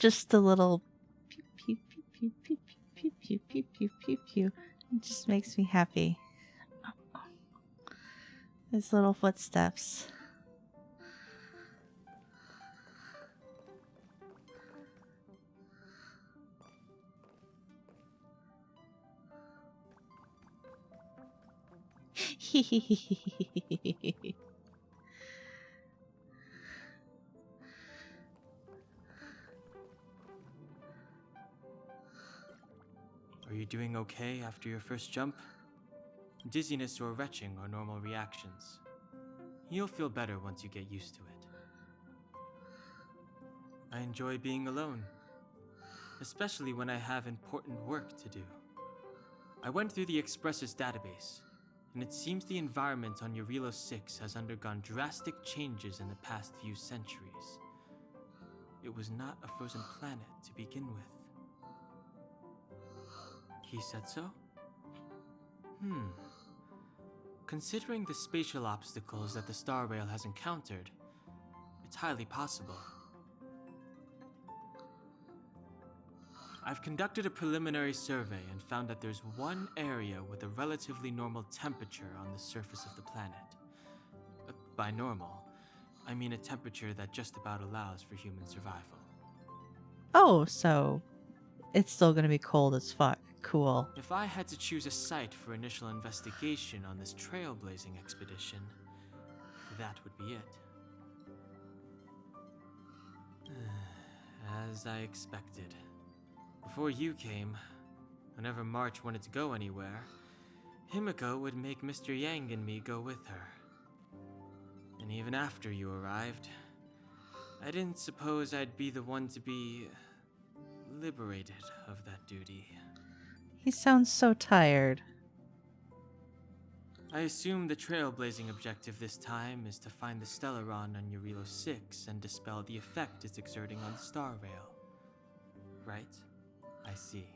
just a little pew pew pew pew pew pew pew pew pew pew pew. It just makes me happy. His little footsteps. Are you doing okay after your first jump? Dizziness or retching are normal reactions. You'll feel better once you get used to it. I enjoy being alone, especially when I have important work to do. I went through the Expressor's database, and it seems the environment on Jarilo-VI has undergone drastic changes in the past few centuries. It was not a frozen planet to begin with. He said so? Considering the spatial obstacles that the Star Rail has encountered, it's highly possible. I've conducted a preliminary survey and found that there's one area with a relatively normal temperature on the surface of the planet. By normal, I mean a temperature that just about allows for human survival. Oh, so it's still gonna be cold as fuck. Cool. If I had to choose a site for initial investigation on this trailblazing expedition, that would be it. As I expected. Before you came, whenever March wanted to go anywhere, Himiko would make Mr. Yang and me go with her. And even after you arrived, I didn't suppose I'd be the one to be liberated of that duty. He sounds so tired. I assume the trailblazing objective this time is to find the Stellaron on Jarilo-VI and dispel the effect it's exerting on the Star Rail. Right? I see.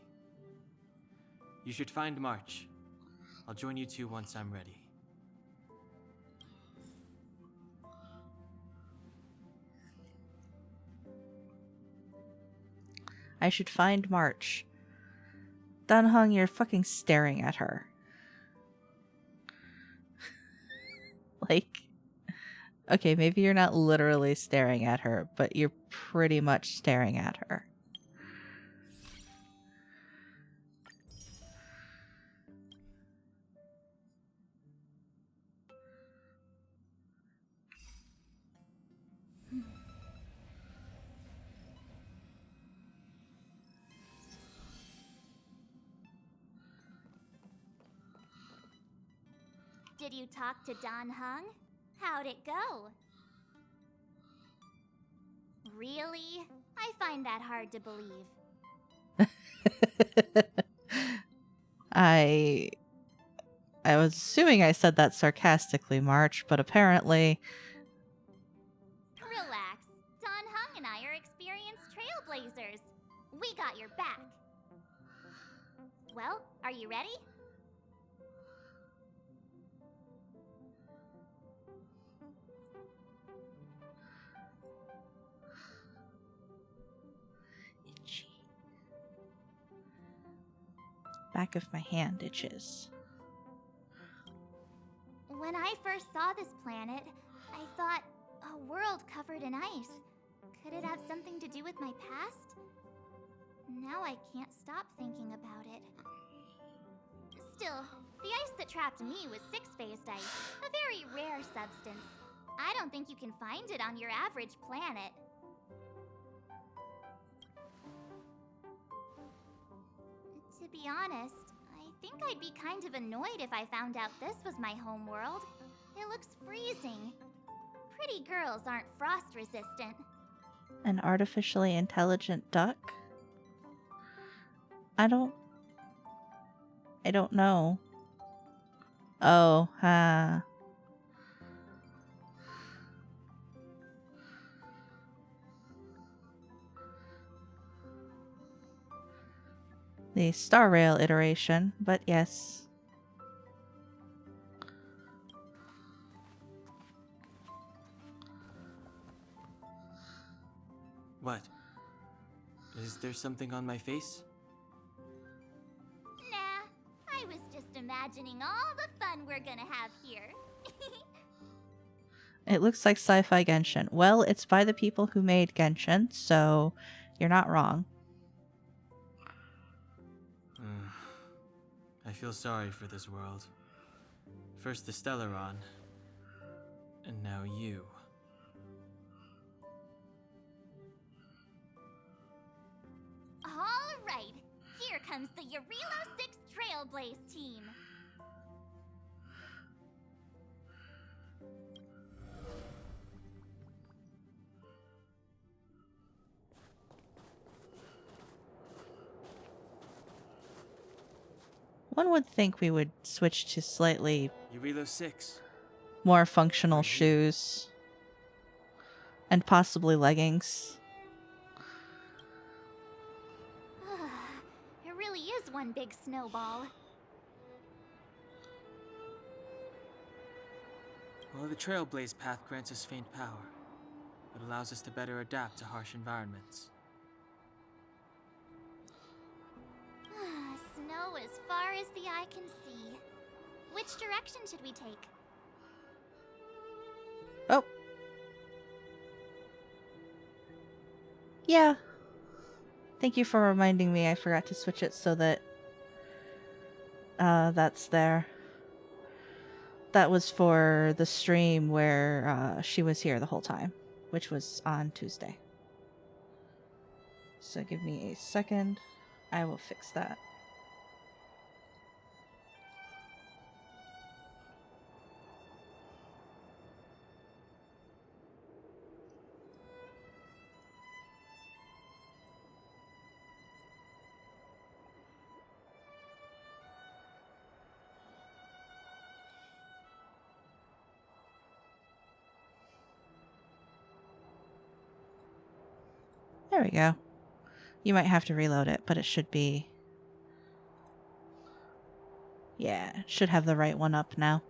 You should find March. I'll join you two once I'm ready. I should find March. Dunhung, you're fucking staring at her. Like, okay, maybe you're not literally staring at her, but you're pretty much staring at her. Did you talk to Don Hung? How'd it go? Really? I find that hard to believe. I was assuming I said that sarcastically, March, but apparently... Relax. Don Hung and I are experienced trailblazers. We got your back. Well, are you ready? Itchy. Back of my hand itches. When I first saw this planet, I thought, a world covered in ice. Could it have something to do with my past? Now I can't stop thinking about it. Still, the ice that trapped me was six-phased ice, a very rare substance. I don't think you can find it on your average planet. To be honest, I think I'd be kind of annoyed if I found out this was my home world. It looks freezing. Pretty girls aren't frost resistant. An artificially intelligent duck? I don't know. Oh, the Star Rail iteration, but yes. What? Is there something on my face? Nah, I was just imagining all the fun we're gonna have here. It looks like Sci-Fi Genshin. Well, it's by the people who made Genshin, so you're not wrong. I feel sorry for this world. First the Stellaron, and now you. All right, here comes the Jarilo-VI Trailblaze team. One would think we would switch to slightly Jarilo-VI. more functional shoes. And possibly leggings. It really is one big snowball. Well, the Trailblaze path grants us faint power. It allows us to better adapt to harsh environments. Snow as far as the eye can see. Which direction should we take? Oh. Yeah. Thank you for reminding me. I forgot to switch it so that that's there. That was for the stream where she was here the whole time, which was on Tuesday. So give me a second. I will fix that. There we go. You might have to reload it, but it should be... Yeah, it should have the right one up now.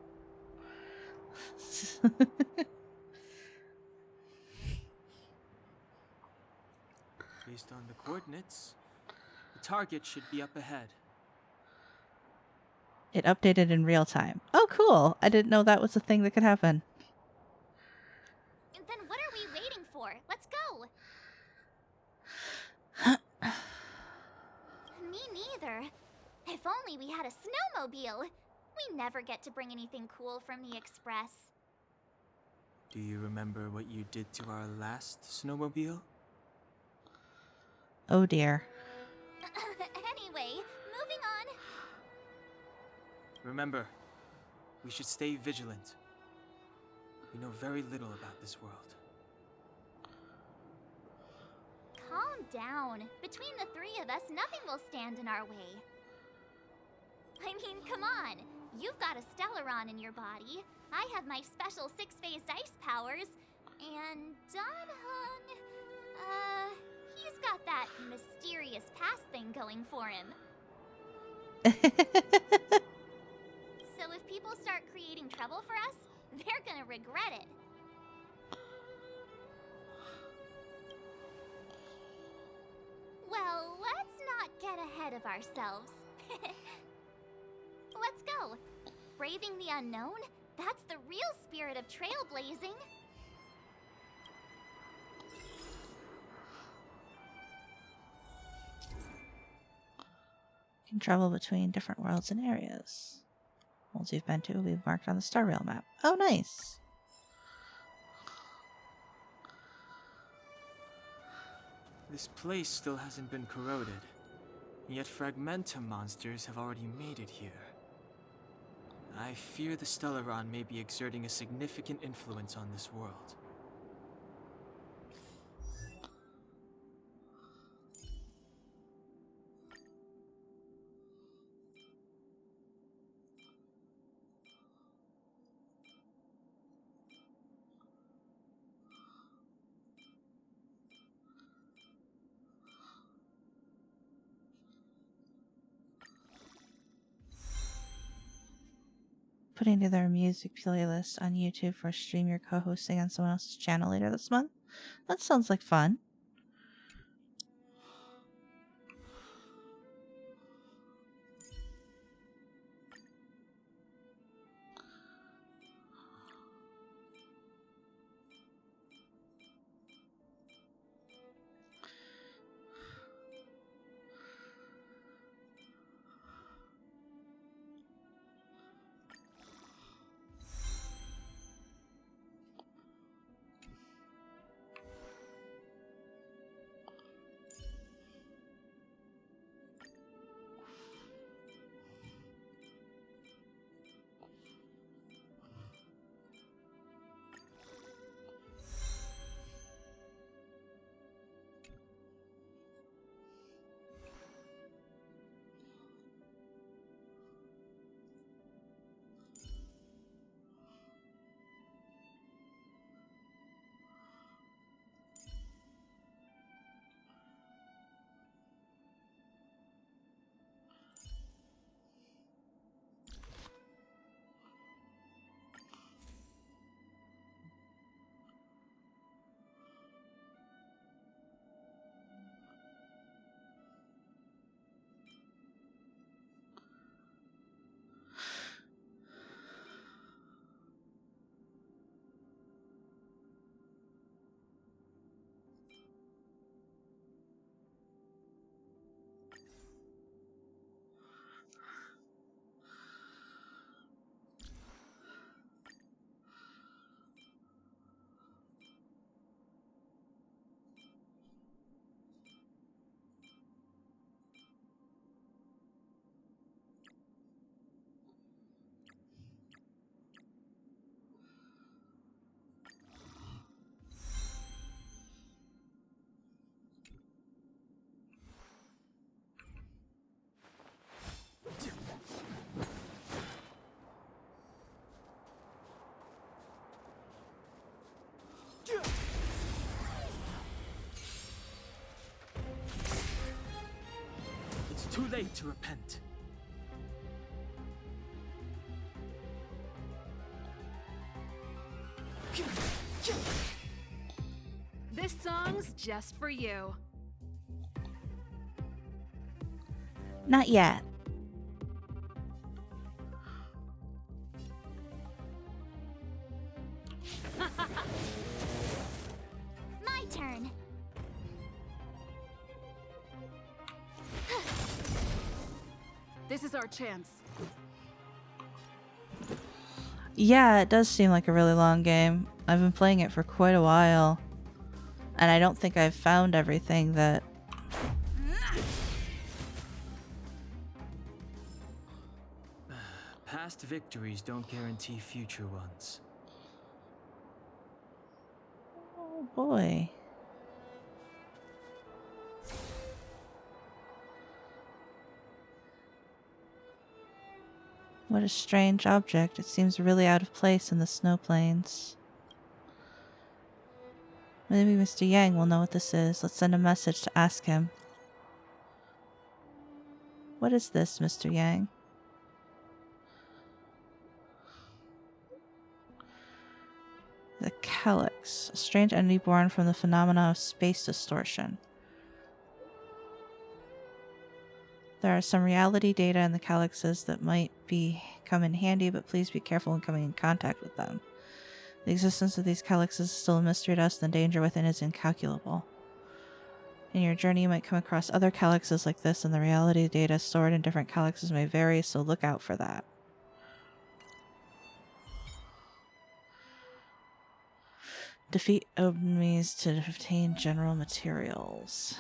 Based on the coordinates, the target should be up ahead. It updated in real time. Oh, cool. I didn't know that was a thing that could happen. Then what are we waiting for? Let's go! Me neither. If only we had a snowmobile. We never get to bring anything cool from the Express. Do you remember what you did to our last snowmobile? Oh dear. Anyway, moving on. Remember, we should stay vigilant. We know very little about this world. Calm down. Between the three of us, nothing will stand in our way. I mean, come on. You've got a Stellaron in your body. I have my special six-phased ice powers. And Danhung, he's got that mysterious past thing going for him. So if people start creating trouble for us, they're gonna regret it. Well, let's not get ahead of ourselves. Let's go. Braving the unknown? That's the real spirit of trailblazing. You can travel between different worlds and areas. Worlds you've been to will be marked on the Star Rail map. Oh, nice. This place still hasn't been corroded, yet Fragmentum monsters have already made it here. I fear the Stellaron may be exerting a significant influence on this world. Putting together a music playlist on YouTube for a stream you're co-hosting on someone else's channel later this month. That sounds like fun. too late to repent. This song's just for you. Not yet. My turn. This is our chance. Yeah, it does seem like a really long game. I've been playing it for quite a while. And I don't think I've found everything that... Past victories don't guarantee future ones. Oh boy. What a strange object. It seems really out of place in the snow plains. Maybe Mr. Yang will know what this is. Let's send a message to ask him. What is this, Mr. Yang? The calyx, a strange entity born from the phenomena of space distortion. There are some reality data in the calyxes that might come in handy, but please be careful when coming in contact with them. The existence of these calyxes is still a mystery to us, and the danger within is incalculable. In your journey, you might come across other calyxes like this, and the reality data stored in different calyxes may vary, so look out for that. Defeat enemies to obtain general materials.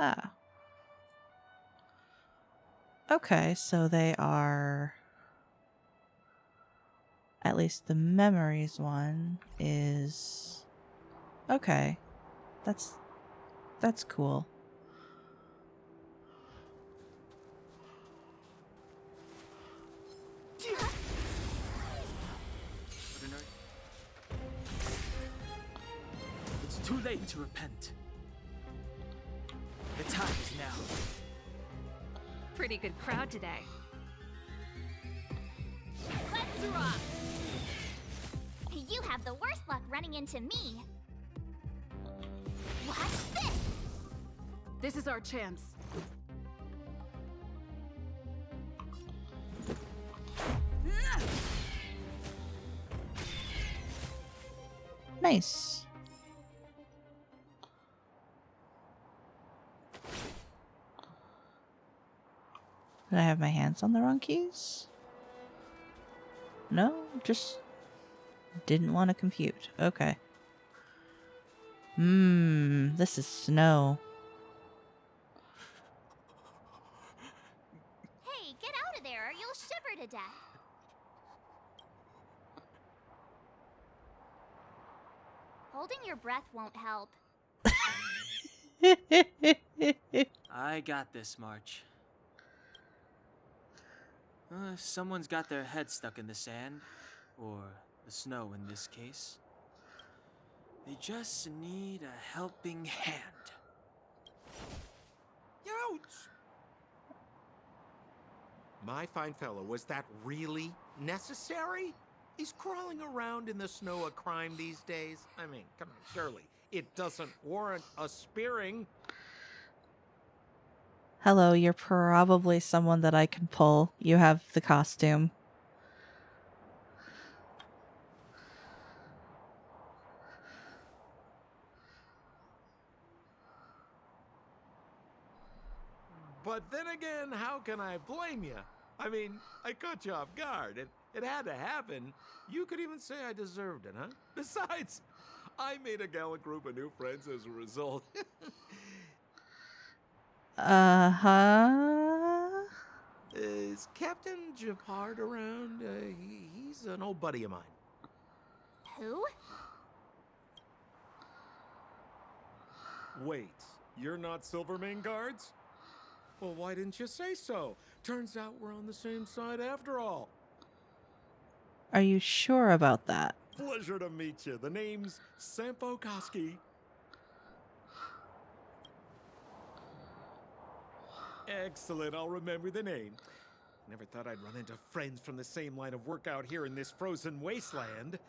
Ah. Okay, so they are... At least the memories one is... Okay. That's cool. It's too late to repent. The time is now. Pretty good crowd today. Let's rock! You have the worst luck running into me. Watch this! This is our chance. Nice. Did I have my hands on the wrong keys? No, just didn't want to compute. Okay. This is snow. Hey, get out of there or you'll shiver to death. Holding your breath won't help. I got this, March. If someone's got their head stuck in the sand, or the snow in this case, they just need a helping hand. Ouch! My fine fellow, was that really necessary? Is crawling around in the snow a crime these days? I mean, come on, surely it doesn't warrant a spearing. Hello, you're probably someone that I can pull. You have the costume. But then again, how can I blame you? I mean, I caught you off guard. It had to happen. You could even say I deserved it, huh? Besides, I made a gallant group of new friends as a result. Uh-huh. Is Captain Japard around? He's an old buddy of mine. Who? Wait, you're not Silvermane guards? Well, why didn't you say so? Turns out we're on the same side after all. Are you sure about that? Pleasure to meet you. The name's Sampo Koski. Excellent, I'll remember the name. Never thought I'd run into friends from the same line of work out here in this frozen wasteland.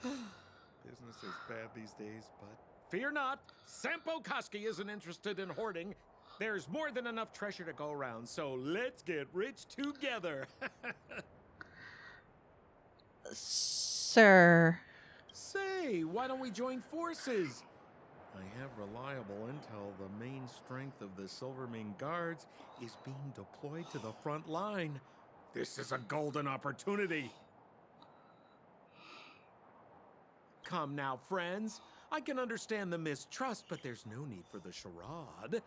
Business is bad these days, but fear not. Sampo Koski isn't interested in hoarding. There's more than enough treasure to go around, so let's get rich together. Sir. Say, why don't we join forces? I have reliable intel the main strength of the Silvermane Guards is being deployed to the front line. This is a golden opportunity. Come now, friends. I can understand the mistrust, but there's no need for the charade.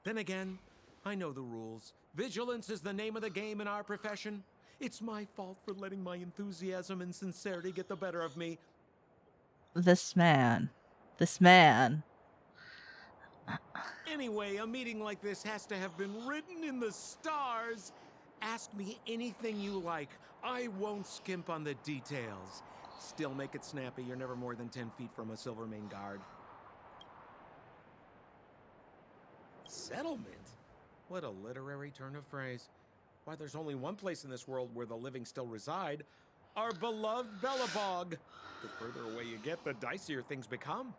Then again, I know the rules. Vigilance is the name of the game in our profession. It's my fault for letting my enthusiasm and sincerity get the better of me. This man. This man. Anyway, a meeting like this has to have been written in the stars. Ask me anything you like. I won't skimp on the details. Still make it snappy. You're never more than 10 feet from a Silvermane Guard. Settlement? What a literary turn of phrase. Why, there's only one place in this world where the living still reside. Our beloved Belobog. The further away you get, the dicier things become.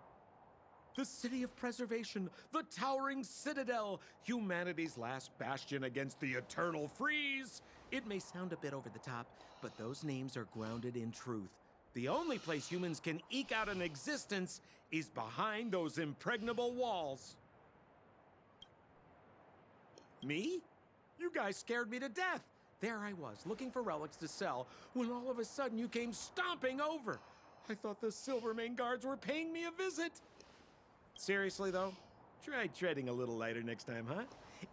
The city of preservation, the towering citadel, humanity's last bastion against the eternal freeze. It may sound a bit over the top, but those names are grounded in truth. The only place humans can eke out an existence is behind those impregnable walls. Me? You guys scared me to death. There I was, looking for relics to sell, when all of a sudden you came stomping over. I thought the Silvermane Guards were paying me a visit. Seriously, though, try treading a little lighter next time, huh?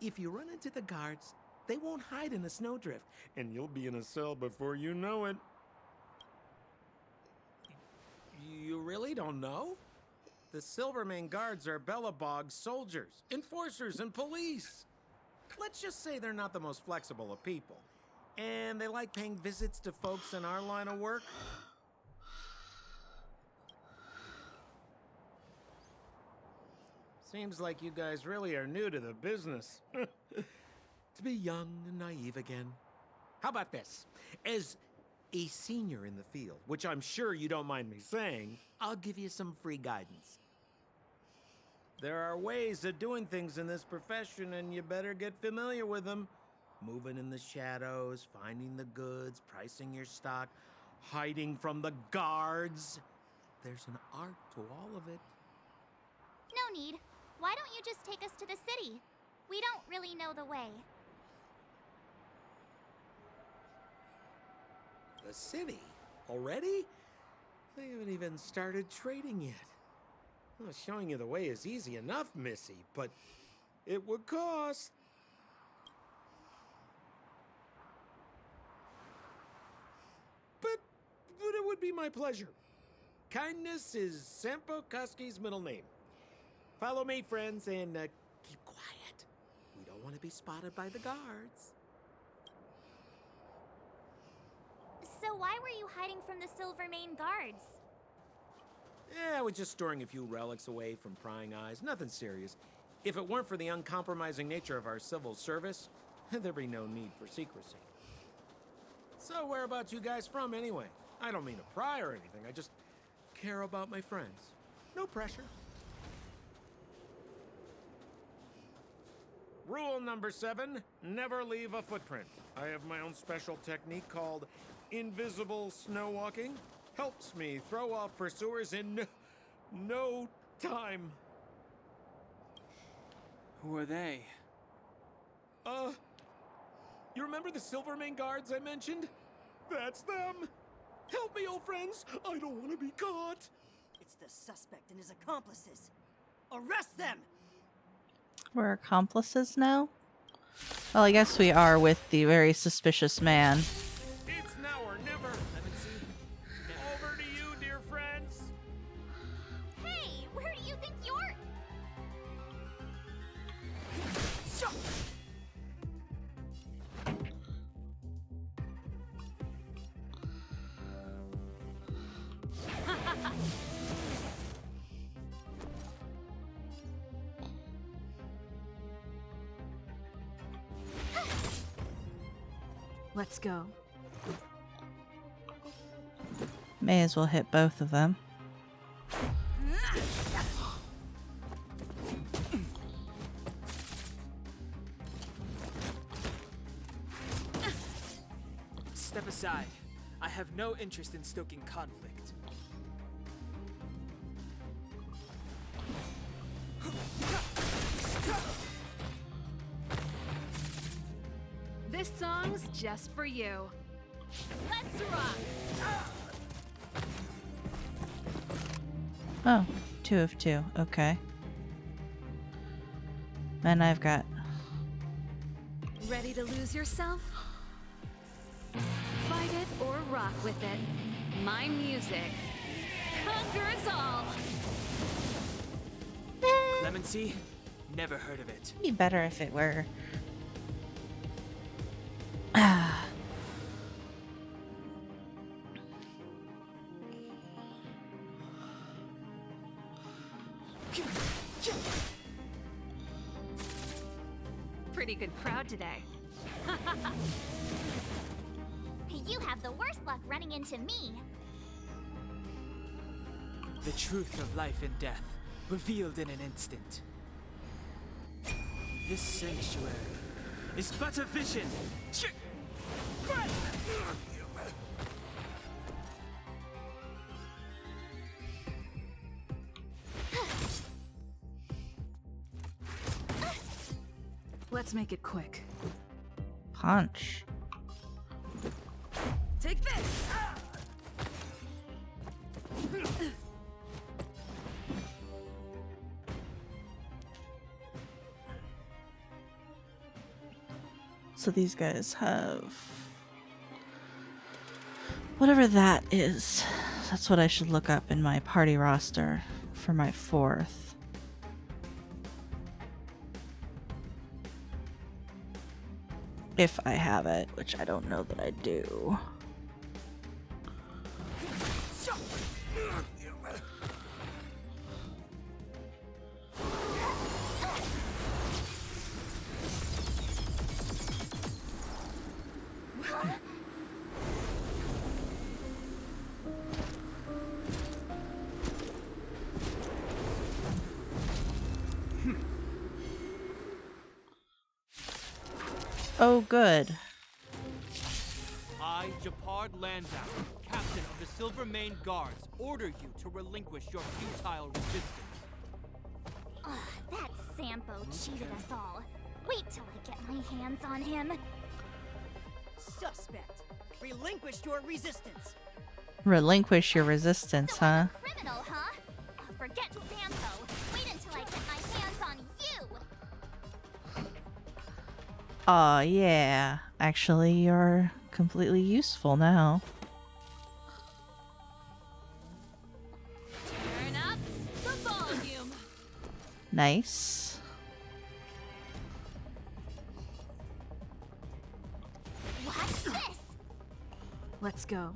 If you run into the guards, they won't hide in a snowdrift, and you'll be in a cell before you know it. You really don't know? The Silvermane Guards are Belobog's soldiers, enforcers, and police. Let's just say they're not the most flexible of people. And they like paying visits to folks in our line of work. Seems like you guys really are new to the business. To be young and naive again. How about this? As a senior in the field, which I'm sure you don't mind me saying, I'll give you some free guidance. There are ways of doing things in this profession, and you better get familiar with them. Moving in the shadows, finding the goods, pricing your stock, hiding from the guards. There's an art to all of it. No need. Why don't you just take us to the city? We don't really know the way. The city? Already? They haven't even started trading yet. Well, showing you the way is easy enough, Missy, but it would cost. But it would be my pleasure. Kindness is Sampo Koski's middle name. Follow me, friends, and keep quiet. We don't want to be spotted by the guards. So why were you hiding from the Silvermane Guards? Yeah, we're just storing a few relics away from prying eyes. Nothing serious. If it weren't for the uncompromising nature of our civil service, there'd be no need for secrecy. So whereabouts you guys from, anyway? I don't mean to pry or anything. I just care about my friends. No pressure. Rule number 7, never leave a footprint. I have my own special technique called invisible snow walking. Helps me throw off pursuers in no time. Who are they? You remember the Silvermane Guards I mentioned? That's them. Help me, old friends. I don't want to be caught. It's the suspect and his accomplices. Arrest them! We're accomplices now? Well, I guess we are with the very suspicious man. It's now or never. Over to you, dear friends. Hey, where do you think you're... Let's go. May as well hit both of them. Step aside. I have no interest in stoking conflict. This song's just for you. Let's rock! Oh, 2 of 2. Okay. And I've got... Ready to lose yourself? Fight it or rock with it. My music conquers all. Clemency? Never heard of it. It'd be better if it were... Ah. Pretty good crowd today. You have the worst luck running into me. The truth of life and death, revealed in an instant. This sanctuary is but a vision. Let's make it quick. Punch. Take this! So these guys have... whatever that is. That's what I should look up in my party roster for my 4th. If I have it, which I don't know that I do. Oh, good. I, Japard Landau, captain of the Silvermane Guards, order you to relinquish your futile resistance. Ugh, that Sampo cheated us all. Wait till I get my hands on him. Suspect. Relinquish your resistance. Relinquish your resistance, So I'm huh? a criminal, huh? Forget Sampo. Wait until I get my hands on you. Aw, yeah. Actually, you're completely useful now. Turn up the volume. Nice. Watch this. Let's go.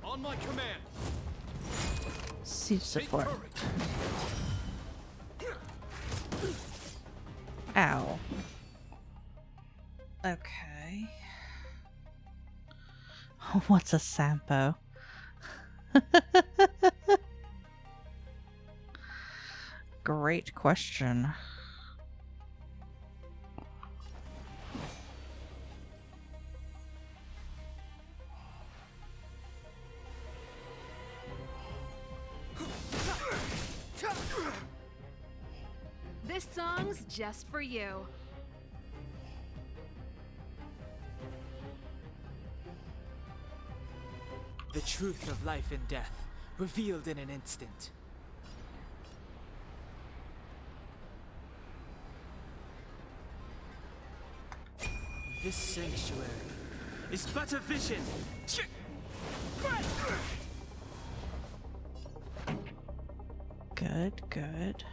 On my command. Siege support. Ow. Okay. What's a Sampo? Great question. This song's just for you. The truth of life and death, revealed in an instant. This sanctuary is but a vision. Good, good.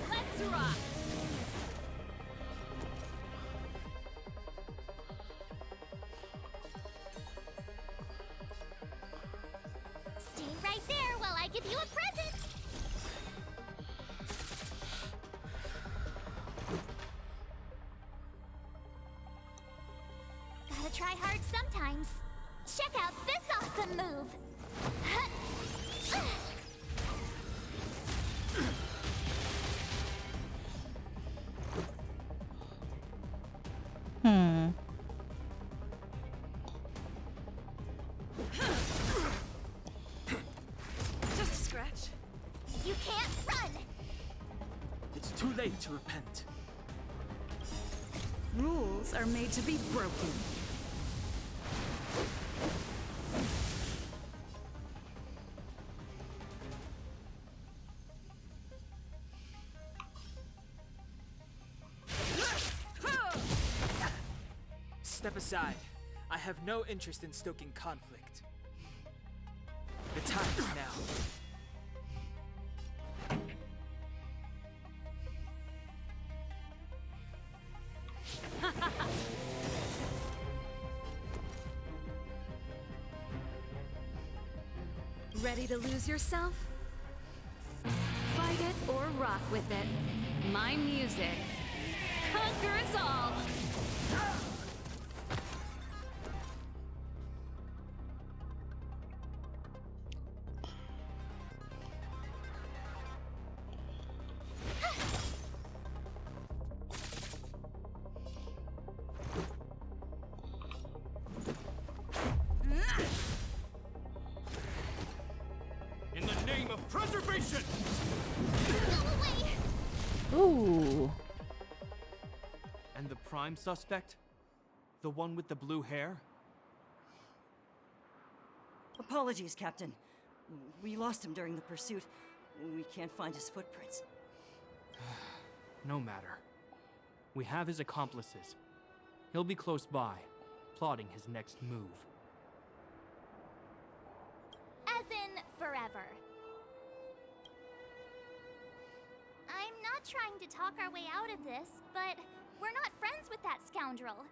Let's rock! give you a present! Gotta try hard sometimes. Check out this awesome move! Hmm. Just a scratch. You can't run! It's too late to repent. Rules are made to be broken. Step aside. I have no interest in stoking conflict. The time is now. Ready to lose yourself? Fight it or rock with it. My music conquers all. In the name of preservation! Go away! Ooh. And the prime suspect? The one with the blue hair? Apologies, Captain. We lost him during the pursuit. We can't find his footprints. No matter. We have his accomplices. He'll be close by, plotting his next move. As in, forever. I'm not trying to talk our way out of this, but we're not friends with that scoundrel.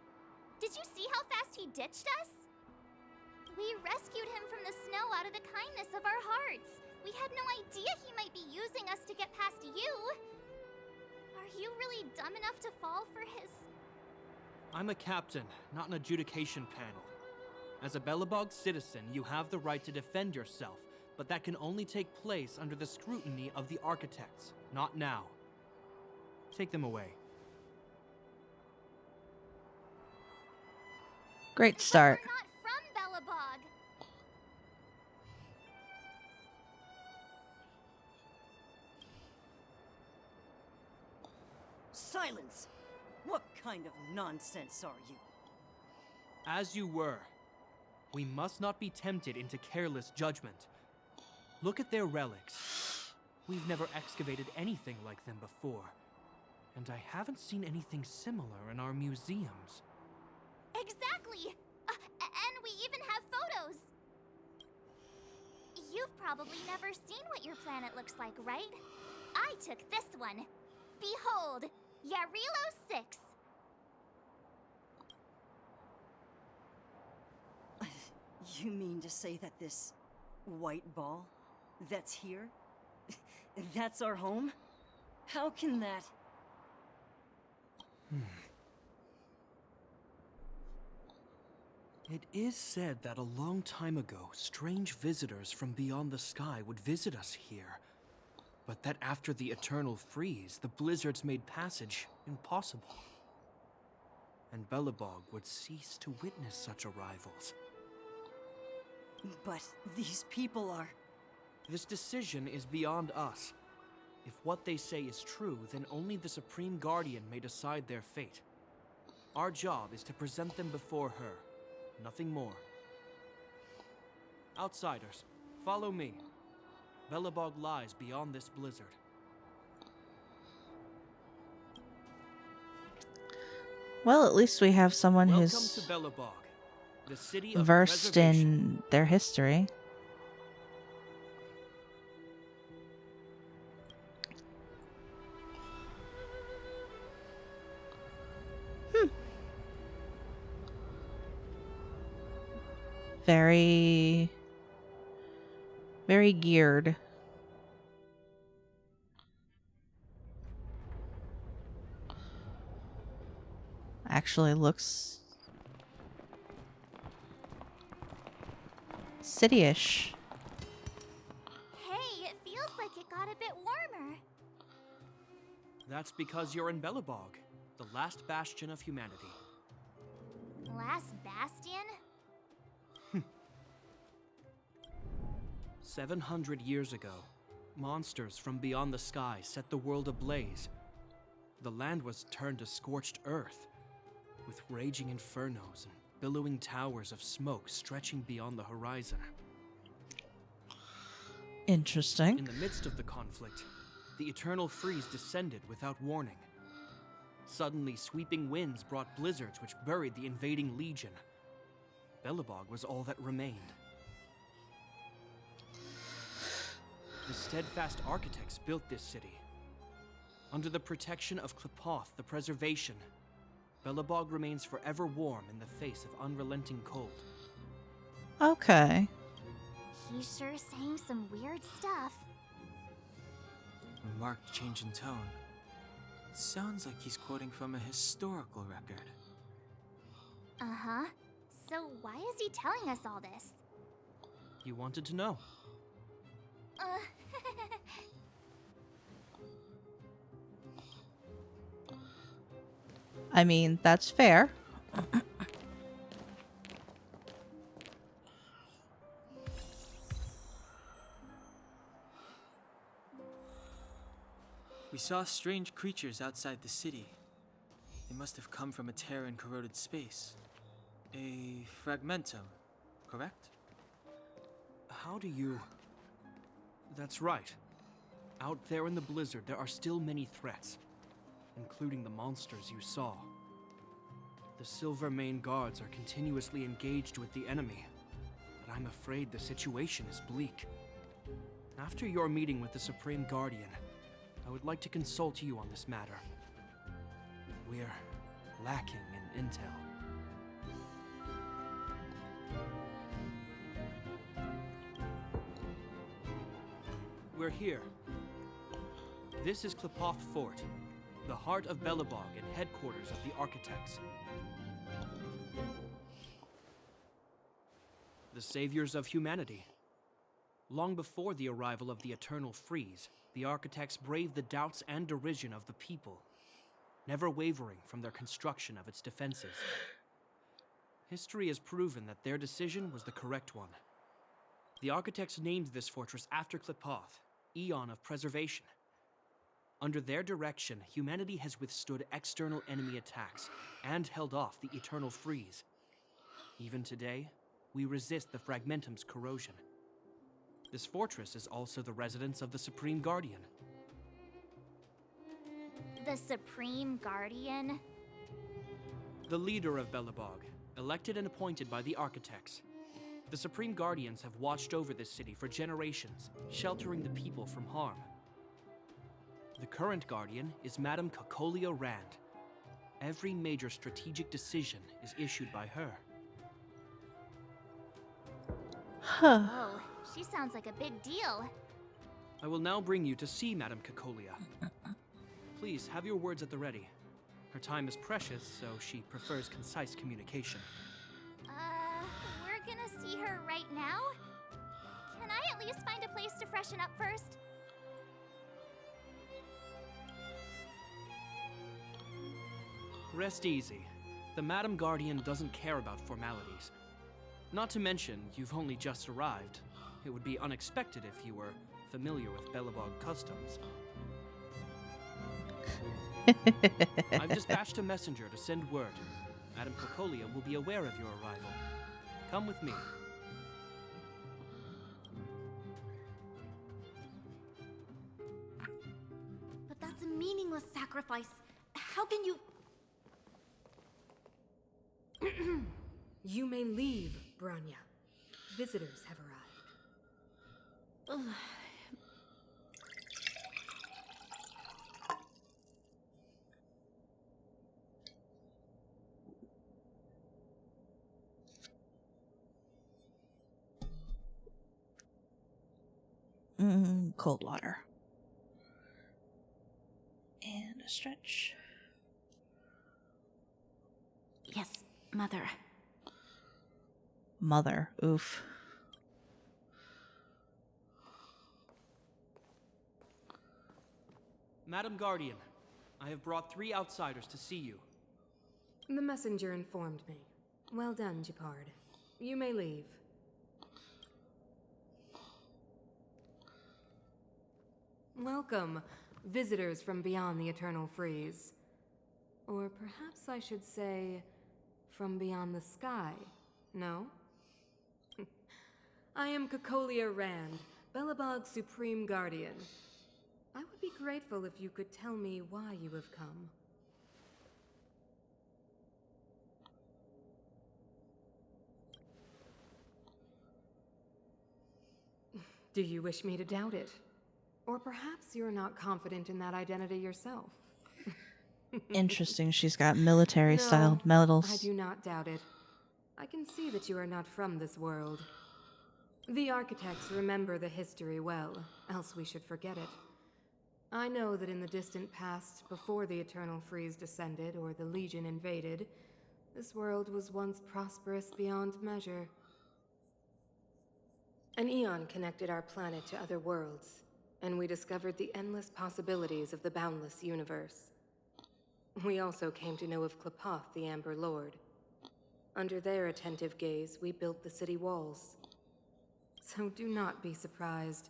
Did you see how fast he ditched us? We rescued him from the snow out of the kindness of our hearts. We had no idea he might be using us to get past you. Are you really dumb enough to fall for his... I'm a captain, not an adjudication panel. As a Belobog citizen, you have the right to defend yourself, but that can only take place under the scrutiny of the architects, not now. Take them away. Great start. We're not from Belobog. Silence! What kind of nonsense are you? As you were. We must not be tempted into careless judgment. Look at their relics. We've never excavated anything like them before. And I haven't seen anything similar in our museums. Exactly! And we even have photos! You've probably never seen what your planet looks like, right? I took this one. Behold, Jarilo-VI. You mean to say that this white ball that's here, that's our home? How can that... It is said that a long time ago, strange visitors from beyond the sky would visit us here. But that after the eternal freeze, the blizzards made passage impossible. And Belobog would cease to witness such arrivals. But these people are... This decision is beyond us. If what they say is true, then only the Supreme Guardian may decide their fate. Our job is to present them before her. Nothing more. Outsiders, follow me. Belobog lies beyond this blizzard. Well, at least we have someone Welcome who's to Belobog, the city of versed preservation. in their history. Very, very geared. actually looks city-ish. Hey, it feels like it got a bit warmer. That's because you're in Belobog, the last bastion of humanity. Last bastion? 700 years ago, monsters from beyond the sky set the world ablaze. The land was turned to scorched earth, with raging infernos and billowing towers of smoke stretching beyond the horizon. Interesting. In the midst of the conflict, the eternal freeze descended without warning. Suddenly, sweeping winds brought blizzards which buried the invading legion. Belobog was all that remained. The steadfast architects built this city. Under the protection of Klepoth, the Preservation, Belobog remains forever warm in the face of unrelenting cold. Okay. He's sure saying some weird stuff. A marked change in tone. It sounds like he's quoting from a historical record. Uh-huh. So why is he telling us all this? You wanted to know. I mean, that's fair. We saw strange creatures outside the city. They must have come from a tear in corroded space. A fragmentum, correct? How do you... That's right. Out there in the blizzard, there are still many threats, including the monsters you saw. The Silvermane guards are continuously engaged with the enemy, but I'm afraid the situation is bleak. After your meeting with the Supreme Guardian, I would like to consult you on this matter. We're lacking in intel. We're here. This is Klepoth Fort, the heart of Belobog and headquarters of the Architects. The saviors of humanity. Long before the arrival of the Eternal Freeze, the Architects braved the doubts and derision of the people, never wavering from their construction of its defenses. History has proven that their decision was the correct one. The Architects named this fortress after Klepoth, Eon of Preservation. Under their direction, humanity has withstood external enemy attacks and held off the Eternal Freeze. Even today, we resist the Fragmentum's corrosion. This fortress is also the residence of the Supreme Guardian. The Supreme Guardian? The leader of Belobog, elected and appointed by the Architects. The Supreme Guardians have watched over this city for generations, sheltering the people from harm. The current Guardian is Madame Cocolia Rand. Every major strategic decision is issued by her. Huh. Oh, she sounds like a big deal. I will now bring you to see Madame Cocolia. Please, have your words at the ready. Her time is precious, so she prefers concise communication. We're gonna see her right now? Can I at least find a place to freshen up first? Rest easy. The Madam Guardian doesn't care about formalities. Not to mention, you've only just arrived. It would be unexpected if you were familiar with Belobog customs. I've dispatched a messenger to send word. Madame Cocolia will be aware of your arrival. Come with me. But that's a meaningless sacrifice. How can you... You may leave, Branya. Visitors have arrived. Cold water. And a stretch. Yes, Mother. Mother. Oof. Madam Guardian, I have brought 3 outsiders to see you. The messenger informed me. Well done, Gepard. You may leave. Welcome, visitors from beyond the Eternal Freeze. Or perhaps I should say, from beyond the sky, no? I am Cocolia Rand, Belobog's Supreme Guardian. I would be grateful if you could tell me why you have come. Do you wish me to doubt it? Or perhaps you're not confident in that identity yourself? Interesting. She's got military-styled No, medals. I do not doubt it. I can see that you are not from this world. The architects remember the history well, else we should forget it. I know that in the distant past, before the Eternal Freeze descended or the Legion invaded, this world was once prosperous beyond measure. An eon connected our planet to other worlds, and we discovered the endless possibilities of the boundless universe. We also came to know of Klapoth, the Amber Lord. Under their attentive gaze, we built the city walls. So do not be surprised.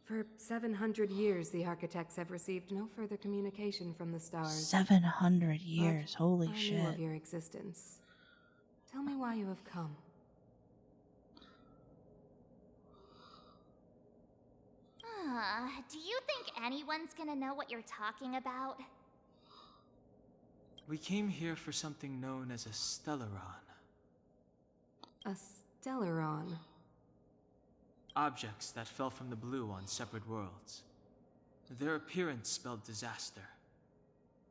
For 700 years, the architects have received no further communication from the stars. 700 years. But Holy I shit. knew of your existence. Tell me why you have come. Do you think anyone's gonna know what you're talking about? We came here for something known as a Stellaron. A Stellaron. Objects that fell from the blue on separate worlds. Their appearance spelled disaster.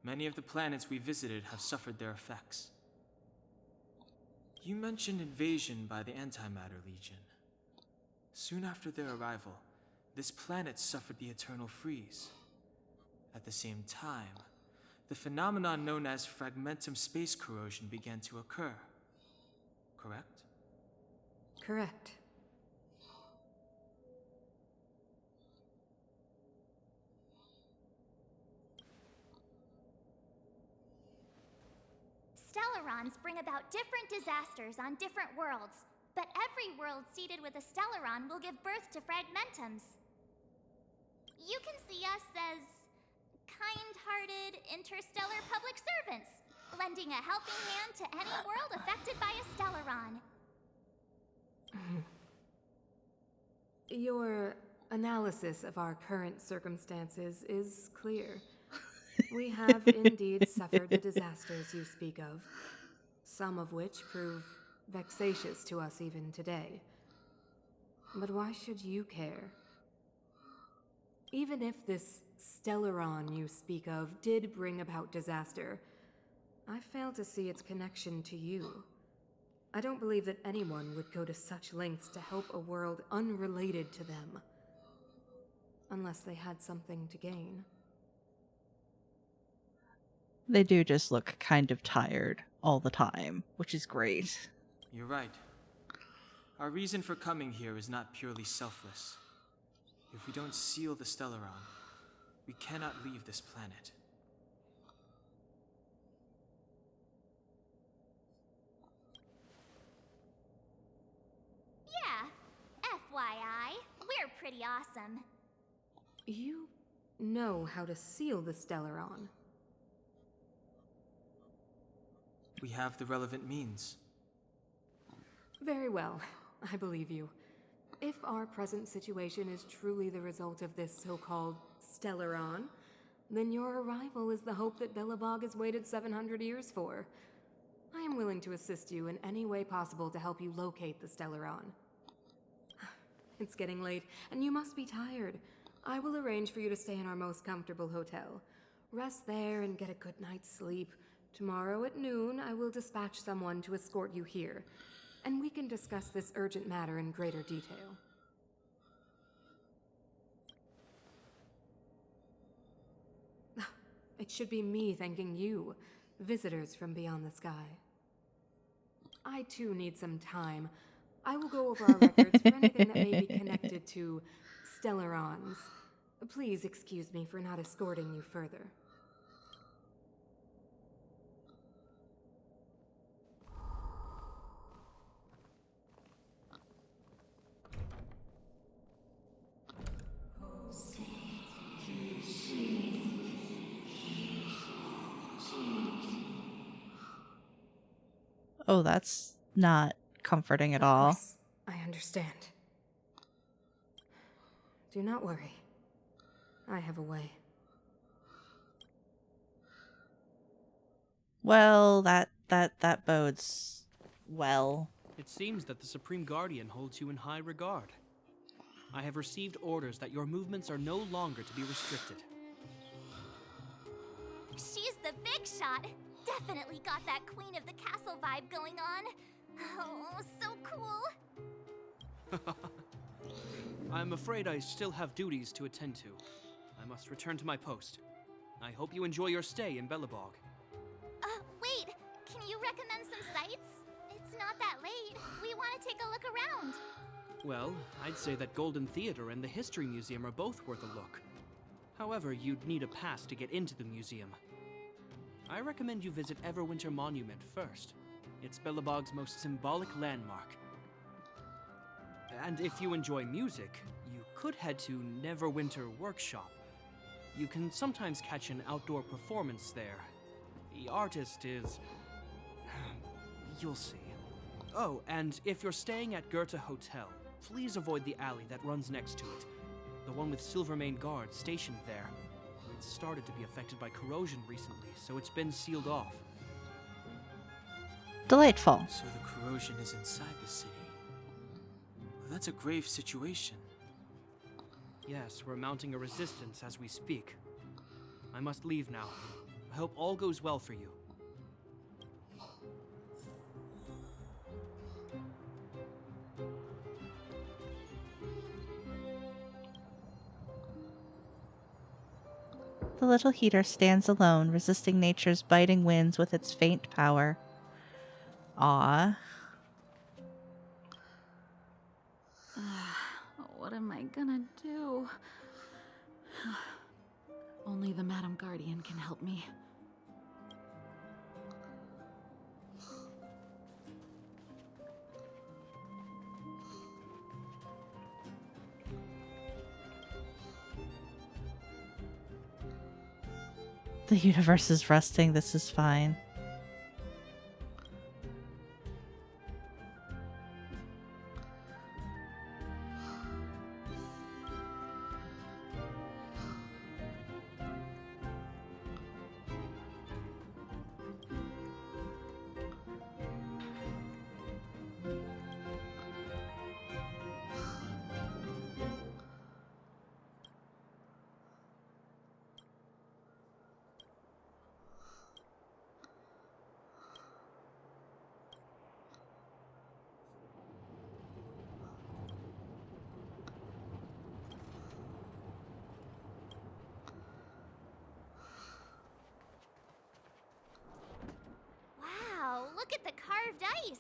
Many of the planets we visited have suffered their effects. You mentioned invasion by the Antimatter Legion. Soon after their arrival, this planet suffered the Eternal Freeze. At the same time, the phenomenon known as fragmentum space corrosion began to occur. Correct? Correct. Stellarons bring about different disasters on different worlds, but every world seeded with a Stellaron will give birth to fragmentums. You can see us as kind-hearted interstellar public servants, lending a helping hand to any world affected by a Stellaron. Your analysis of our current circumstances is clear. We have indeed suffered the disasters you speak of, some of which prove vexatious to us even today. But why should you care? Even if this Stellaron you speak of did bring about disaster, I fail to see its connection to you. I don't believe that anyone would go to such lengths to help a world unrelated to them, unless they had something to gain. They do just look kind of tired all the time, which is great. You're right. Our reason for coming here is not purely selfless. If we don't seal the Stellaron, we cannot leave this planet. Yeah, FYI, we're pretty awesome. You know how to seal the Stellaron. We have the relevant means. Very well, I believe you. If our present situation is truly the result of this so-called Stellaron, then your arrival is the hope that Belobog has waited 700 years for. I am willing to assist you in any way possible to help you locate the Stellaron. It's getting late, and you must be tired. I will arrange for you to stay in our most comfortable hotel. Rest there and get a good night's sleep. Tomorrow at noon, I will dispatch someone to escort you here, and we can discuss this urgent matter in greater detail. It should be me thanking you, visitors from beyond the sky. I too need some time. I will go over our records for anything that may be connected to Stellarons. Please excuse me for not escorting you further. Oh, that's not comforting at Of all. course, I understand. Do not worry. I have a way. Well, that bodes well. It seems that the Supreme Guardian holds you in high regard. I have received orders that your movements are no longer to be restricted. She's the big shot. Definitely got that Queen of the Castle vibe going on. Oh, so cool. I'm afraid I still have duties to attend to. I must return to my post. I hope you enjoy your stay in Belobog. Wait. Can you recommend some sites? It's not that late. We want to take a look around. Well, I'd say that Golden Theater and the History Museum are both worth a look. However, you'd need a pass to get into the museum. I recommend you visit Everwinter Monument first. It's Belobog's most symbolic landmark. And if you enjoy music, you could head to Neverwinter Workshop. You can sometimes catch an outdoor performance there. The artist is... you'll see. Oh, and if you're staying at Goethe Hotel, please avoid the alley that runs next to it. The one with Silvermane guards stationed there. It's started to be affected by corrosion recently, so it's been sealed off. Delightful. So the corrosion is inside the city. Well, that's a grave situation. Yes, we're mounting a resistance as we speak. I must leave now. I hope all goes well for you. The little heater stands alone, resisting nature's biting winds with its faint power. Ah. What am I gonna do? Only the Madam Guardian can help me. The universe is rusting. This is fine. Wow, look at the carved ice.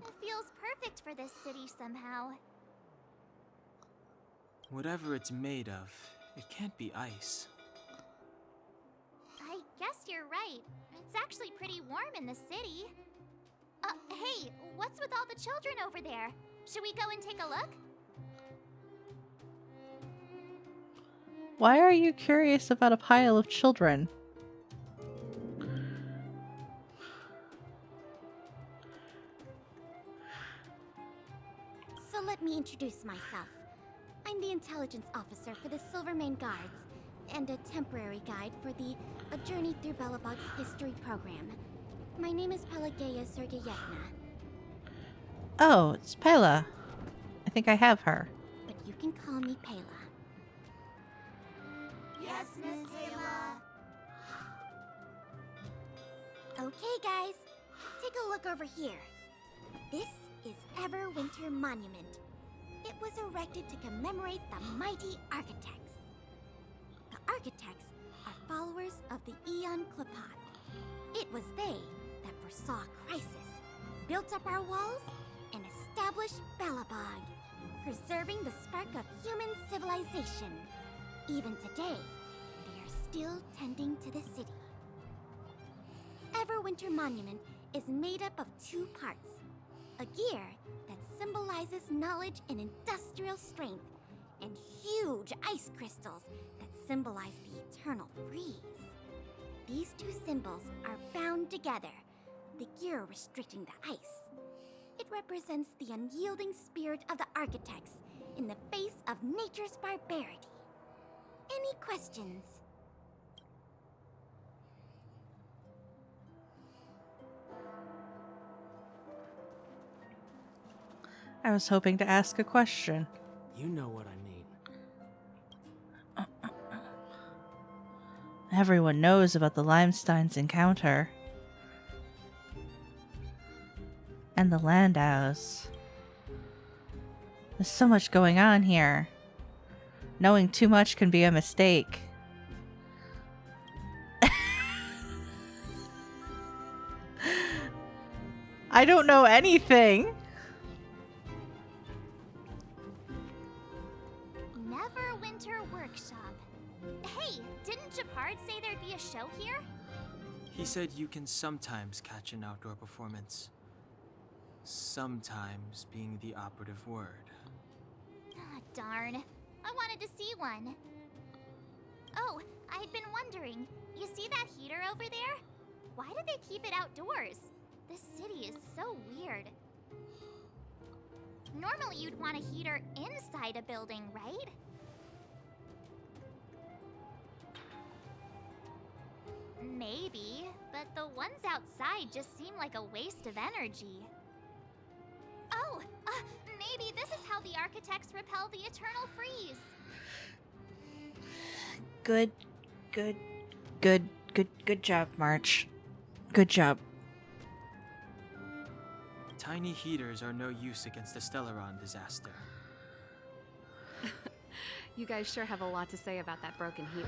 It feels perfect for this city somehow. Whatever it's made of, it can't be ice. I guess you're right. It's actually pretty warm in the city. Hey, what's with all the children over there? Should we go and take a look? Why are you curious about a pile of children? So let me introduce myself. I'm the intelligence officer for the Silvermane Guards, and a temporary guide for the A Journey Through Belobog's History program. My name is Pelageya Sergeyevna, Oh, it's Pela. I think I have her. but you can call me Pela. Yes, Miss Taylor. Okay, guys, take a look over here. This is Everwinter Monument. It was erected to commemorate the mighty architects. The architects are followers of the Aeon Klapat. It was they that foresaw crisis built up our walls and established Belobog, preserving the spark of human civilization. Even today, they are still tending to the city. Everwinter Monument is made up of 2 parts. A gear that symbolizes knowledge and industrial strength, and huge ice crystals that symbolize the eternal freeze. These 2 symbols are bound together, the gear restricting the ice. It represents the unyielding spirit of the architects in the face of nature's barbarity. Any questions? I was hoping to ask a question. You know what I mean. Everyone knows about the Limestein's encounter. And the Landaus. There's so much going on here. Knowing too much can be a mistake. I don't know anything. Neverwinter Workshop. Hey, didn't Japard say there'd be a show here? He said you can sometimes catch an outdoor performance. Sometimes being the operative word. Ah, darn. I wanted to see one. Oh, I'd been wondering. You see that heater over there? Why do they keep it outdoors? This city is so weird. Normally you'd want a heater inside a building, right? Maybe, but the ones outside just seem like a waste of energy. Oh, maybe this is how the architects repel the eternal freeze. Good job, March. Good job. Tiny heaters are no use against the Stellaron disaster. You guys sure have a lot to say about that broken heater.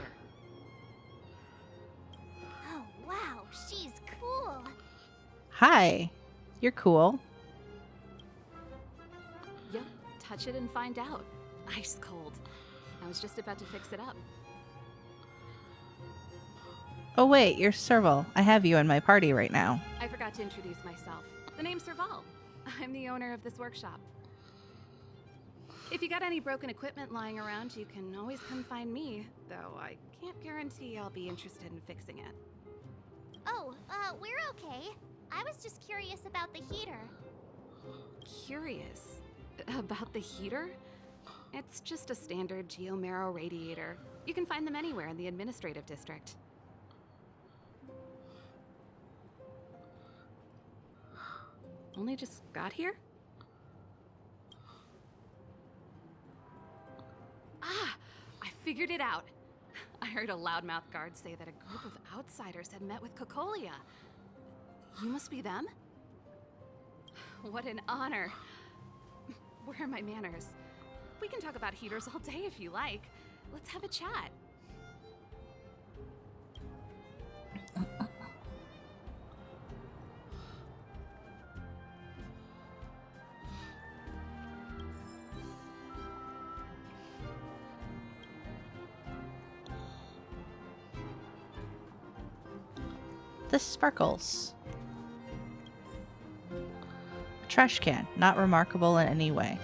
Oh, wow, she's cool. Hi. You're cool. Yep, touch it and find out. Ice cold. I was just about to fix it up. Oh wait, you're Serval. I have you in my party right now. I forgot to introduce myself. The name's Serval. I'm the owner of this workshop. If you got any broken equipment lying around, you can always come find me, though I can't guarantee I'll be interested in fixing it. Oh, we're okay. I was just curious about the heater. Curious? About the heater? It's just a standard geomarrow radiator. You can find them anywhere in the administrative district. Only just got here? Ah! I figured it out! I heard a loudmouth guard say that a group of outsiders had met with Cocolia. You must be them? What an honor. Where are my manners? We can talk about heaters all day if you like. Let's have a chat. This sparkles. A trash can, not remarkable in any way.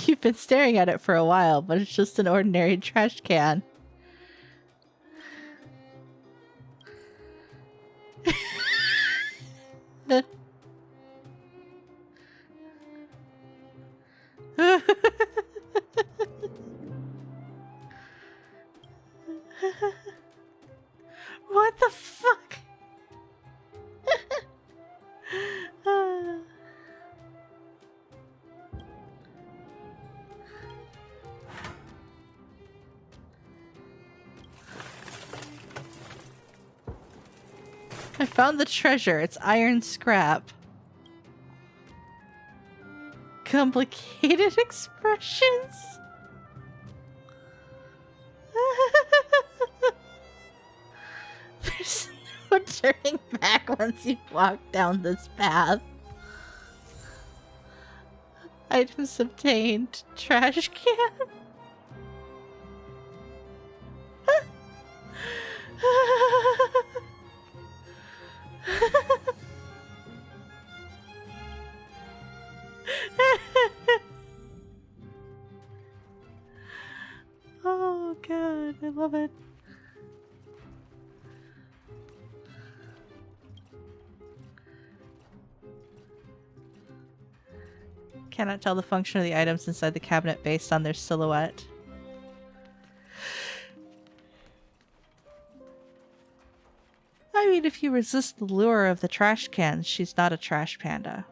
You've been staring at it for a while, but it's just an ordinary trash can. What the fuck? I found the treasure. It's iron scrap. Complicated expressions? There's no turning back once you walk down this path. Items obtained. Trash can. Oh god, I love it. Cannot tell the function of the items inside the cabinet based on their silhouette. I mean, if you resist the lure of the trash cans, she's not a trash panda.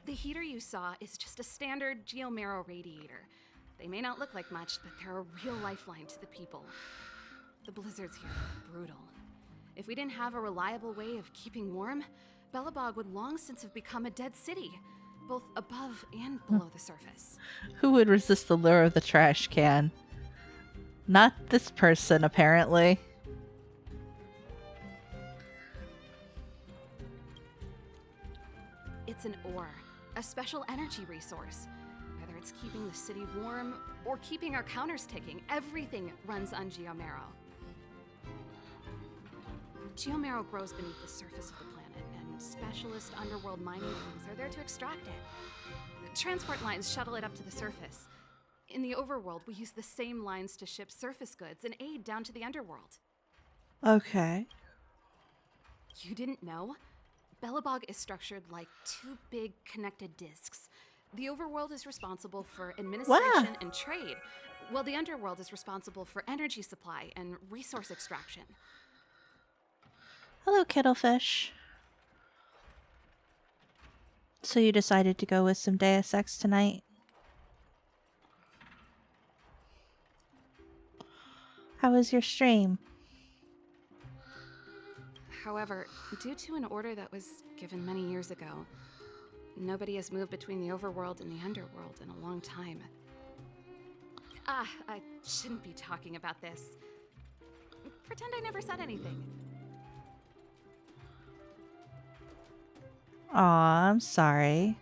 The heater you saw is just a standard geomarrow radiator. They may not look like much, but they're a real lifeline to the people. The blizzards here are brutal. If we didn't have a reliable way of keeping warm, Belobog would long since have become a dead city, both above and below the surface. Who would resist the lure of the trash can? Not this person, apparently. It's an ore, a special energy resource. Whether it's keeping the city warm or keeping our counters ticking, everything runs on geomarrow. Geomarrow grows beneath the surface of the planet, and specialist underworld mining teams are there to extract it. Transport lines shuttle it up to the surface. In the overworld, we use the same lines to ship surface goods and aid down to the underworld. Okay. You didn't know? Belobog is structured like two big connected discs. The overworld is responsible for administration and trade, while the underworld is responsible for energy supply and resource extraction. Hello, Kittlefish. So you decided to go with some Deus Ex tonight? How was your stream? However, due to an order that was given many years ago, nobody has moved between the overworld and the underworld in a long time. I shouldn't be talking about this. Pretend I never said anything. Aw, I'm sorry.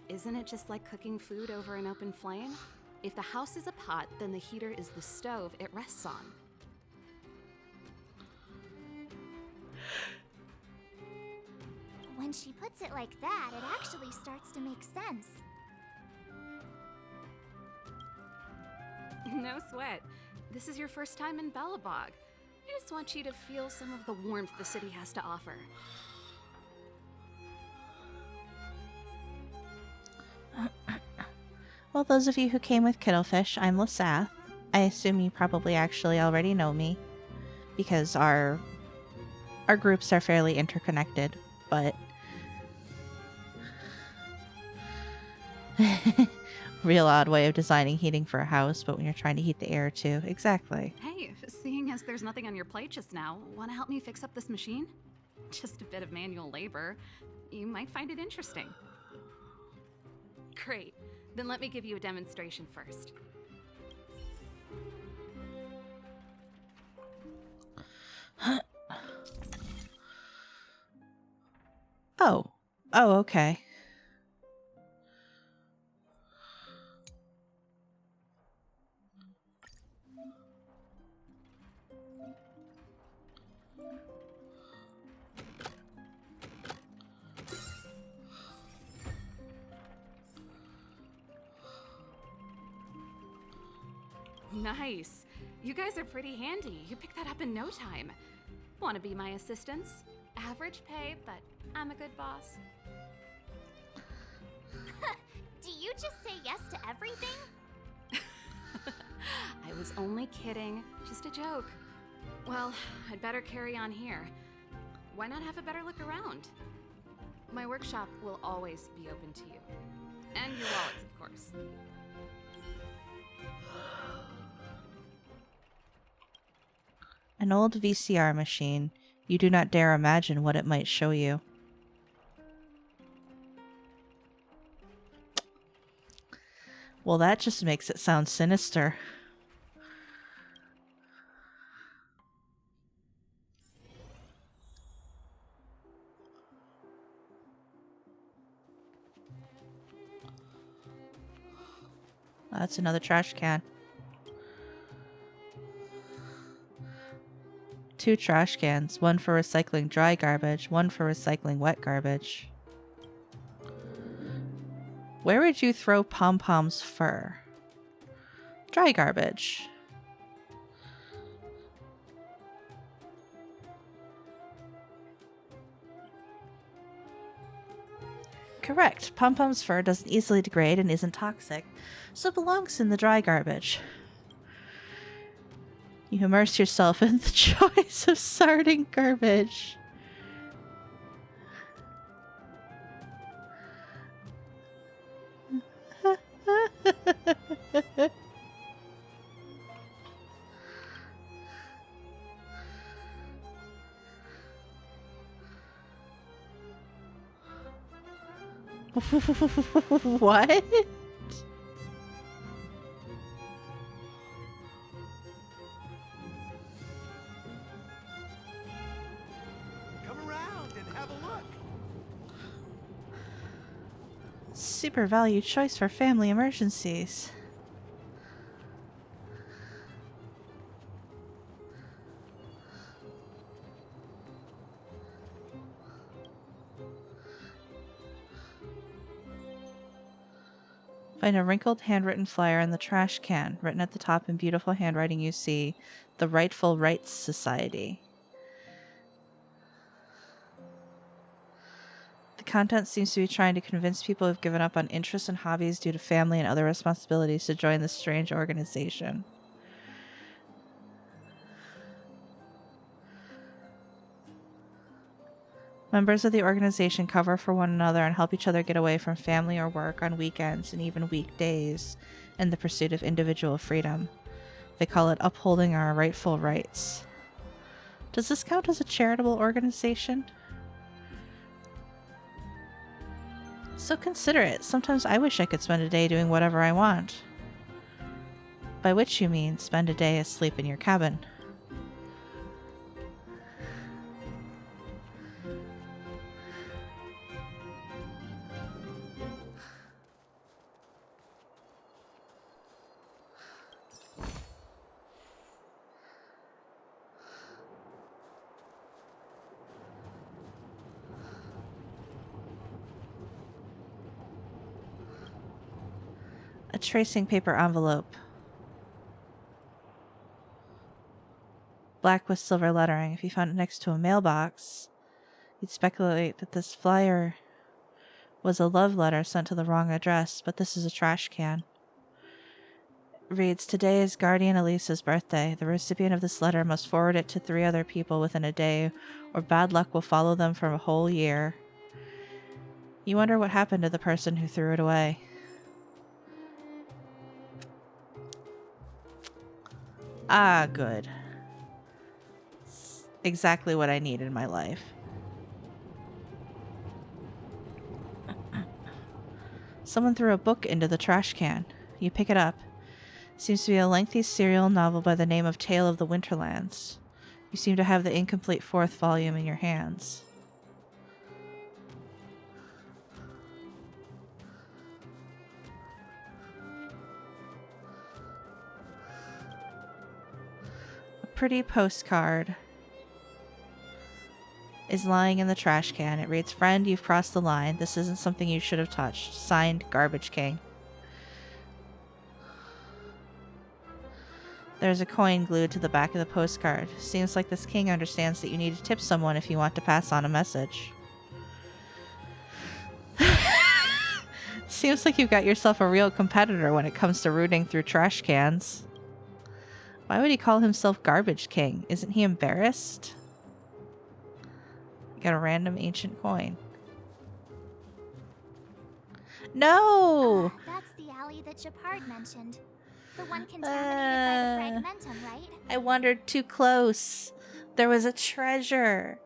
Isn't it just like cooking food over an open flame? If the house is a pot, then the heater is the stove it rests on. When she puts it like that, it actually starts to make sense. No sweat. This is your first time in Belobog. I just want you to feel some of the warmth the city has to offer. Well, those of you who came with Kittlefish, I'm Lasath. I assume you probably actually already know me, because our groups are fairly interconnected, but real odd way of designing heating for a house, but when you're trying to heat the air too. Exactly. Hey, seeing as there's nothing on your plate just now, want to help me fix up this machine? Just a bit of manual labor. You might find it interesting. Great. Then let me give you a demonstration first. Oh, okay. Nice. You guys are pretty handy. You picked that up in no time. Want to be my assistants? Average pay, but I'm a good boss. Do you just say yes to everything? I was only kidding. Just a joke. Well, I'd better carry on here. Why not have a better look around? My workshop will always be open to you. And your wallets, of course. An old VCR machine. You do not dare imagine what it might show you. Well, that just makes it sound sinister. That's another trash can. 2 trash cans, one for recycling dry garbage, one for recycling wet garbage. Where would you throw Pom-Pom's fur? Dry garbage. Correct. Pom-Pom's fur doesn't easily degrade and isn't toxic, so it belongs in the dry garbage. You immerse yourself in the choice of sorting garbage. What? Come around and have a look. Super value choice for family emergencies. Find a wrinkled handwritten flyer in the trash can. Written at the top in beautiful handwriting you see, the Rightful Rights Society. The content seems to be trying to convince people who've given up on interests and hobbies due to family and other responsibilities to join this strange organization. Members of the organization cover for one another and help each other get away from family or work on weekends and even weekdays in the pursuit of individual freedom. They call it upholding our rightful rights. Does this count as a charitable organization? So consider it. Sometimes I wish I could spend a day doing whatever I want. By which you mean spend a day asleep in your cabin. A tracing paper envelope. Black with silver lettering. If you found it next to a mailbox, you'd speculate that this flyer was a love letter sent to the wrong address, but this is a trash can. It reads, today is Guardian Elisa's birthday. The recipient of this letter must forward it to 3 other people within a day, or bad luck will follow them for a whole year. You wonder what happened to the person who threw it away. Ah, good. It's exactly what I need in my life. Someone threw a book into the trash can. You pick it up. Seems to be a lengthy serial novel by the name of Tale of the Winterlands. You seem to have the incomplete 4th volume in your hands. A pretty postcard is lying in the trash can. It reads, friend, you've crossed the line. This isn't something you should have touched. Signed, Garbage King. There's a coin glued to the back of the postcard. Seems like this king understands that you need to tip someone if you want to pass on a message. Seems like you've got yourself a real competitor when it comes to rooting through trash cans. Why would he call himself Garbage King? Isn't he embarrassed? Got a random ancient coin. No! That's the alley that Shepard mentioned. The one contaminated by the fragmentum, right? I wandered too close. There was a treasure.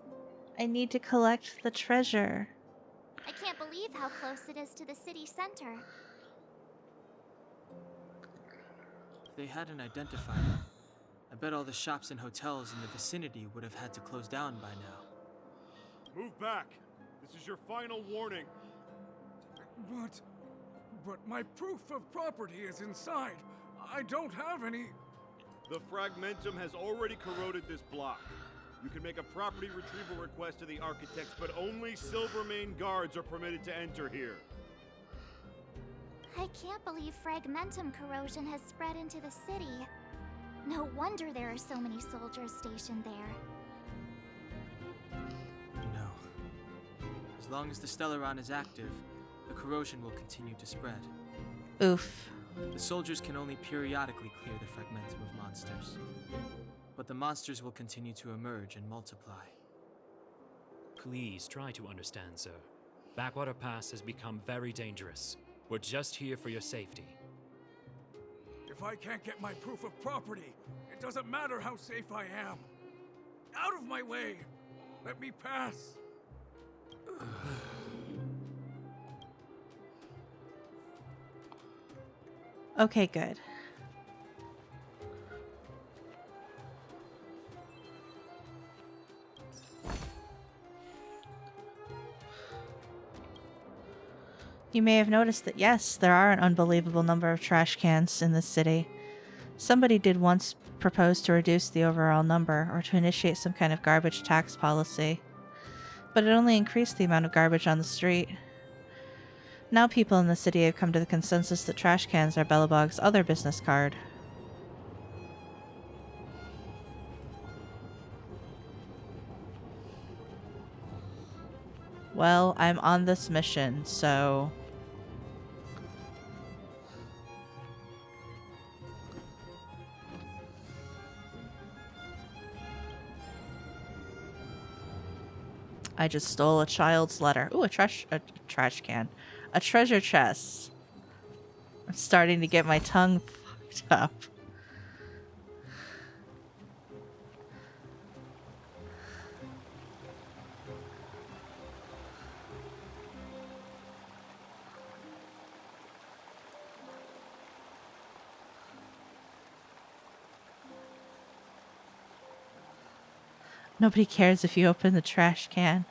I need to collect the treasure. I can't believe how close it is to the city center. If they hadn't identified it, I bet all the shops and hotels in the vicinity would have had to close down by now. Move back. This is your final warning. But my proof of property is inside. I don't have any. The fragmentum has already corroded this block. You can make a property retrieval request to the architects, but only Silvermane guards are permitted to enter here. I can't believe fragmentum corrosion has spread into the city. No wonder there are so many soldiers stationed there. No. As long as the Stellaron is active, the corrosion will continue to spread. Oof. The soldiers can only periodically clear the fragmentum of monsters. But the monsters will continue to emerge and multiply. Please try to understand, sir. Backwater Pass has become very dangerous. We're just here for your safety. If I can't get my proof of property, it doesn't matter how safe I am. Out of my way! Let me pass! Okay, good. You may have noticed that, yes, there are an unbelievable number of trash cans in this city. Somebody did once propose to reduce the overall number, or to initiate some kind of garbage tax policy. But it only increased the amount of garbage on the street. Now people in the city have come to the consensus that trash cans are Belobog's other business card. Well, I'm on this mission, so... I just stole a child's letter. Ooh, a trash can. A treasure chest. I'm starting to get my tongue fucked up. Nobody cares if you open the trash can.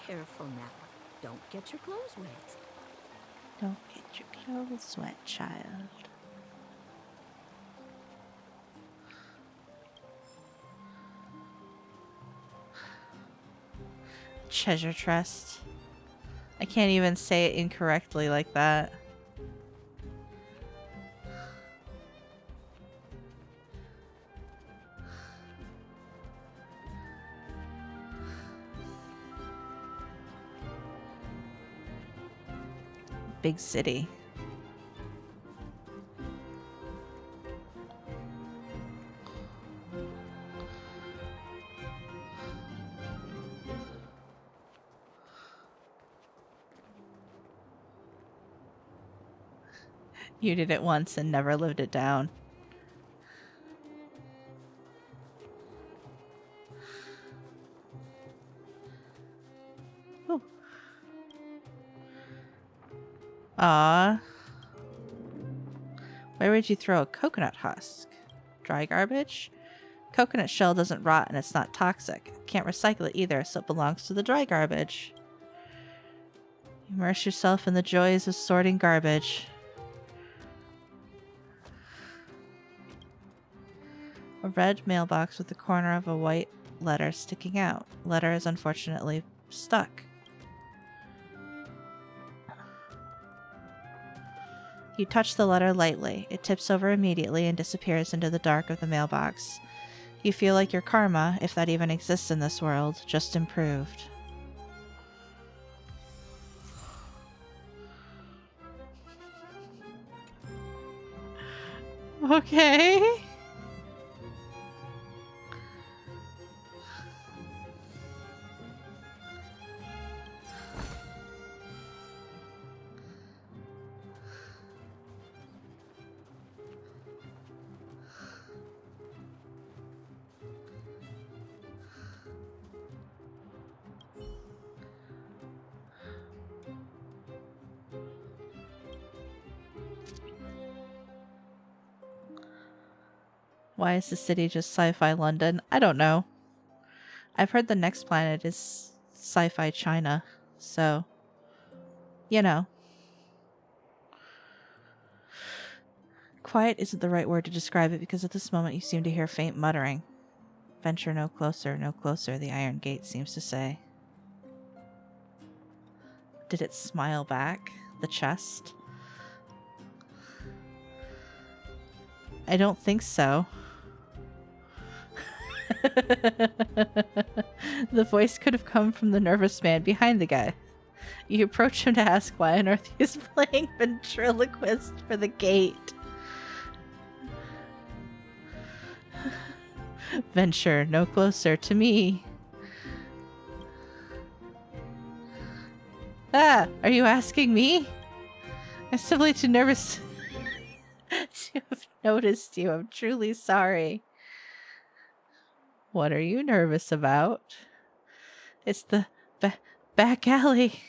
Careful now. Don't get your clothes wet. Don't get your clothes wet, child. Treasure Trust. I can't even say it incorrectly like that. Big city. You did it once and never lived it down. Ooh. Aww. Where would you throw a coconut husk? Dry garbage? Coconut shell doesn't rot and it's not toxic. Can't recycle it either, so it belongs to the dry garbage. Immerse yourself in the joys of sorting garbage. A red mailbox with the corner of a white letter sticking out. Letter is unfortunately stuck. You touch the letter lightly. It tips over immediately and disappears into the dark of the mailbox. You feel like your karma, if that even exists in this world, just improved. Okay. Why is the city just sci-fi London? I don't know. I've heard the next planet is sci-fi China, so... You know. Quiet isn't the right word to describe it because at this moment you seem to hear faint muttering. Venture no closer, the iron gate seems to say. Did it smile back? The chest? I don't think so. The voice could have come from the nervous man behind the guy. You approach him to ask why on earth he is playing ventriloquist for the gate. Venture no closer to me. Ah, are you asking me? I'm simply too nervous to have noticed you. I'm truly sorry. What are you nervous about? It's the back alley.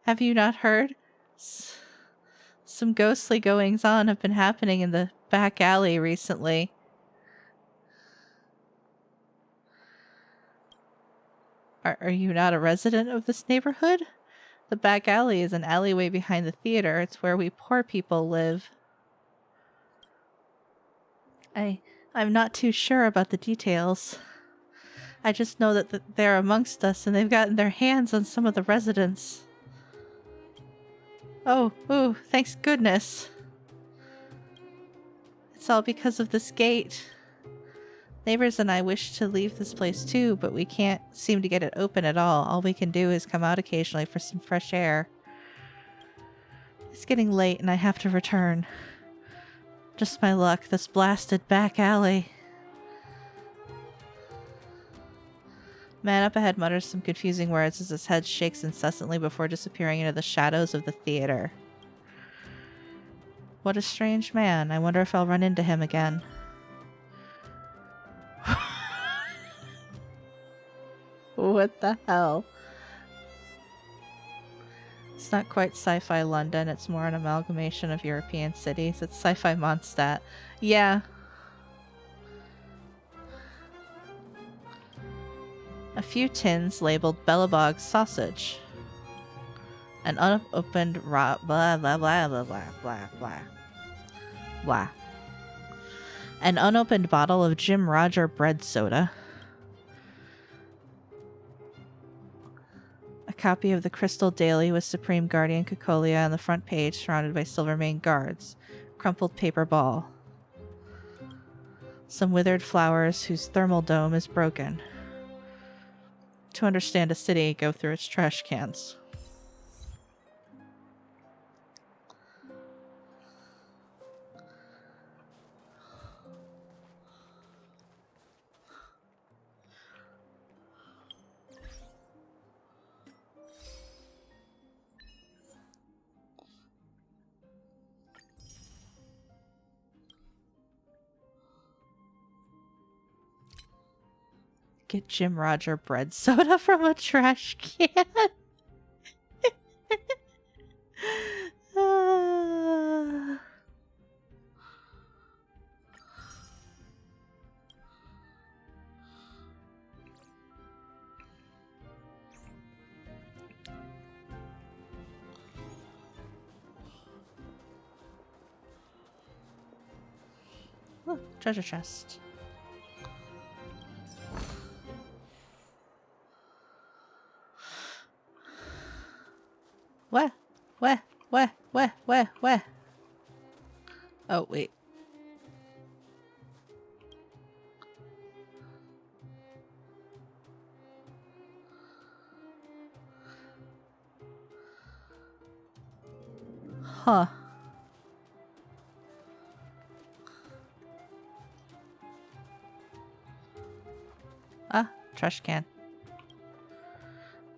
Have you not heard? Some ghostly goings on have been happening in the back alley recently. Are you not a resident of this neighborhood? The back alley is an alleyway behind the theater. It's where we poor people live. I'm not too sure about the details. I just know that they're amongst us and they've gotten their hands on some of the residents. Oh, ooh, thanks goodness. It's all because of this gate. Neighbors and I wish to leave this place too, but we can't seem to get it open at all. All we can do is come out occasionally for some fresh air. It's getting late and I have to return. Just my luck, this blasted back alley. Man up ahead mutters some confusing words as his head shakes incessantly before disappearing into the shadows of the theater. What a strange man. I wonder if I'll run into him again. What the hell? It's not quite sci-fi London, it's more an amalgamation of European cities. It's sci-fi Mondstadt. Yeah. A few tins labeled Bellabog sausage. An unopened blah blah blah blah blah blah blah blah. An unopened bottle of Jim Roger bread soda. A copy of the Crystal Daily with Supreme Guardian Cocolia on the front page, surrounded by Silvermane guards. Crumpled paper ball. Some withered flowers whose thermal dome is broken. To understand a city, go through its trash cans. Get Jim Roger bread soda from a trash can. Oh, treasure chest. Where? Where? Oh, wait. Huh. Ah, trash can.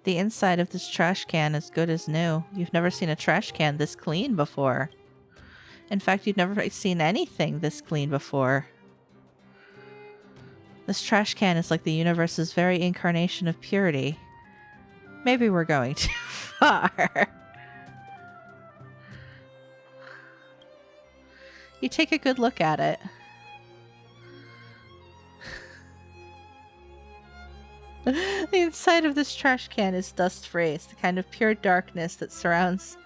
The inside of this trash can is good as new. You've never seen a trash can this clean before. In fact, you've never seen anything this clean before. This trash can is like the universe's very incarnation of purity. Maybe we're going too far. You take a good look at it. The inside of this trash can is dust-free. It's the kind of pure darkness that surrounds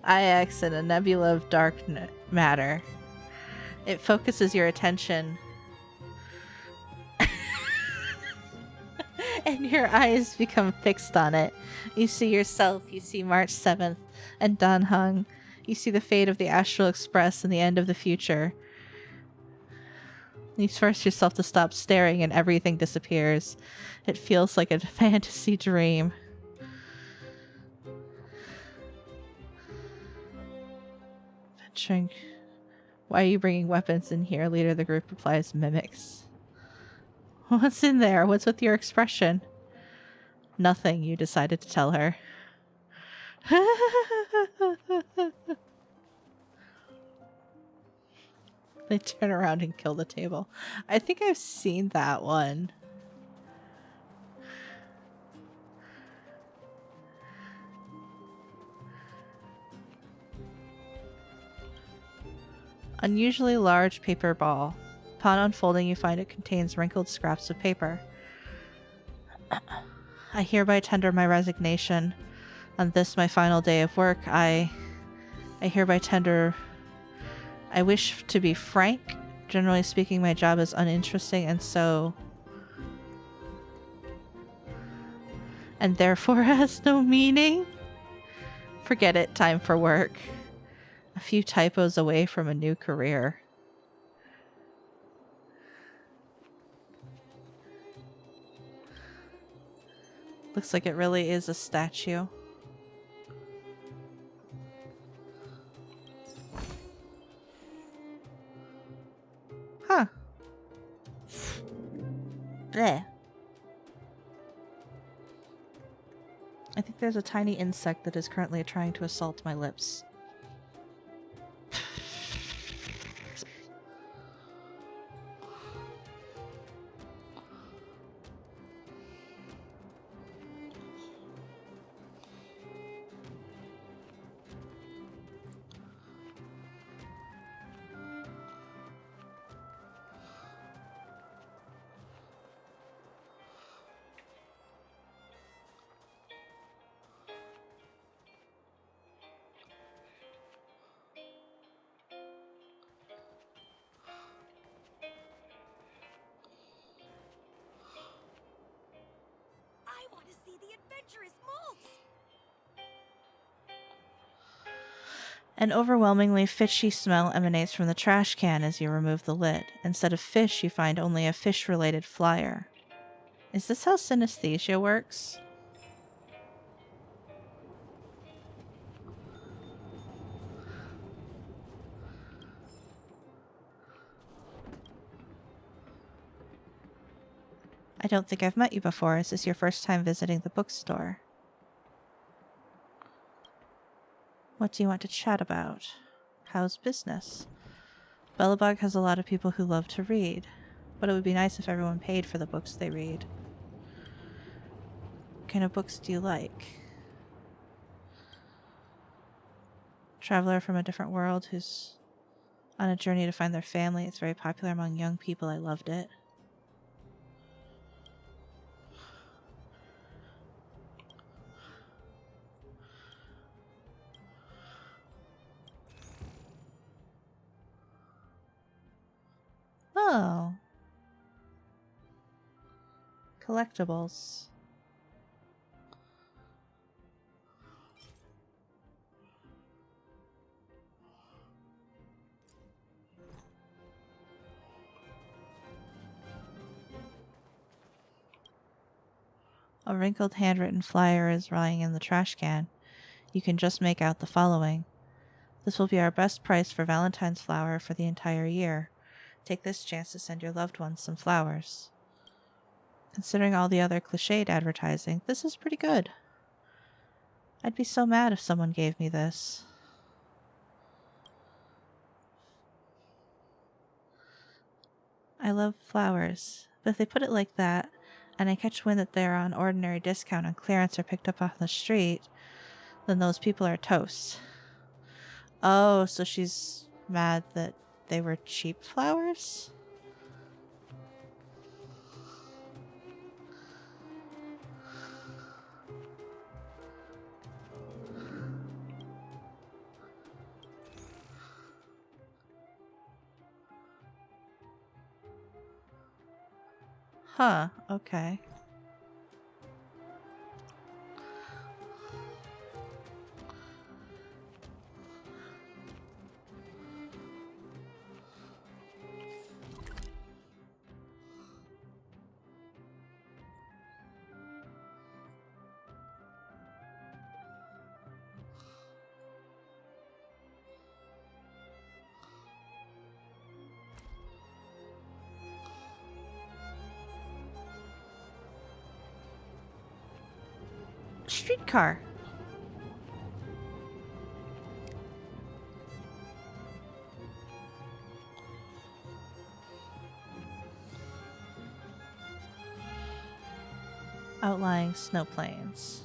IX in a nebula of dark matter. It focuses your attention and your eyes become fixed on it. You see yourself, you see March 7th and Dan Heng. You see the fate of the Astral Express and the end of the future. You force yourself to stop staring and everything disappears. It feels like a fantasy dream. Venturing. Why are you bringing weapons in here? Leader of the group replies, mimics. What's in there? What's with your expression? Nothing, you decided to tell her. They turn around and kill the table. I think I've seen that one. Unusually large paper ball. Upon unfolding, you find it contains wrinkled scraps of paper. I hereby tender my resignation. On this, my final day of work, I hereby tender... I wish to be frank. Generally speaking, my job is uninteresting and so... and therefore has no meaning. Forget it, time for work. A few typos away from a new career. Looks like it really is a statue. Huh. Bleh. I think there's a tiny insect that is currently trying to assault my lips. I want to see the adventurous moles! An overwhelmingly fishy smell emanates from the trash can as you remove the lid. Instead of fish, you find only a fish-related flyer. Is this how synesthesia works? I don't think I've met you before. Is this your first time visiting the bookstore? What do you want to chat about? How's business? Belobog has a lot of people who love to read, but it would be nice if everyone paid for the books they read. What kind of books do you like? Traveler from a different world who's on a journey to find their family. It's very popular among young people. I loved it. Oh. Collectibles. A wrinkled handwritten flyer is lying in the trash can. You can just make out the following. This will be our best price for Valentine's flower for the entire year. Take this chance to send your loved ones some flowers. Considering all the other cliched advertising, this is pretty good. I'd be so mad if someone gave me this. I love flowers, but if they put it like that, and I catch wind that they're on ordinary discount on clearance or picked up off the street, then those people are toast. Oh, so she's mad that they were cheap flowers? Huh, okay. Streetcar. Outlying snow plains.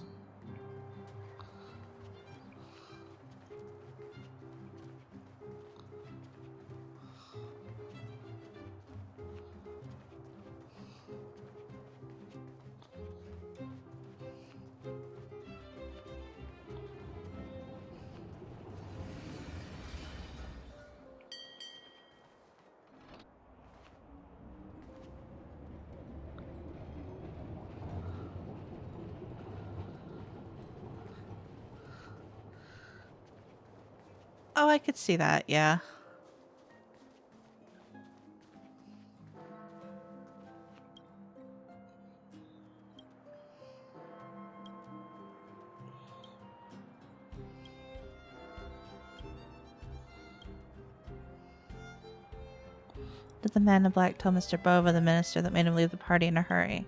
Oh, I could see that, yeah. Did the man in black tell Mr. Bova, the minister, that made him leave the party in a hurry?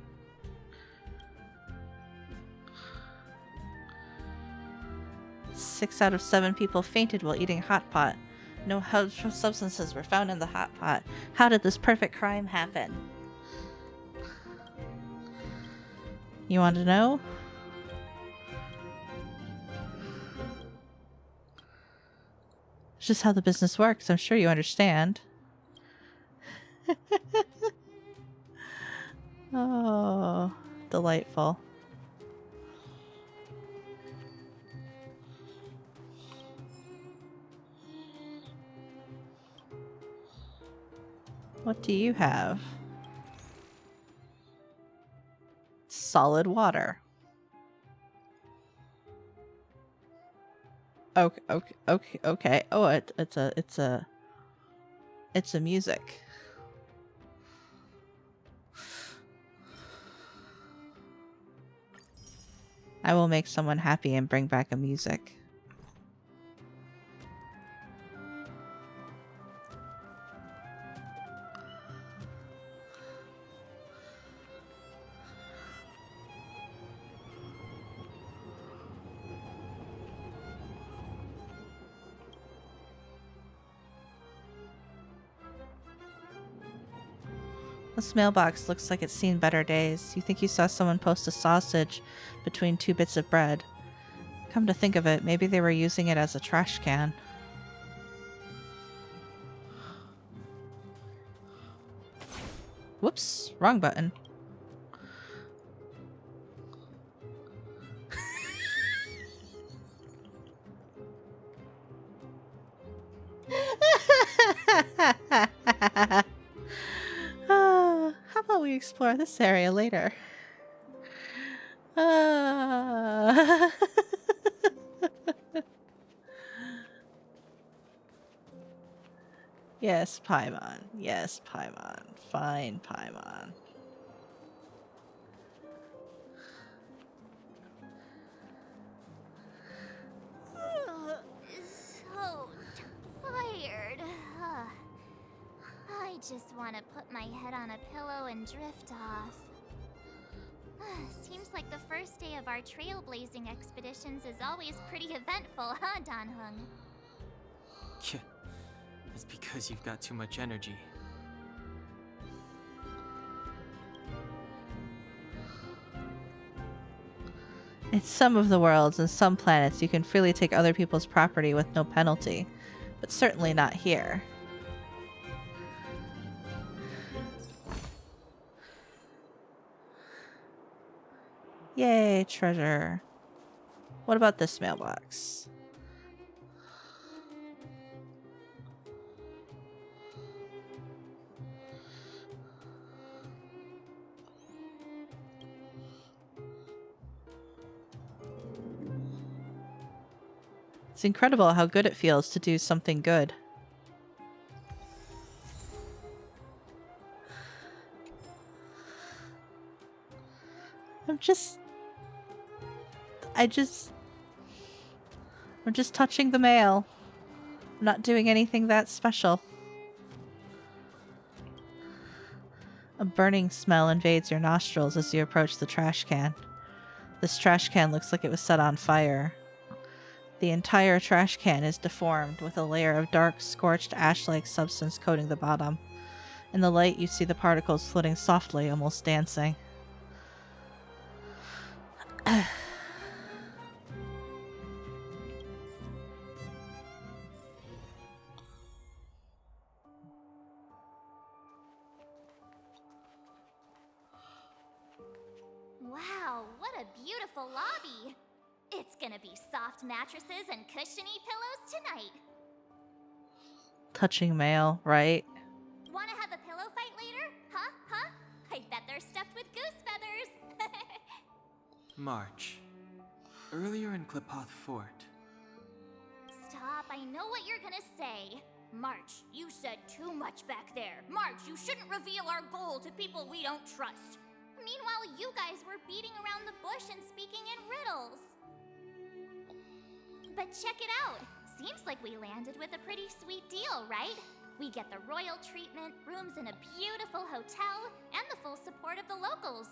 Six out of 7 people fainted while eating hot pot. No harmful substances were found in the hot pot. How did this perfect crime happen? You want to know? It's just how the business works. I'm sure you understand. Oh, delightful. What do you have? Solid water. Okay, okay, okay, okay. Oh, it's a music. I will make someone happy and bring back a music. This mailbox looks like it's seen better days. You think you saw someone post a sausage between 2 bits of bread. Come to think of it, maybe they were using it as a trash can. Whoops, wrong button. How about we explore this area later? Yes, Paimon. Yes, Paimon. Fine, Paimon. So tired. I just want to put my head on a pillow and drift off. Seems like the first day of our trailblazing expeditions is always pretty eventful, huh, Dan Hung? Yeah, it's because you've got too much energy. In some of the worlds and some planets, you can freely take other people's property with no penalty, but certainly not here. Yay, treasure. What about this mailbox? It's incredible how good it feels to do something good. I'm just touching the mail. I'm not doing anything that special. A burning smell invades your nostrils as you approach the trash can. This trash can looks like it was set on fire. The entire trash can is deformed with a layer of dark, scorched ash-like substance coating the bottom. In the light, you see the particles floating softly, almost dancing. Wow, what a beautiful lobby! It's gonna be soft mattresses and cushiony pillows tonight. Touching mail, right? Wanna have a pillow fight later? Huh? Huh? I bet they're stuffed with goose feathers. March. Earlier in Klipoth Fort. Stop, I know what you're gonna say. March, you said too much back there. March, you shouldn't reveal our goal to people we don't trust. Meanwhile, you guys were beating around the bush and speaking in riddles. But check it out. Seems like we landed with a pretty sweet deal, right? We get the royal treatment, rooms in a beautiful hotel, and the full support of the locals.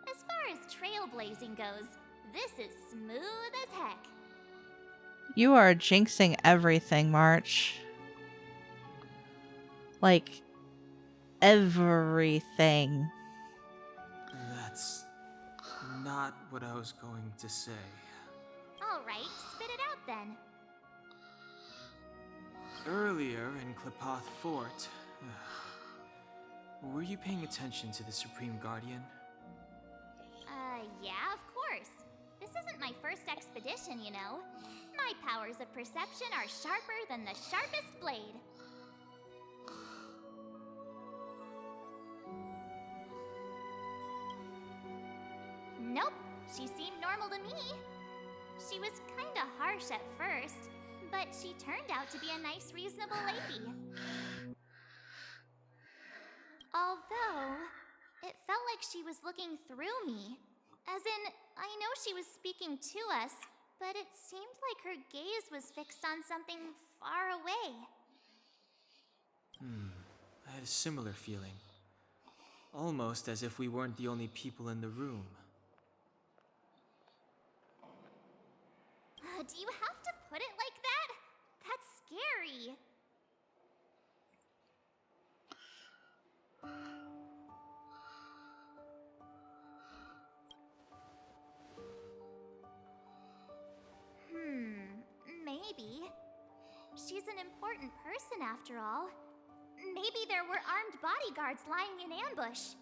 As far as trailblazing goes, this is smooth as heck. You are jinxing everything, March. Like, everything. That's not what I was going to say. Alright, spit it out then. Earlier in Klipoth Fort, were you paying attention to the Supreme Guardian? Yeah, of course. This isn't my first expedition, you know. My powers of perception are sharper than the sharpest blade. Nope, she seemed normal to me. She was kinda harsh at first, but she turned out to be a nice, reasonable lady. Although, it felt like she was looking through me. As in, I know she was speaking to us, but it seemed like her gaze was fixed on something far away. I had a similar feeling. Almost as if we weren't the only people in the room. Do you have to put it like that? That's scary. Maybe. She's an important person after all. Maybe there were armed bodyguards lying in ambush.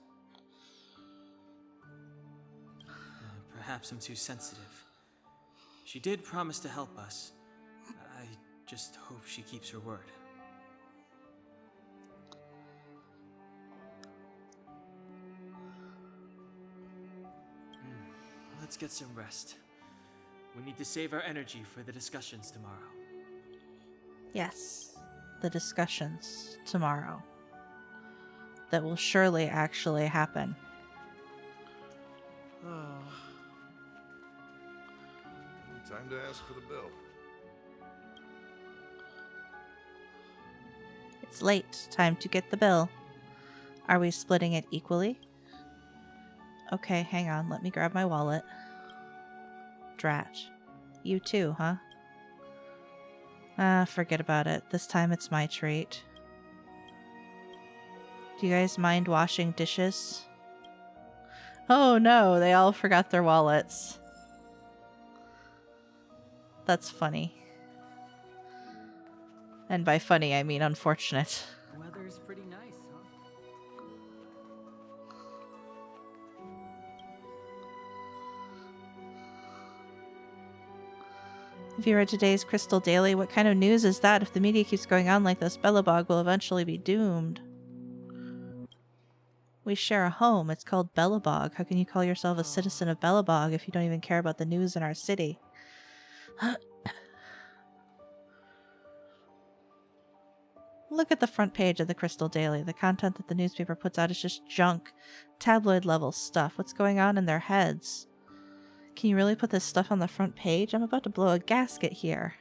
Perhaps I'm too sensitive. She did promise to help us. I just hope she keeps her word. Let's get some rest. We need to save our energy for the discussions tomorrow. Yes, the discussions tomorrow. That will surely actually happen. Time to ask for the bill. It's late. Time to get the bill. Are we splitting it equally? Okay, hang on. Let me grab my wallet. Drat. You too, huh? Forget about it. This time it's my treat. Do you guys mind washing dishes? Oh no, they all forgot their wallets. That's funny. And by funny, I mean unfortunate. Weather's pretty nice, huh? If you read today's Crystal Daily, what kind of news is that? If the media keeps going on like this, Belobog will eventually be doomed. We share a home. It's called Belobog. How can you call yourself a citizen of Belobog if you don't even care about the news in our city? Look at the front page of the Crystal Daily. The content that the newspaper puts out is just junk. Tabloid level stuff. What's going on in their heads? Can you really put this stuff on the front page? I'm about to blow a gasket here.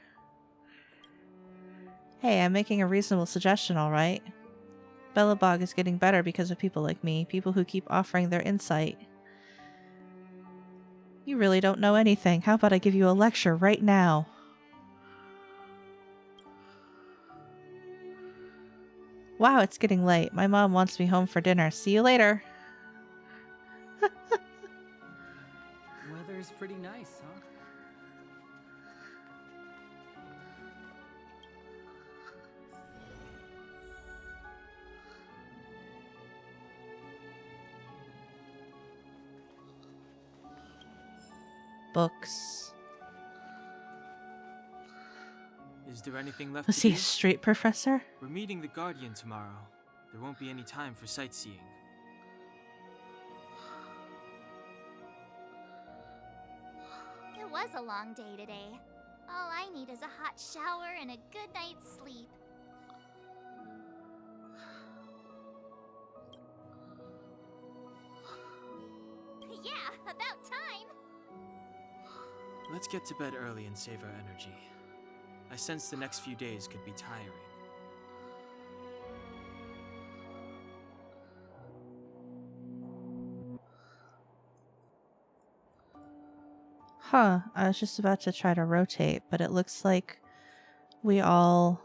Hey, I'm making a reasonable suggestion, alright? Belobog is getting better because of people like me, people who keep offering their insight. You really don't know anything. How about I give you a lecture right now? Wow, it's getting late. My mom wants me home for dinner. See you later. Weather's pretty nice, huh? Books. Is there anything left Was to he do? a street professor? We're meeting the Guardian tomorrow. There won't be any time for sightseeing. It was a long day today. All I need is a hot shower and a good night's sleep. Yeah, about time! Let's get to bed early and save our energy. I sense the next few days could be tiring. Huh, I was just about to try to rotate, but it looks like we all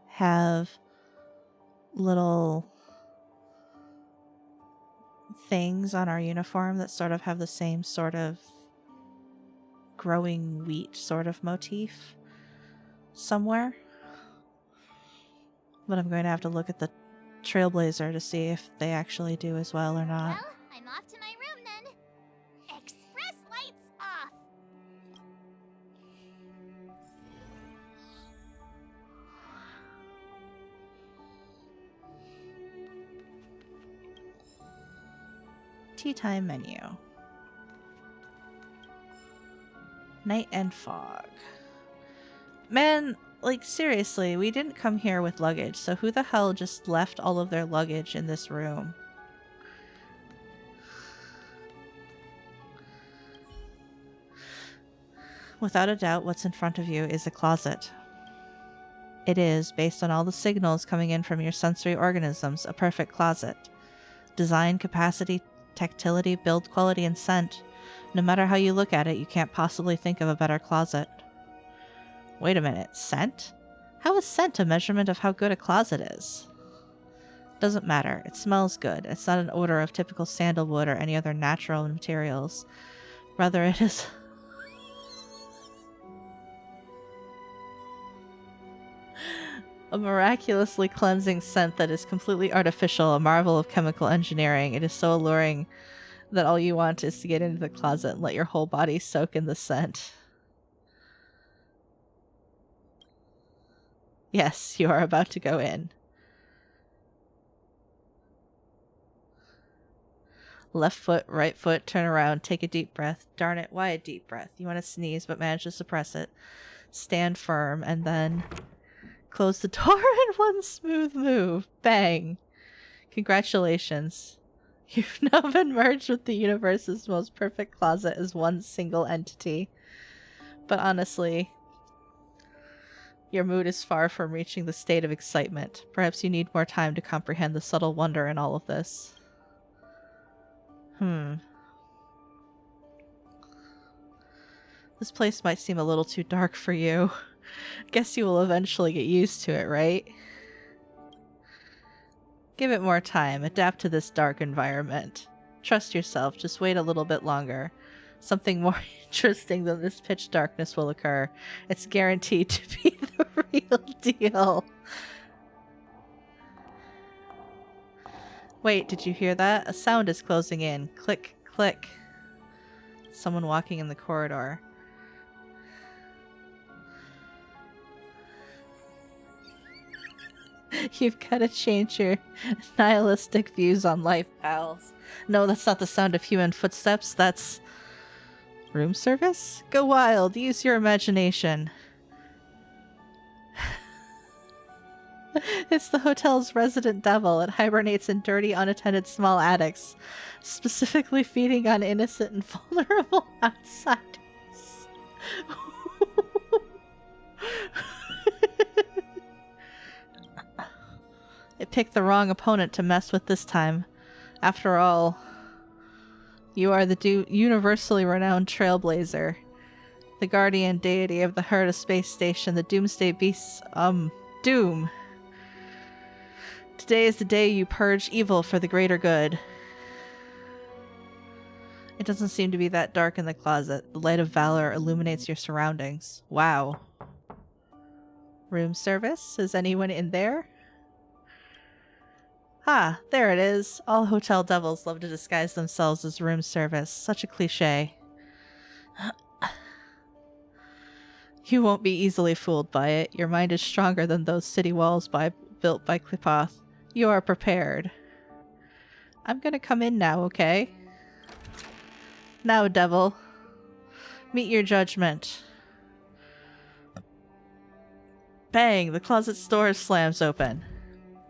have little things on our uniform that sort of have the same sort of growing wheat sort of motif somewhere. But I'm going to have to look at the Trailblazer to see if they actually do as well or not. Well, I'm off to my room then. Express lights off! Tea time menu. Night and fog. Man, like seriously, we didn't come here with luggage, so who the hell just left all of their luggage in this room? Without a doubt, what's in front of you is a closet. It is, based on all the signals coming in from your sensory organisms, a perfect closet. Design, capacity, tactility, build quality, and scent. No matter how you look at it, you can't possibly think of a better closet. Wait a minute, scent? How is scent a measurement of how good a closet is? Doesn't matter, it smells good. It's not an odor of typical sandalwood or any other natural materials. Rather, it is... a miraculously cleansing scent that is completely artificial, a marvel of chemical engineering. It is so alluring that all you want is to get into the closet and let your whole body soak in the scent. Yes, you are about to go in. Left foot, right foot, turn around, take a deep breath. Darn it, why a deep breath? You want to sneeze, but manage to suppress it. Stand firm, and then close the door in one smooth move. Bang. Congratulations. You've now been merged with the universe's most perfect closet as one single entity. But honestly, your mood is far from reaching the state of excitement. Perhaps you need more time to comprehend the subtle wonder in all of this. This place might seem a little too dark for you. Guess you will eventually get used to it, right? Give it more time. Adapt to this dark environment. Trust yourself. Just wait a little bit longer. Something more interesting than this pitch darkness will occur. It's guaranteed to be the real deal. Wait, did you hear that? A sound is closing in. Click, click. Someone walking in the corridor. You've got to change your nihilistic views on life, pals. No, that's not the sound of human footsteps. That's... room service? Go wild. Use your imagination. It's the hotel's resident devil. It hibernates in dirty, unattended small attics, specifically feeding on innocent and vulnerable outsiders. It picked the wrong opponent to mess with this time. After all, you are the universally renowned trailblazer, the guardian deity of the Herta space station, the doomsday beasts, Doom. Today is the day you purge evil for the greater good. It doesn't seem to be that dark in the closet. The light of valor illuminates your surroundings. Wow. Room service? Is anyone in there? Ah, there it is. All hotel devils love to disguise themselves as room service. Such a cliche. You won't be easily fooled by it. Your mind is stronger than those city walls built by Klipoth. You are prepared. I'm gonna come in now, okay? Now, devil. Meet your judgment. Bang! The closet's door slams open.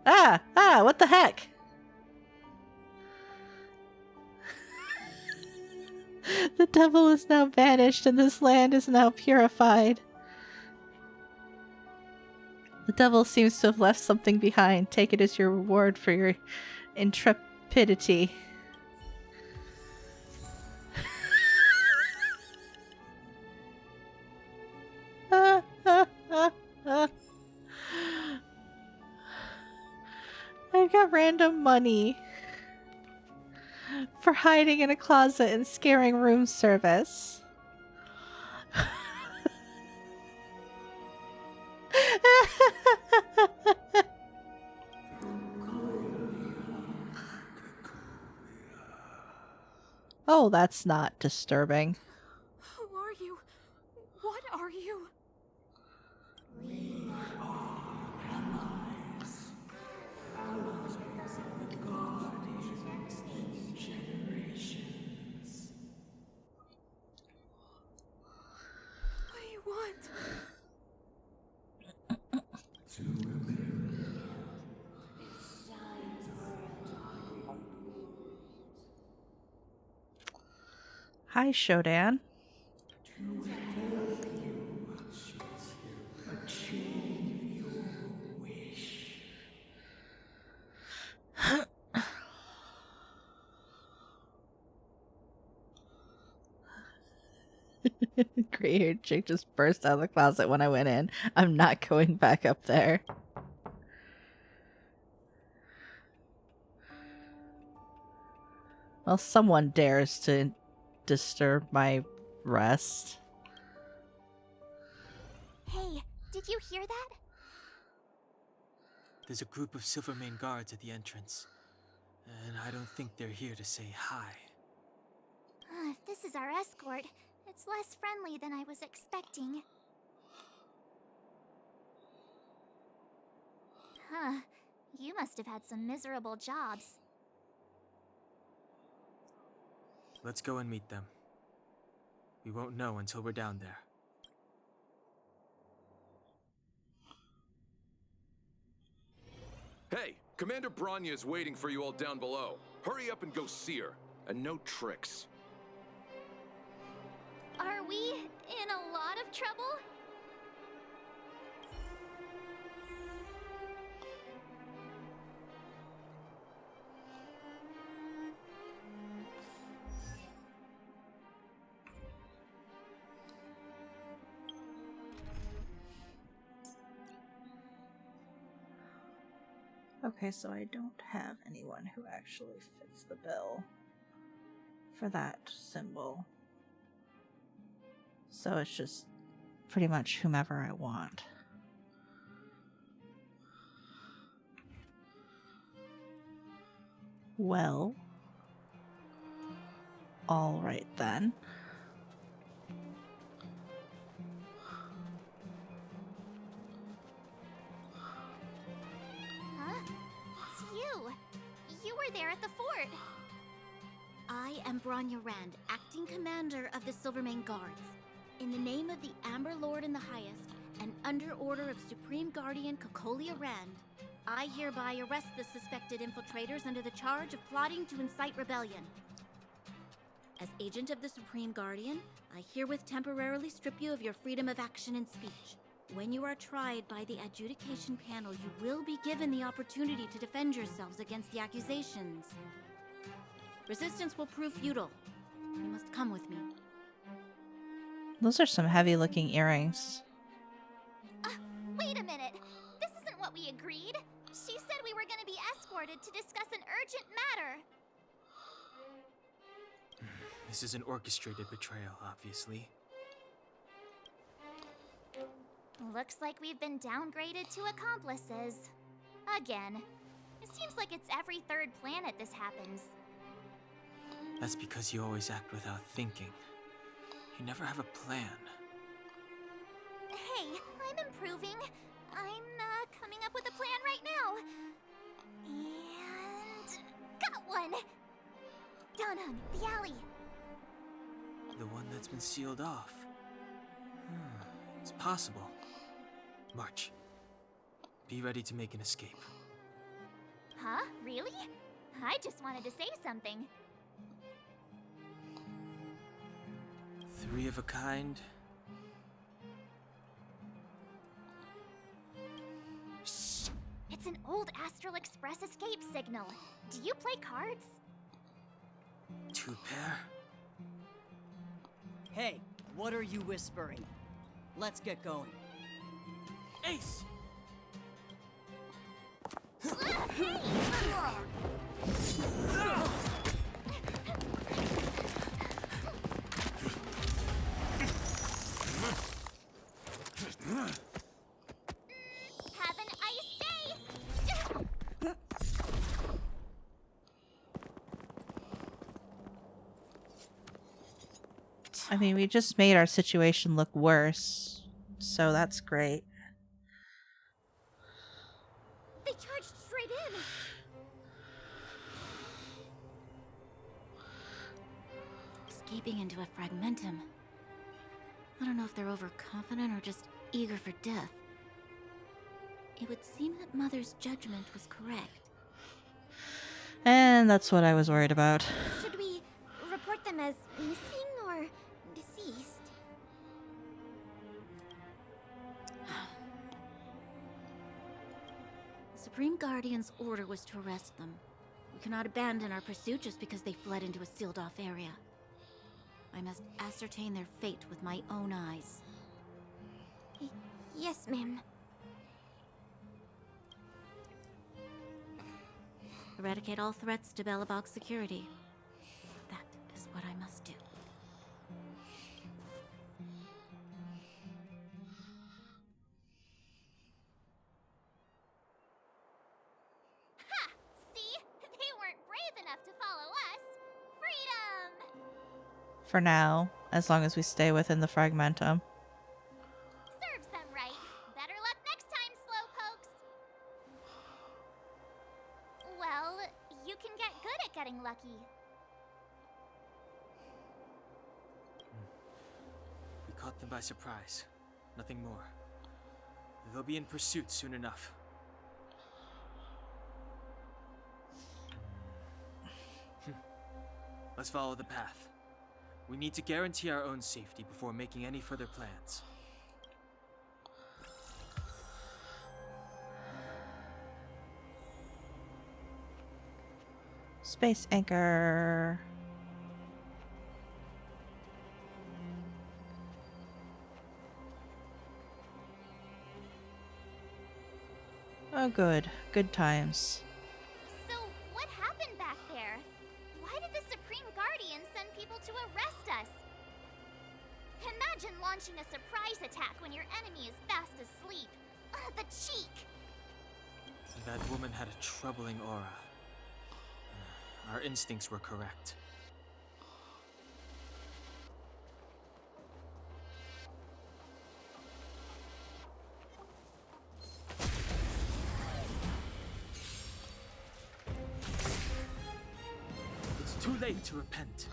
Ah! What the heck? The devil is now banished and this land is now purified. The devil seems to have left something behind. Take it as your reward for your intrepidity. I got random money for hiding in a closet and scaring room service. Oh, that's not disturbing. Who are you? What are you? What do you want? Hi, Shodan. Gray-haired chick just burst out of the closet when I went in. I'm not going back up there. Well, someone dares to disturb my rest. Hey, did you hear that? There's a group of Silvermane guards at the entrance, and I don't think they're here to say hi. If this is our escort, it's less friendly than I was expecting. Huh. You must have had some miserable jobs. Let's go and meet them. We won't know until we're down there. Hey, Commander Bronya is waiting for you all down below. Hurry up and go see her. And no tricks. Are we in a lot of trouble? Okay, so I don't have anyone who actually fits the bill for that symbol. So it's just pretty much whomever I want. Well, all right then. It's you. You were there at the fort. I am Bronya Rand, acting commander of the Silvermane Guards. In the name of the Amber Lord and the Highest, and under order of Supreme Guardian Cocolia Rand, I hereby arrest the suspected infiltrators under the charge of plotting to incite rebellion. As agent of the Supreme Guardian, I herewith temporarily strip you of your freedom of action and speech. When you are tried by the adjudication panel, you will be given the opportunity to defend yourselves against the accusations. Resistance will prove futile. You must come with me. Those are some heavy-looking earrings. Wait a minute. This isn't what we agreed. She said we were gonna be escorted to discuss an urgent matter. This is an orchestrated betrayal, obviously. Looks like we've been downgraded to accomplices. Again. It seems like it's every third planet this happens. That's because you always act without thinking. You never have a plan. Hey, I'm improving. I'm coming up with a plan right now. And got one! Down on the alley. The one that's been sealed off. It's possible. March. Be ready to make an escape. Huh? Really? I just wanted to say something. 3 of a kind. Shh! It's an old Astral Express escape signal. Do you play cards? 2 pair. Hey, what are you whispering? Let's get going. Ace! Have an ice day! I mean, we just made our situation look worse, so that's great. They charged straight in. Escaping into a fragmentum. I don't know if they're overconfident or just eager for death. It would seem that Mother's judgment was correct. And that's what I was worried about. Should we report them as missing or deceased? The Supreme Guardian's order was to arrest them. We cannot abandon our pursuit just because they fled into a sealed-off area. I must ascertain their fate with my own eyes. Yes, ma'am. Eradicate all threats to Belobog's security. That is what I must do. Ha! See? They weren't brave enough to follow us. Freedom! For now, as long as we stay within the fragmentum. Serves them right. Better luck next time, slowpokes. Well, you can get good at getting lucky. We caught them by surprise. Nothing more. They'll be in pursuit soon enough. Let's follow the path. We need to guarantee our own safety before making any further plans. Space anchor. Oh, good. Good times. So, what happened back there? Why did the Supreme Guardian send people to arrest us? Imagine launching a surprise attack when your enemy is fast asleep. The cheek! That woman had a troubling aura. Our instincts were correct. It's too late to repent.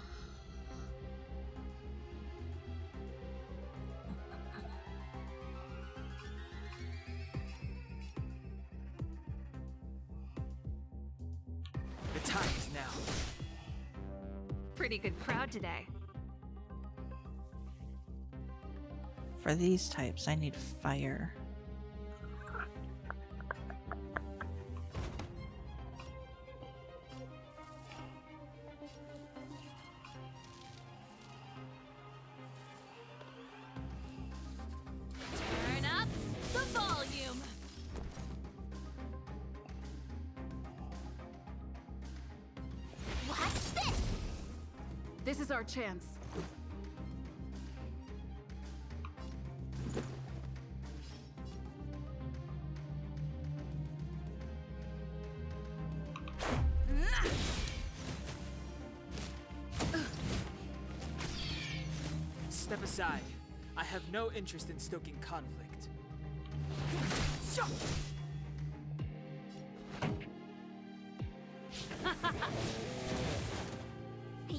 Pretty good crowd today. For these types, I need fire. Turn up the volume. What's this? This is our chance. Step aside. I have no interest in stoking conflict.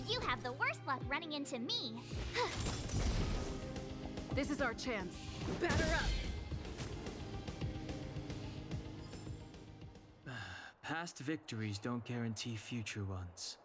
You have the worst luck running into me. This is our chance. Batter up. Past victories don't guarantee future ones.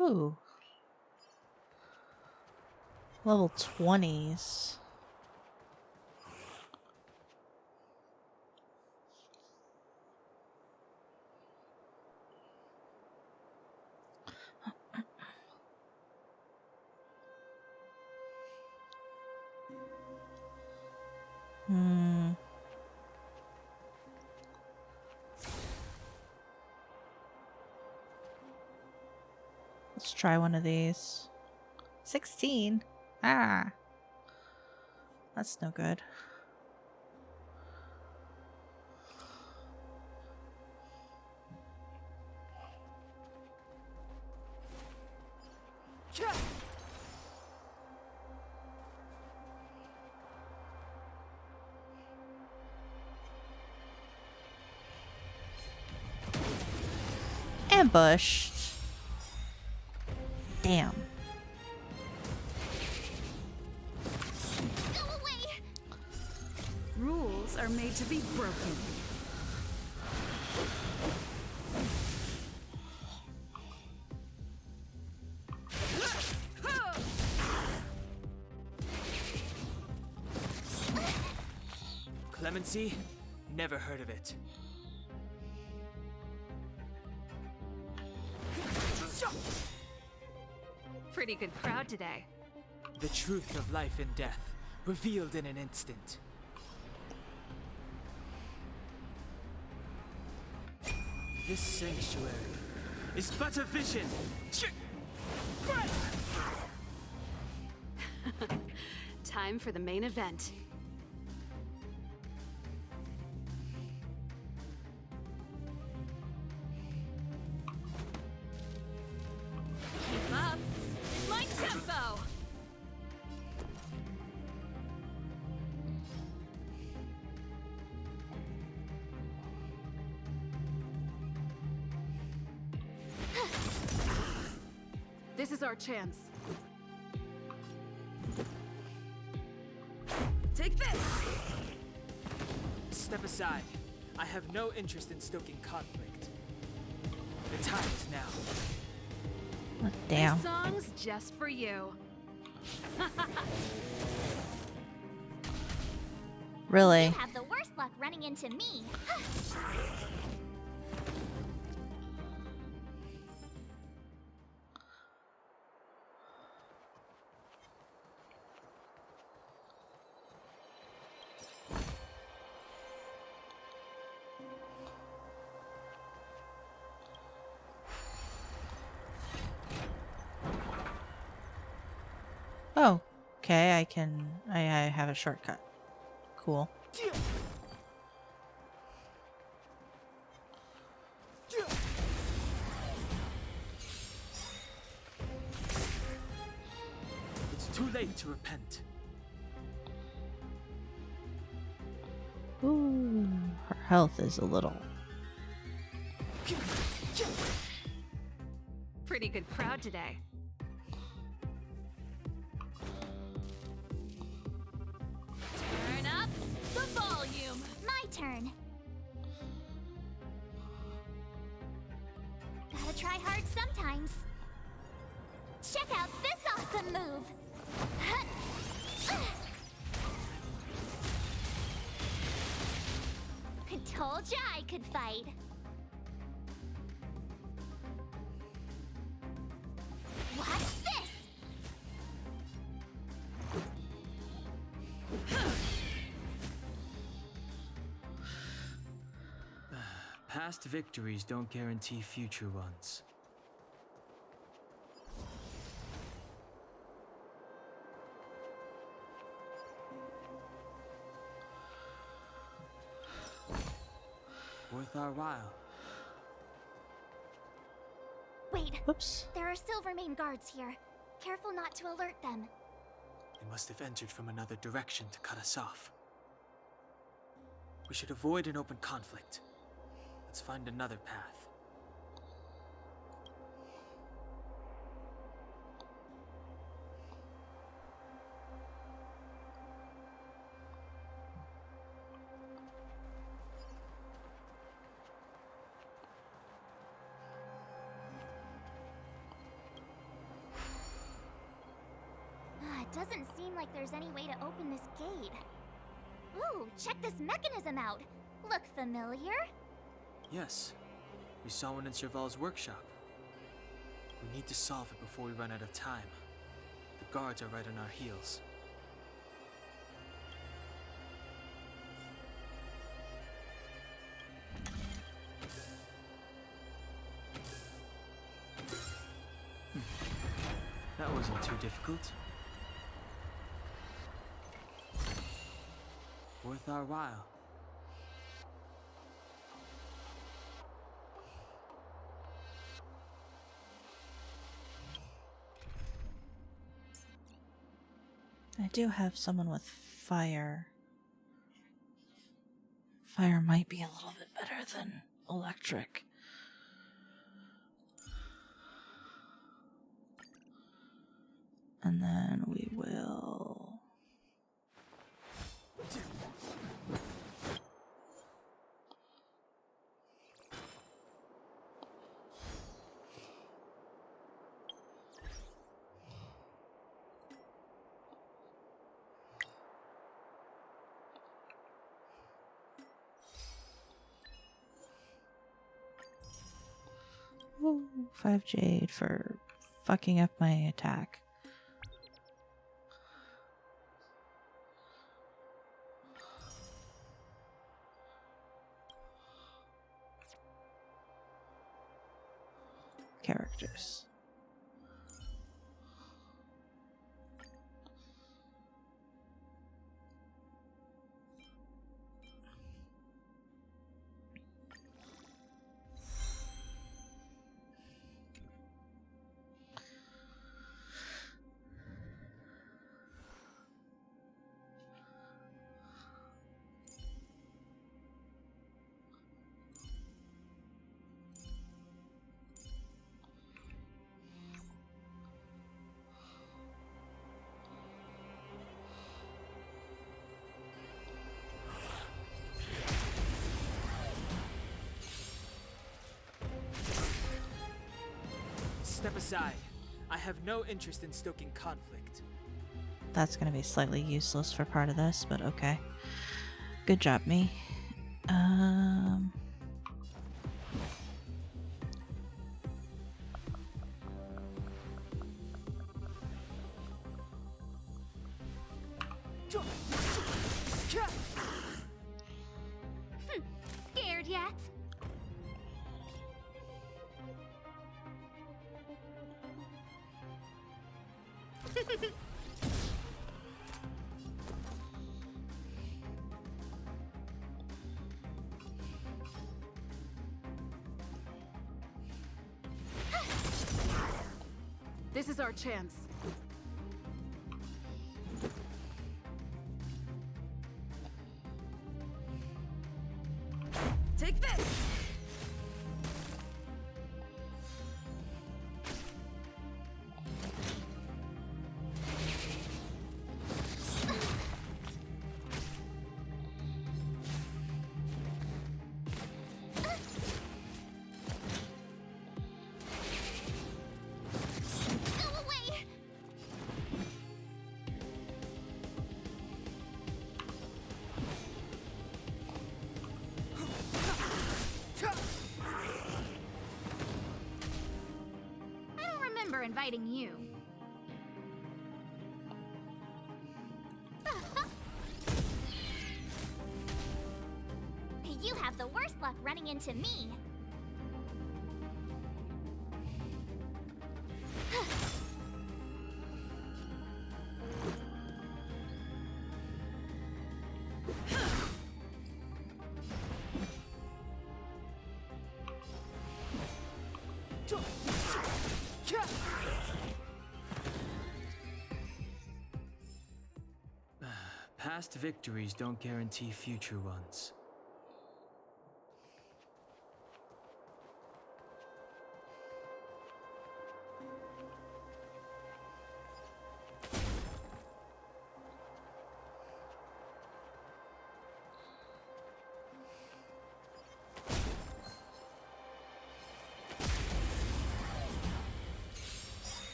Ooh. Level 20s. Hmm. Let's try one of these. 16. Ah. That's no good. Ambushed. Damn. Go away! Rules are made to be broken. Clemency? Never heard of it. Pretty good crowd today. The truth of life and death, revealed in an instant. This sanctuary is but a vision. Time for the main event. This is our chance. Take this! Step aside. I have no interest in stoking conflict. The time is now. Oh, damn. This song's just for you. Really? You have the worst luck running into me. Oh, okay. I have a shortcut. Cool. It's too late to repent. Ooh, her health is a little. Pretty good crowd today. Turn up the volume. My turn. Gotta try hard sometimes. Check out this awesome move. I told ya I could fight. Watch this. Past victories don't guarantee future ones. Worth our while. Wait. Whoops. There are Silvermane guards here. Careful not to alert them. They must have entered from another direction to cut us off. We should avoid an open conflict. Let's find another path. It doesn't seem like there's any way to open this gate. Ooh, check this mechanism out. Look familiar? Yes, we saw one in Serval's workshop. We need to solve it before we run out of time. The guards are right on our heels. That wasn't too difficult. Worth our while. I do have someone with fire. Fire might be a little bit better than electric. And then we will... Ooh, 5 jade for fucking up my attack. Characters. Step aside. I have no interest in stoking conflict. That's going to be slightly useless for part of this, but okay. Good job, me. Scared yet? This is our chance. Take this! Go away! I don't remember inviting you. You have the worst luck running into me. Past victories don't guarantee future ones.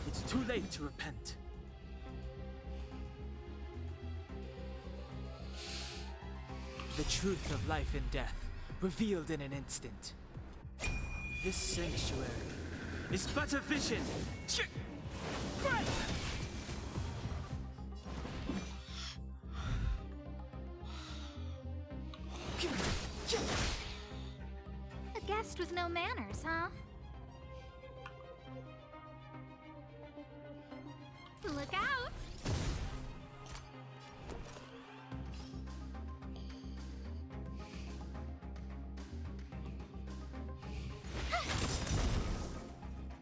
It's too late to repent. The truth of life and death, revealed in an instant. This sanctuary is but a vision. A guest with no manners, huh? Look out!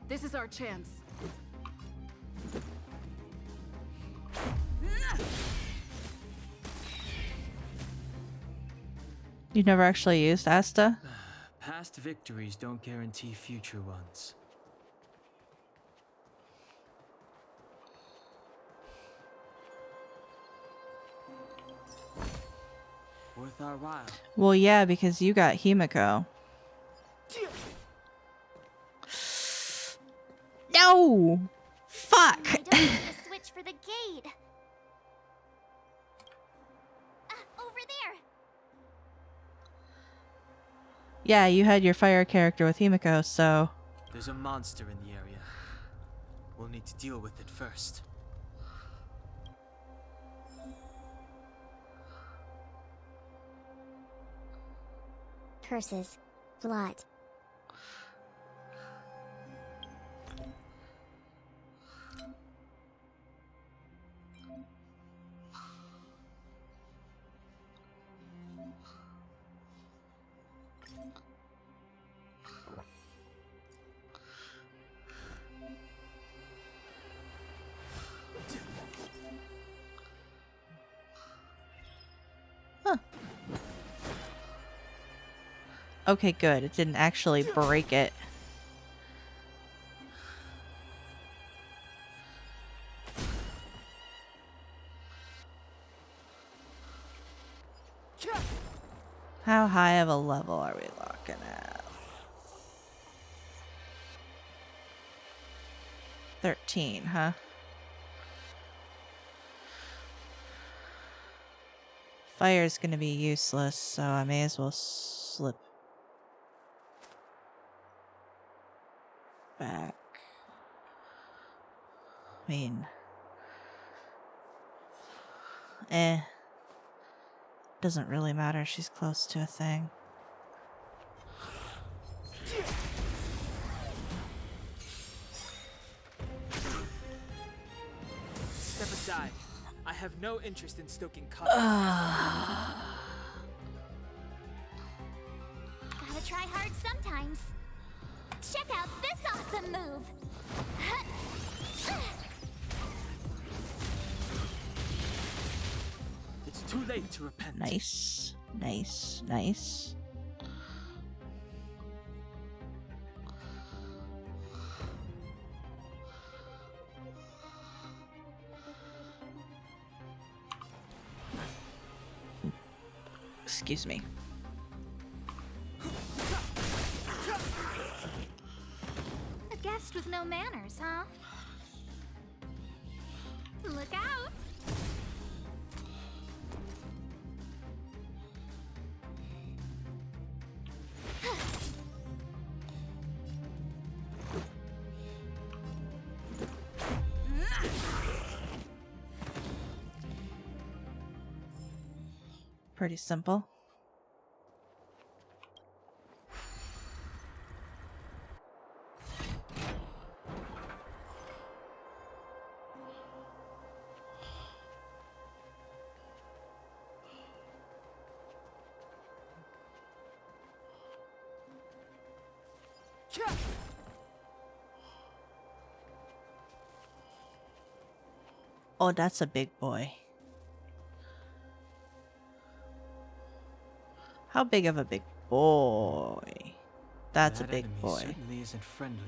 This is our chance. You never actually used Asta? Past victories don't guarantee future ones. Worth our while. Well, yeah, because you got Himiko. No! Fuck! I don't see a switch for the gate. Over there. Yeah, you had your fire character with Himiko, so... There's a monster in the area. We'll need to deal with it first. Curses. Blood. Okay, good. It didn't actually break it. How high of a level are we looking at? 13, huh? Fire's gonna be useless, so I may as well slip back. I mean, doesn't really matter. She's close to a thing. Step aside. I have no interest in stoking cover. Gotta try hard sometimes. Check out this awesome move! It's too late to repent. Nice, nice, nice. Excuse me. A guest with no manners, huh? Look out! Pretty simple. Oh, that's a big boy. How big of a big boy? That's a That big enemy boy. certainly isn't friendly.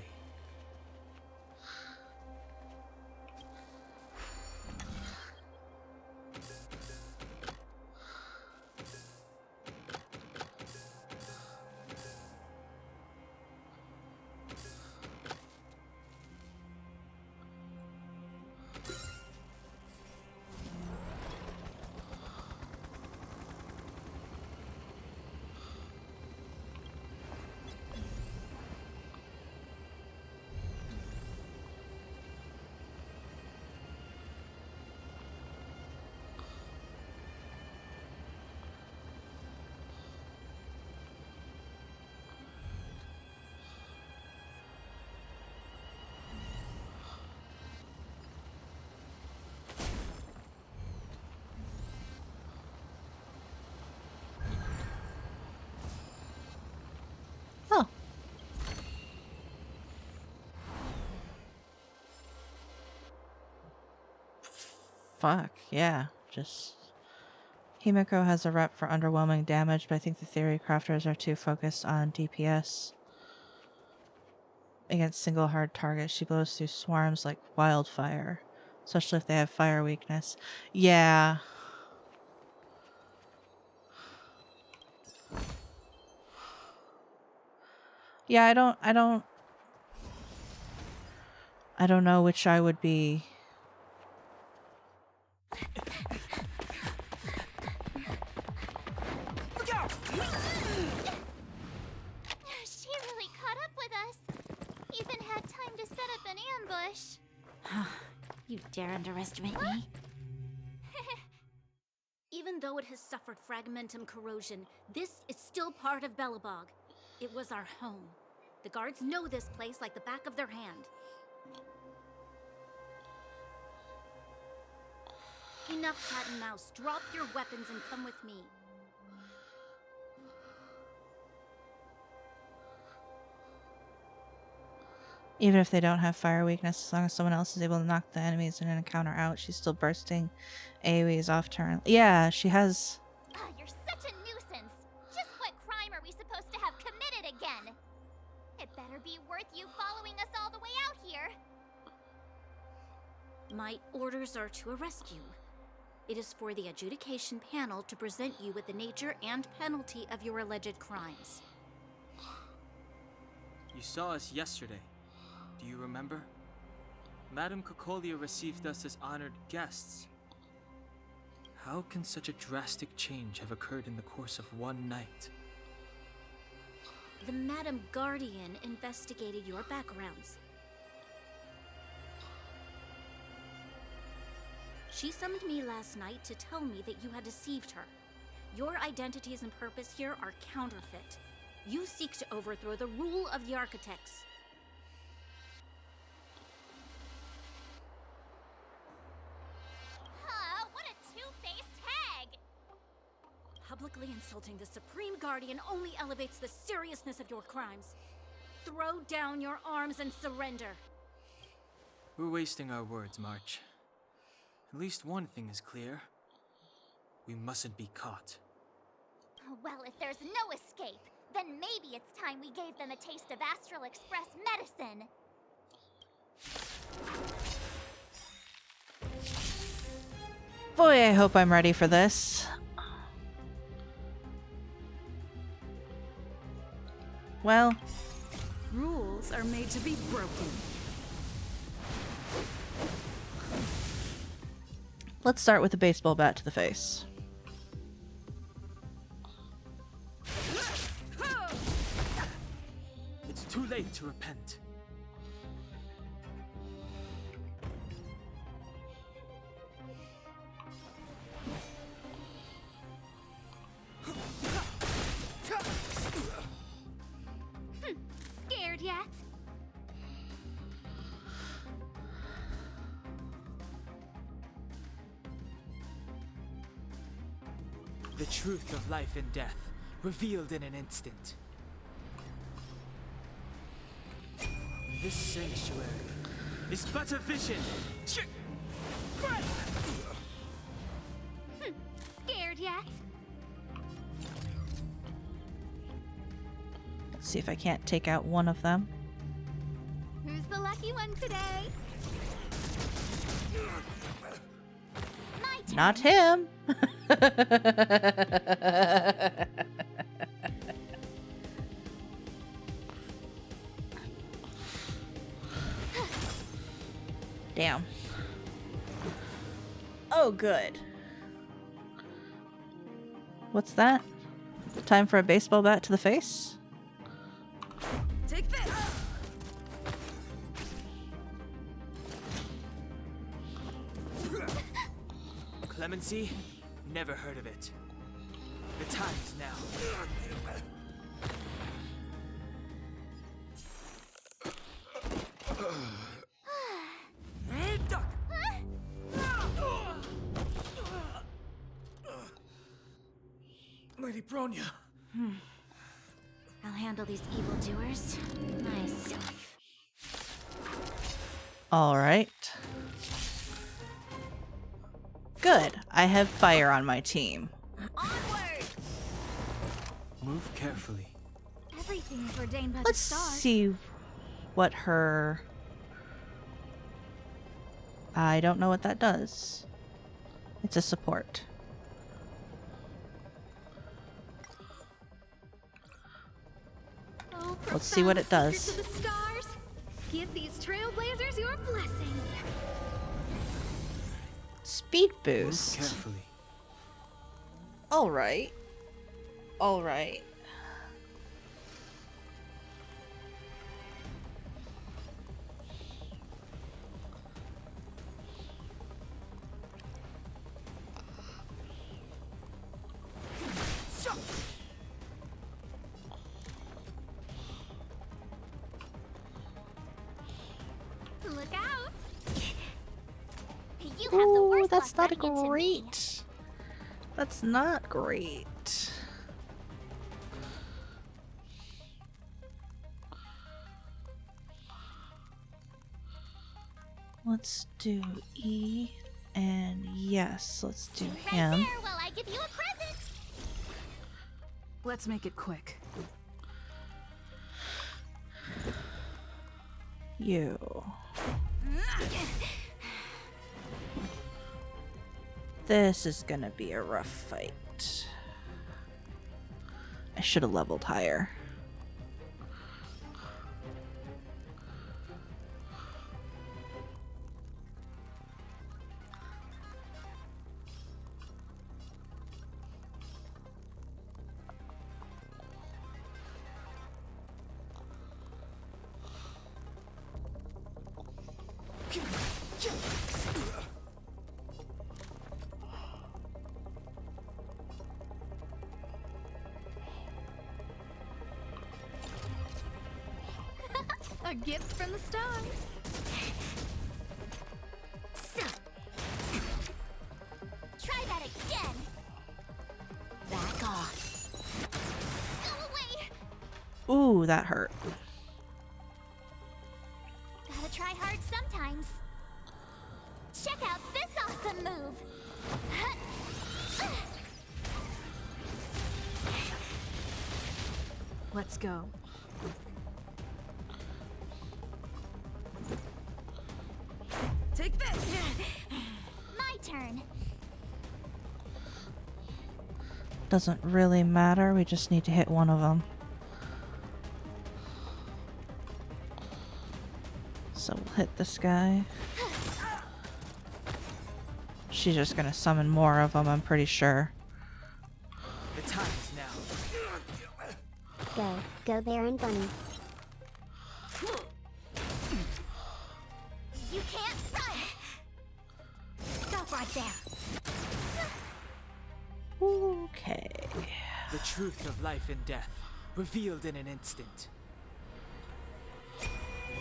Oh. Fuck, yeah. Just... Himiko has a rep for underwhelming damage, but I think the theory crafters are too focused on DPS. Against single hard targets, she blows through swarms like wildfire. Especially if they have fire weakness. Yeah. Yeah, I don't know which I would be. Look out! She really caught up with us. Even had time to set up an ambush. You dare underestimate me? Even though it has suffered fragmentum corrosion, this is still part of Belobog. It was our home. The guards know this place like the back of their hand. Enough cat and mouse. Drop your weapons and come with me. Even if they don't have fire weakness, as long as someone else is able to knock the enemies in an encounter out, she's still bursting AoEs off turn. Yeah, she has. You're such a nuisance. Just what crime are we supposed to have committed again? It better be worth you following us all the way out here. My orders are to arrest you. It is for the adjudication panel to present you with the nature and penalty of your alleged crimes. You saw us yesterday. Do you remember? Madame Cocolia received us as honored guests. How can such a drastic change have occurred in the course of one night? The Madam Guardian investigated your backgrounds. She summoned me last night to tell me that you had deceived her. Your identities and purpose here are counterfeit. You seek to overthrow the rule of the Architects. Huh, what a two-faced hag! Publicly insulting the Supreme Guardian only elevates the seriousness of your crimes. Throw down your arms and surrender. We're wasting our words, March. At least one thing is clear. We mustn't be caught. Well, if there's no escape, then maybe it's time we gave them a taste of Astral Express medicine. Boy, I hope I'm ready for this. Well, Rules are made to be broken. let's start with a baseball bat to the face. It's too late to repent. Scared yet? The truth of life and death, revealed in an instant. This sanctuary is but a vision. Scared yet? Let's see if I can't take out one of them. Who's the lucky one today? My turn. Not him! Damn. Oh, good. What's that? Time for a baseball bat to the face? Take this! Clemency? Never heard of it. The time is now. Lady Bronya. I'll handle these evildoers myself. Alright. Good. I have fire on my team. Onward! Move carefully. Everything is ordained by Let's the stars. see what her... I don't know what that does. It's a support. Oh, Let's see what it profound does. secrets of the stars. Give these trailblazers your blessing. Speed Move boost. carefully. Alright. Alright. Look out! You have the Ooh, worst that's luck not running into me. great. That's not great. Let's do E, and yes, let's do Right him. there while I give you a present. Let's make it quick. You. This is gonna be a rough fight. I should have leveled higher. A gift from the stars. Try that again. Back off. Go away. Ooh, that hurt. Gotta try hard sometimes. Check out this awesome move. Let's go. Take this. My turn. Doesn't really matter. We just need to hit one of them. So we'll hit this guy. She's just gonna summon more of them, I'm pretty sure. The time is now. Go there and bunny. You can't run. Stop right there. Okay. The truth of life and death, revealed in an instant.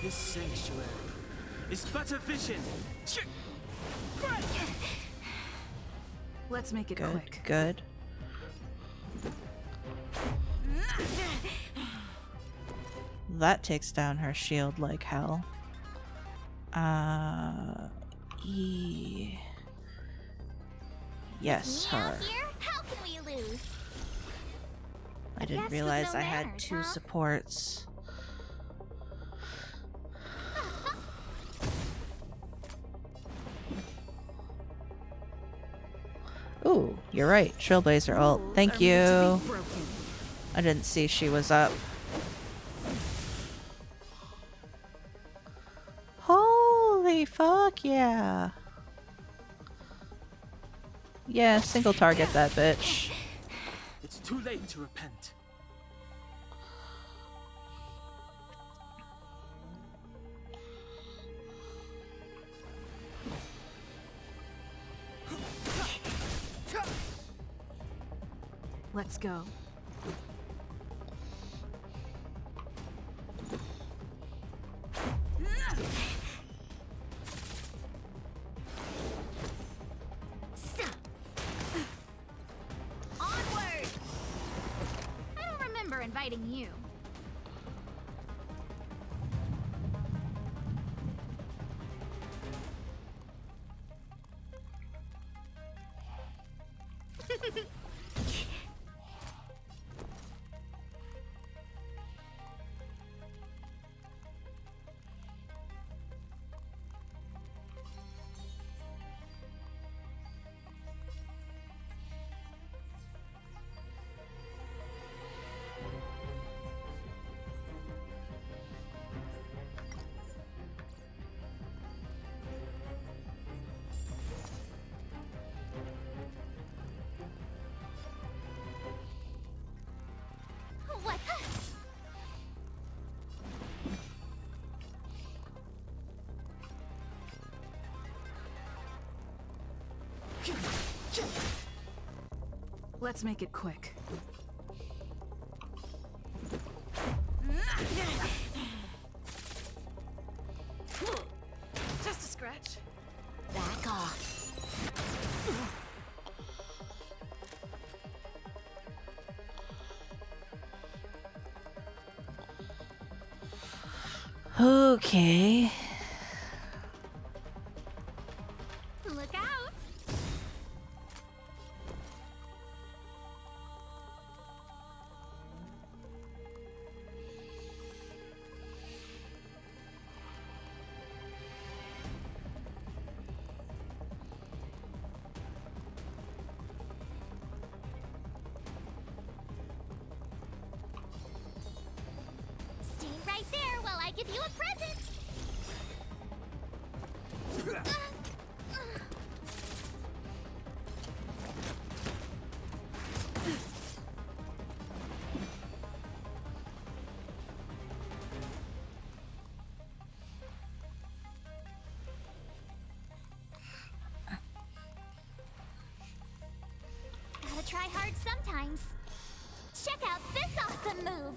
This sanctuary is but a vision. Let's make it Good, quick. good. That takes down her shield like hell. Yes, Me her. out here? How can we lose? I didn't Guess with realize no I had manners, 2 huh? supports. Ooh, you're right. Trailblazer ult. Rules Thank are meant to you. be broken. I didn't see she was up. Holy fuck yeah. Yeah, single target that bitch. It's too late to repent. Let's go. Onward! I don't remember inviting you. What? Let's make it quick. Just a scratch. Back off. Okay. Look out! Stay right there while I give you a present. hard sometimes. Check out this awesome move!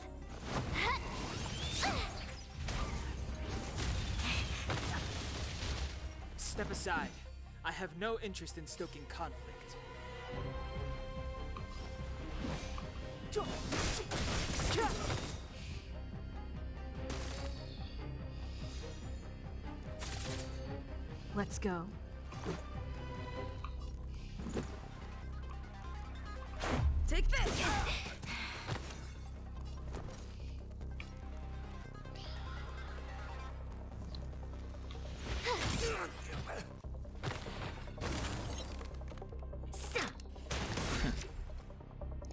Step aside. I have no interest in stoking conflict. Let's go. Take this!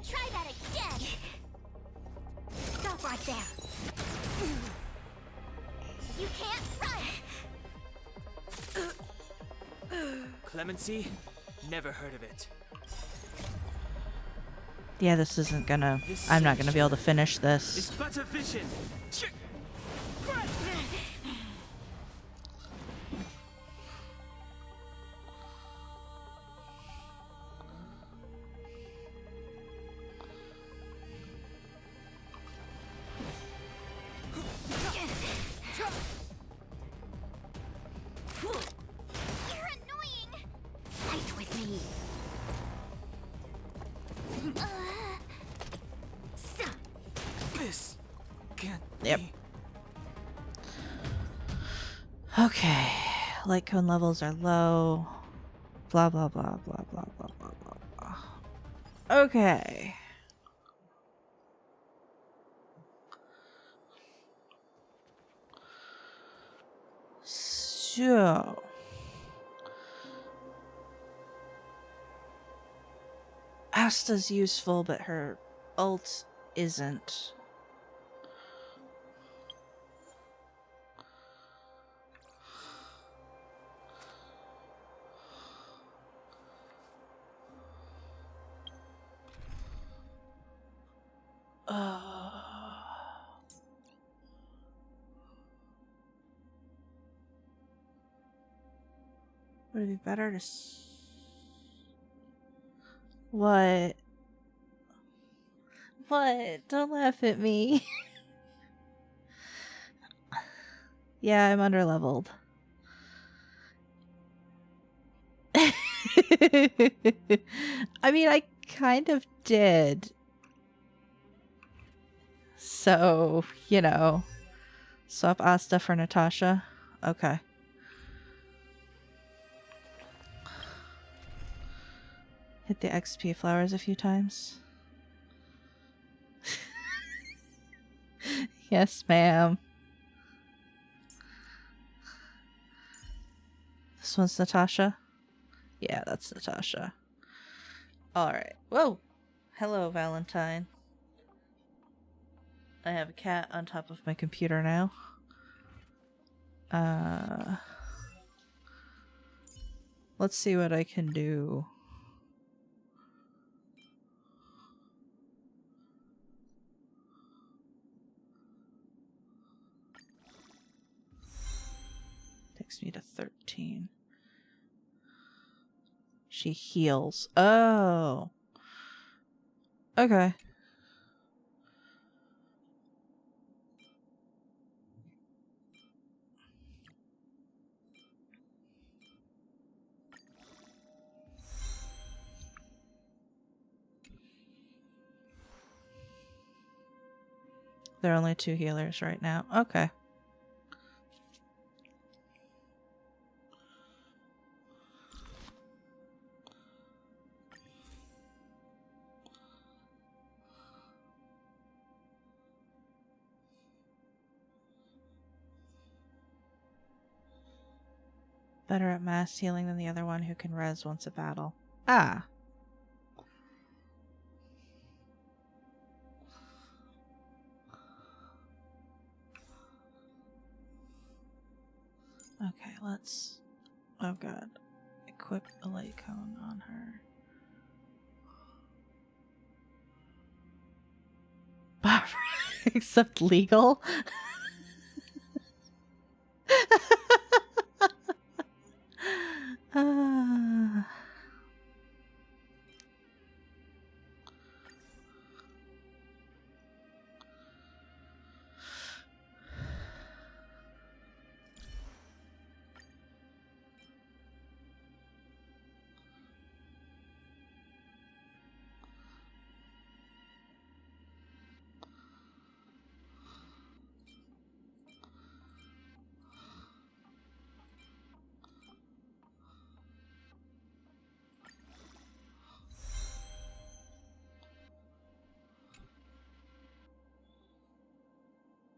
Try that again! Stop right there! You can't run! Clemency? Never heard of it. Yeah, this isn't gonna... I'm not gonna be able to finish It's this. but a vision! You're annoying! Fight with me! This can't Yep. be. Okay. Light cone levels are low. Blah, blah, blah, blah, blah, blah, blah, blah, blah. Okay. So... Asta's useful, but her ult isn't. Would it be better to... What? What? Don't laugh at me. Yeah, I'm underleveled. I mean, I kind of did. So, you know. Swap Asta for Natasha. Okay. Hit the XP flowers a few times. Yes, ma'am. This one's Natasha? Yeah, that's Natasha. Alright. Whoa! Hello, Valentine. I have a cat on top of my computer now. Let's see what I can do. Takes me to 13. She heals. Oh. Okay. There are only 2 healers right now. Okay. Better at mass healing than the other one who can res once a battle. Ah. Okay, let's... Oh god. Equip a light cone on her. Except legal?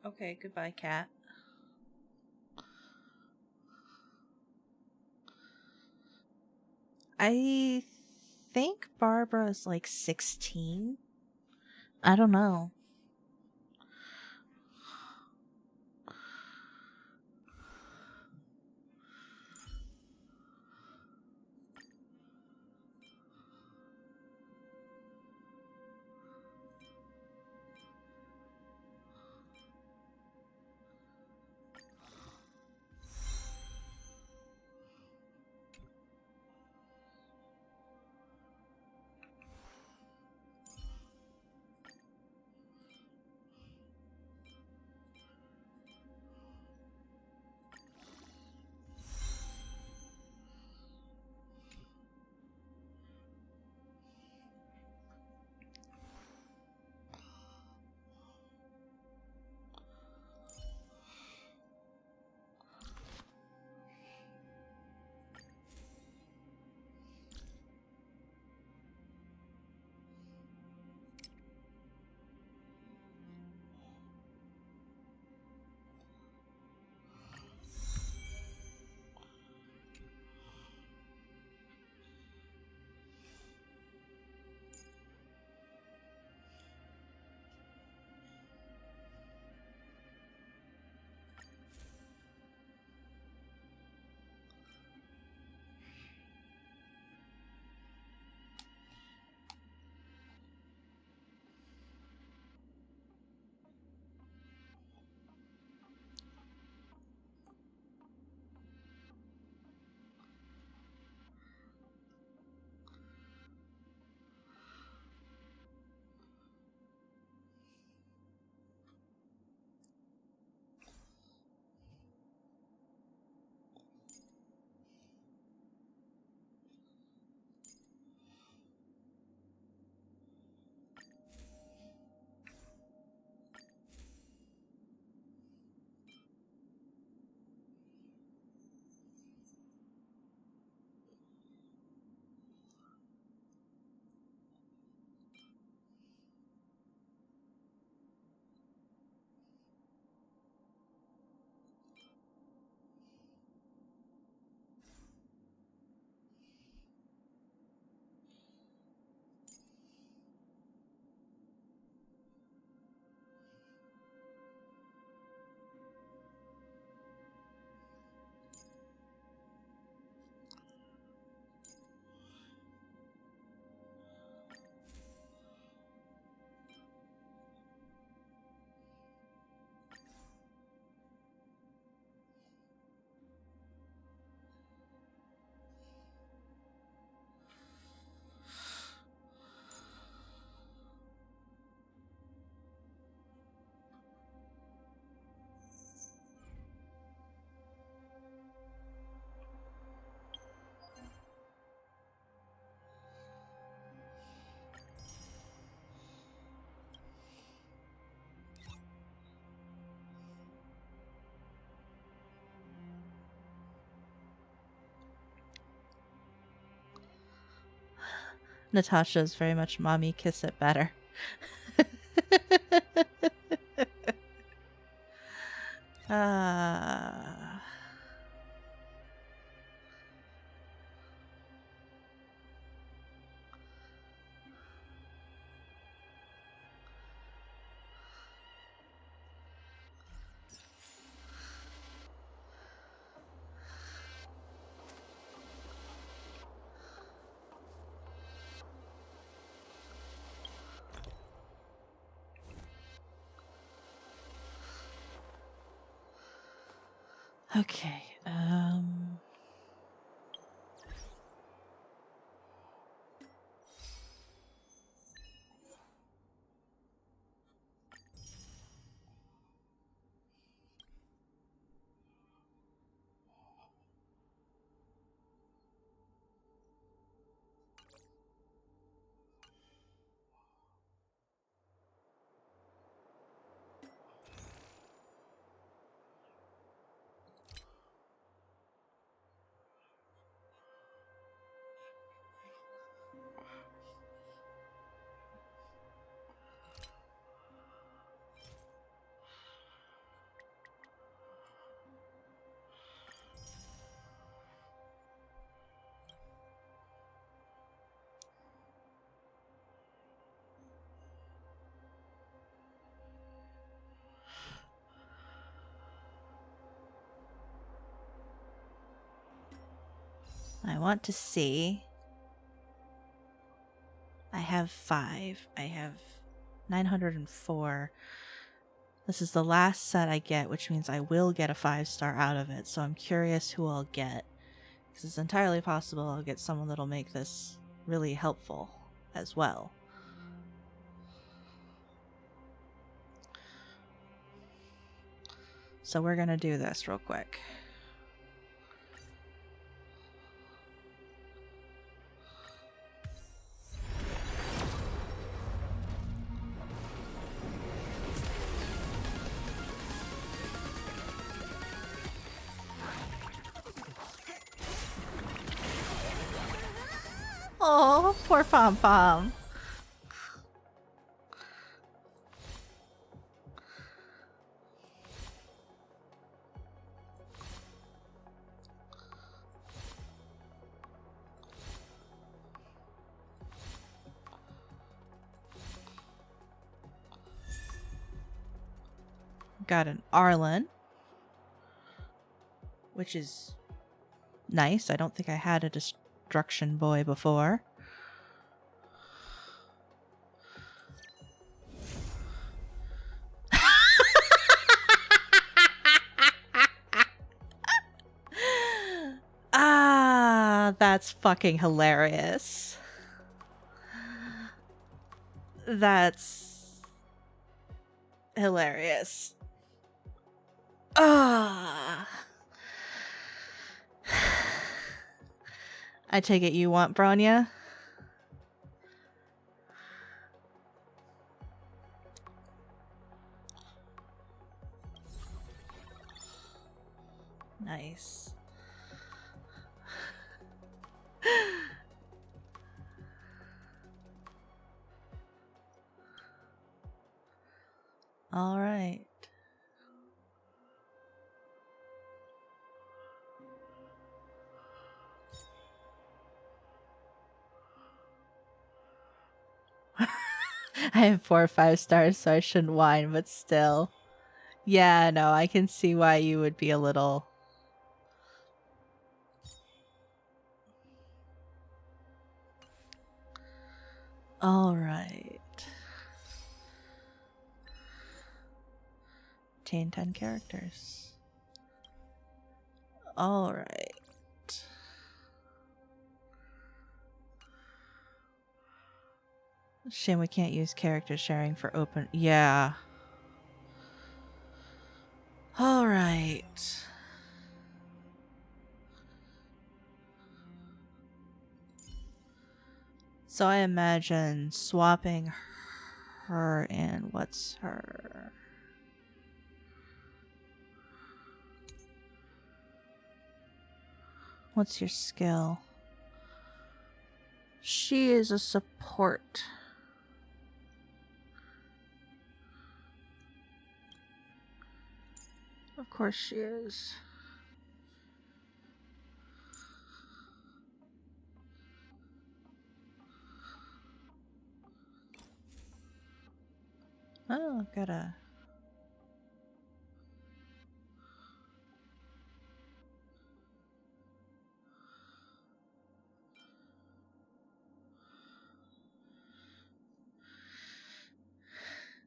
Okay, goodbye, cat. I think Barbara is like 16. I don't know. Natasha is very much mommy kiss it better. Ah. Okay. I want to see. I have 5. I have 904. This is the last set I get, which means I will get a 5-star out of it. So I'm curious who I'll get. Because it's entirely possible I'll get someone that'll make this really helpful as well. So we're going to do this real quick. Oh, poor Pom Pom. Got an Arlen, which is nice. I don't think I had a Destruction Boy before. Ah, that's fucking hilarious. That's hilarious. Ah. I take it you want Bronya? Nice. All right. I have 4 or 5 stars, so I shouldn't whine, but still. Yeah, no, I can see why you would be a little... All right. Obtain 10 characters. All right. Shame we can't use character sharing for open... Yeah. All right. So I imagine swapping her and what's her... What's your skill? She is a support. Of course she is. Oh, I've got a...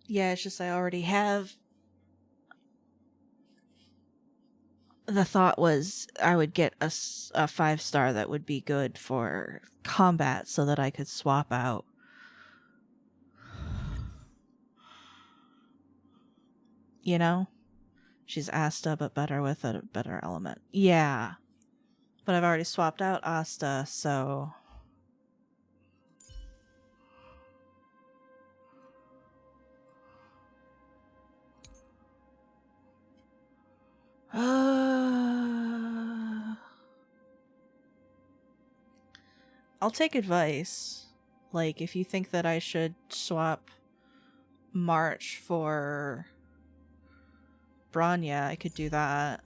Yeah, it's just I already have... The thought was I would get a 5-star that would be good for combat so that I could swap out. You know? She's Asta, but better with a better element. Yeah. But I've already swapped out Asta, so... I'll take advice. Like, if you think that I should swap March for Bronya, I could do that.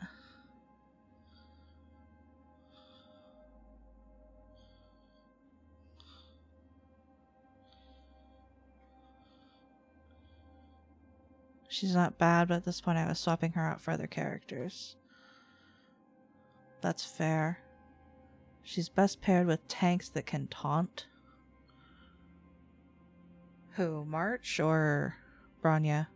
She's not bad, but at this point I was swapping her out for other characters. That's fair. She's best paired with tanks that can taunt. Who, March or Bronya?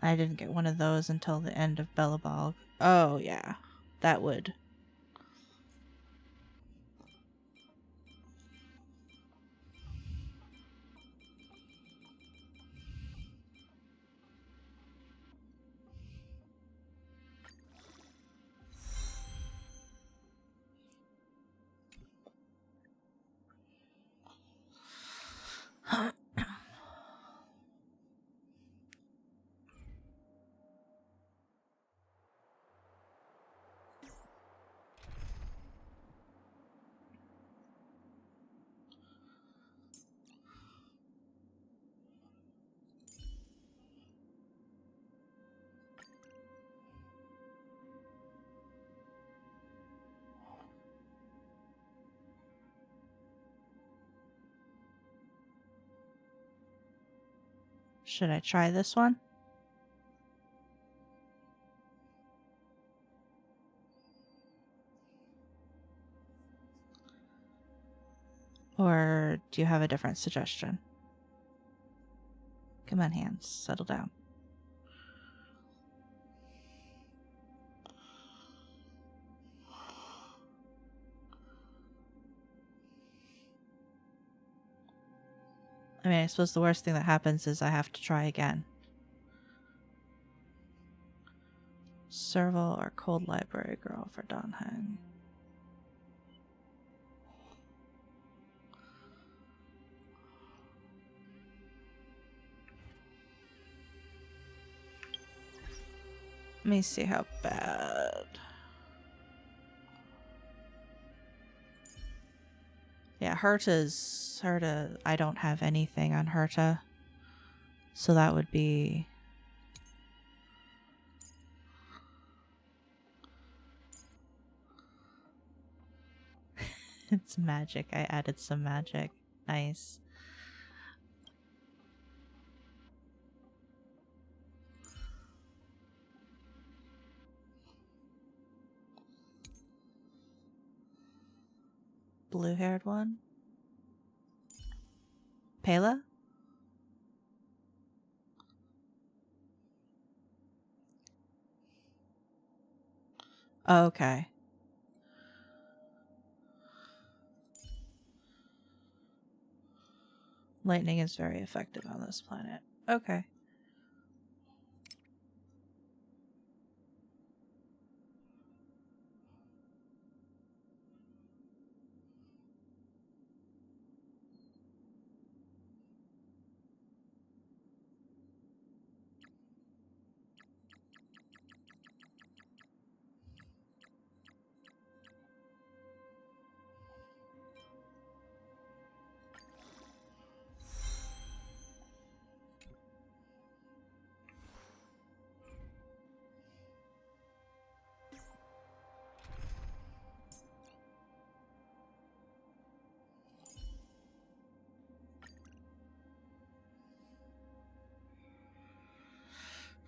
I didn't get one of those until the end of Belobog. Oh, yeah. That would. Should I try this one? Or do you have a different suggestion? Come on, hands. Settle down. I mean, I suppose the worst thing that happens is I have to try again. Serval or Cold Library Girl for Donhang. Let me see how bad. Yeah, Herta, I don't have anything on Herta. So that would be... It's magic. I added some magic. Nice. Blue-haired one? Pela? Oh, okay. Lightning is very effective on this planet. Okay.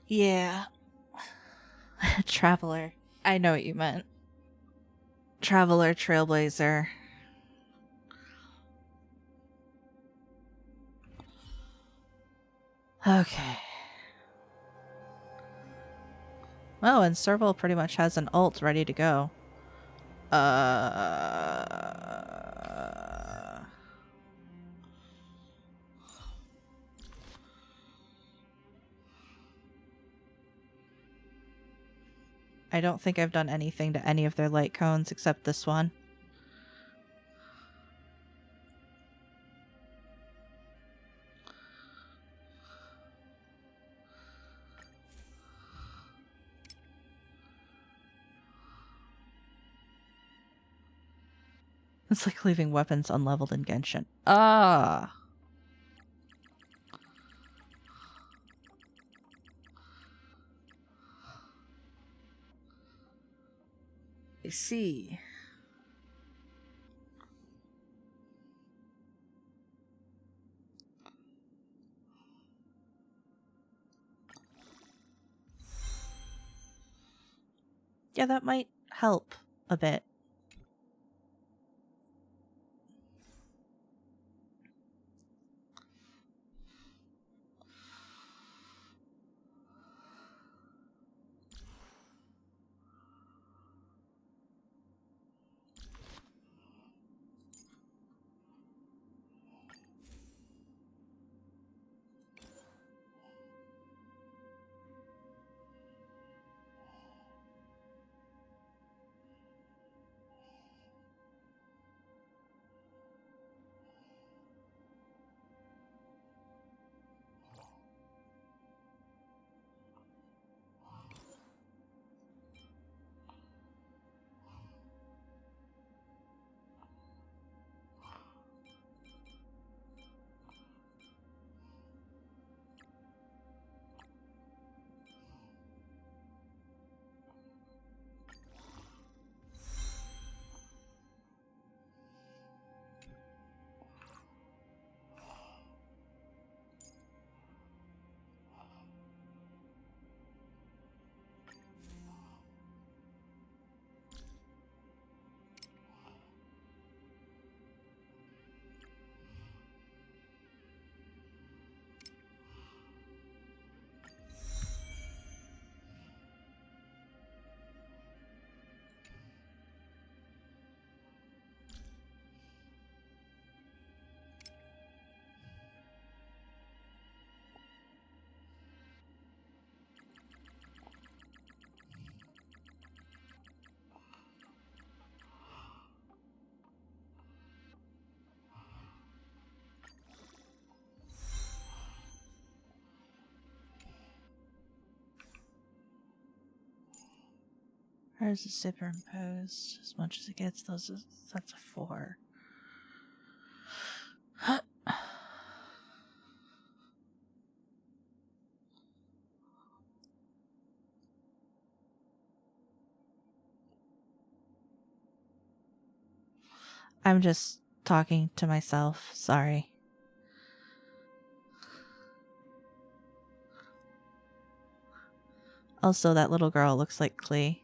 Yeah. Traveler. I know what you meant. Traveler, Trailblazer. Okay. Oh, and Serval pretty much has an ult ready to go. I don't think I've done anything to any of their light cones except this one. It's like leaving weapons unleveled in Genshin. Ah. I see. Yeah, that might help a bit. Hers is superimposed. As much as it gets, that's a 4. I'm just talking to myself. Sorry. Also, that little girl looks like Klee.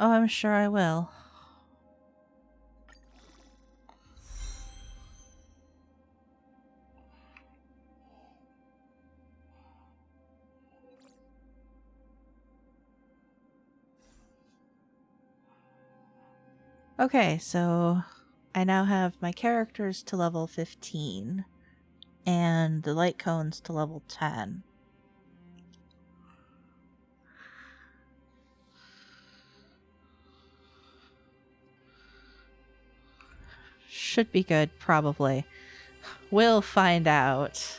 Oh, I'm sure I will. Okay, so I now have my characters to level 15 and the light cones to level 10. Should be good, probably. We'll find out.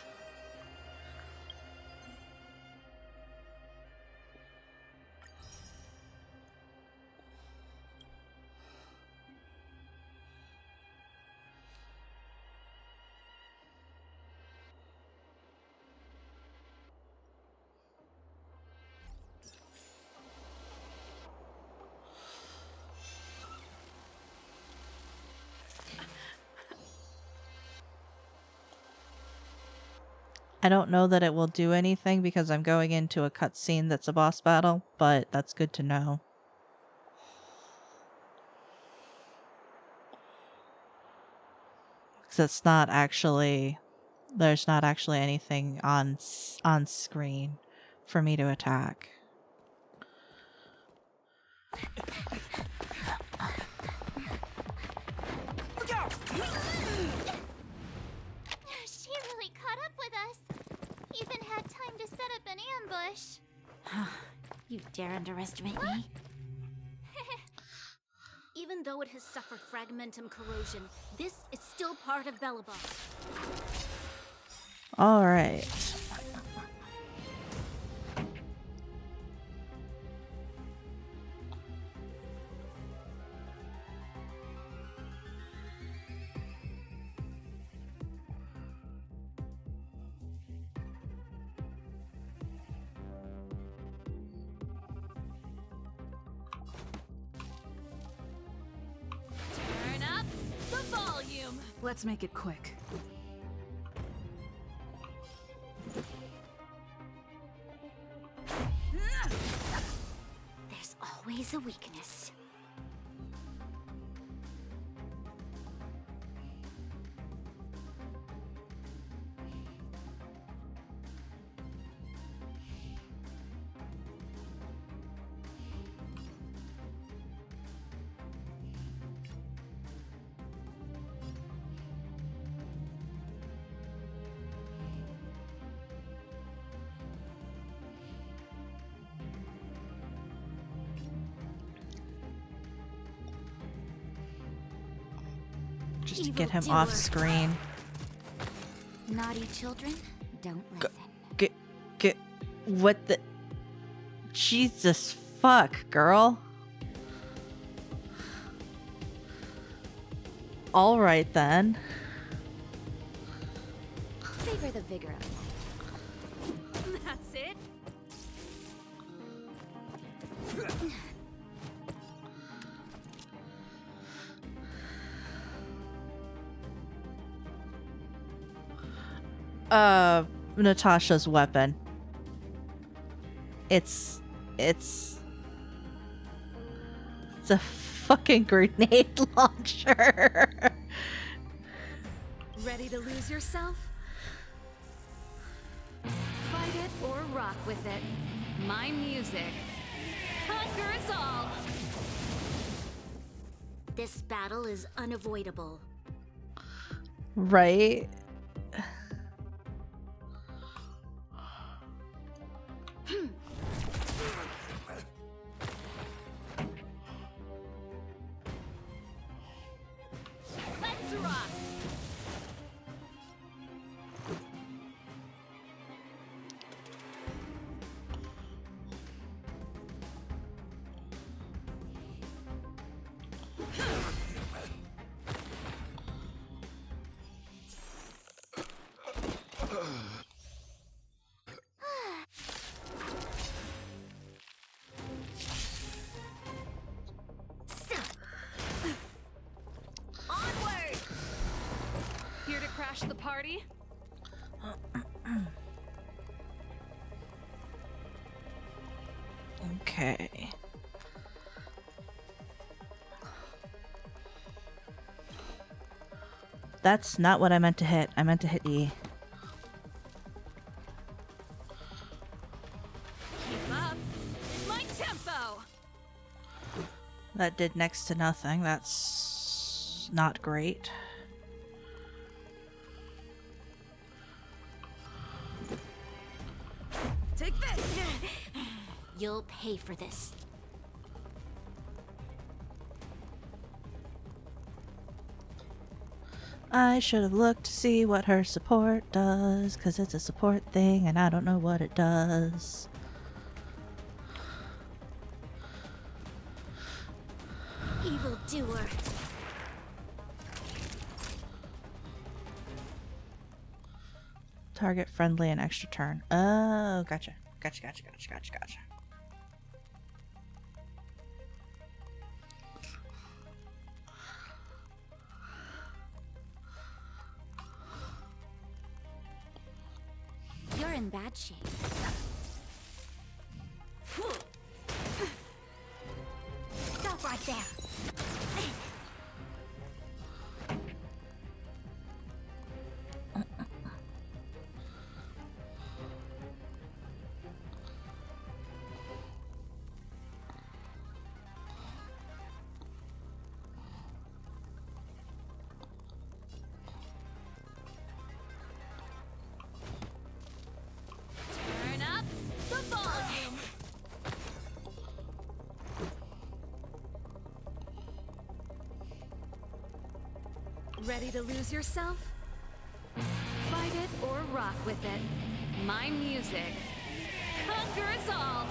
I don't know that it will do anything because I'm going into a cutscene that's a boss battle, but that's good to know. Because it's not actually... There's not actually anything on screen for me to attack. Look out! She really caught up with us. Even had time to set up an ambush. You dare underestimate me? Even though it has suffered fragmentum corrosion, this is still part of Belobog. Alright. Let's make it quick. There's always a weakness. Just to get him off screen. Naughty children, don't listen. Get what the Jesus fuck, girl. All right then. Savor the vigor of That's it? Natasha's weapon. It's a fucking grenade launcher. Ready to lose yourself? Fight it or rock with it. My music conquers all. This battle is unavoidable. Right? Let's rock. Onward! Here to crash the party? Okay. That's not what I meant to hit. I meant to hit E. Keep up. My tempo. That did next to nothing. That's not great. Take this! You'll pay for this. I should have looked to see what her support does, because it's a support thing and I don't know what it does. Evildoer. Target friendly and extra turn. Oh, gotcha. Gotcha. You're in bad shape. Stop right there. Turn up the volume. Ready to lose yourself? Fight it or rock with it. My music conquers all.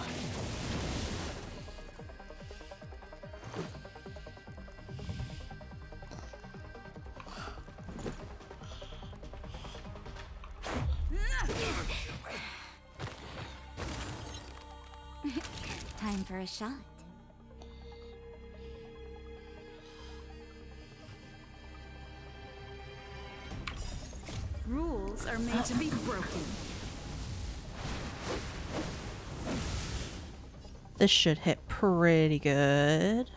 Time for a shot. Rules are made to be broken. This should hit pretty good.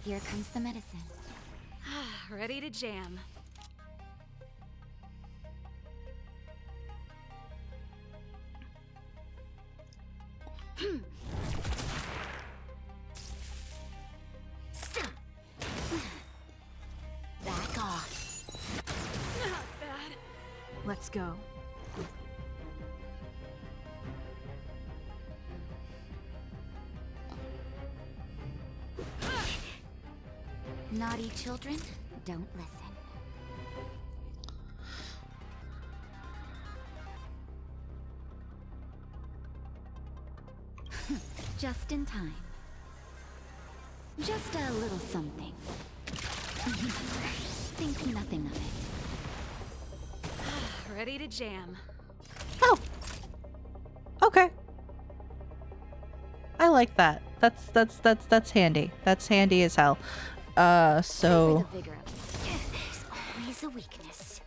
Here comes the medicine. Ready to jam. Back off. Not bad. Let's go. Naughty children, don't listen. Just in time. Just a little something. Think nothing of it. Ready to jam. Oh. Okay. I like that. That's handy. That's handy as hell. So The vigor of it. There's always a weakness.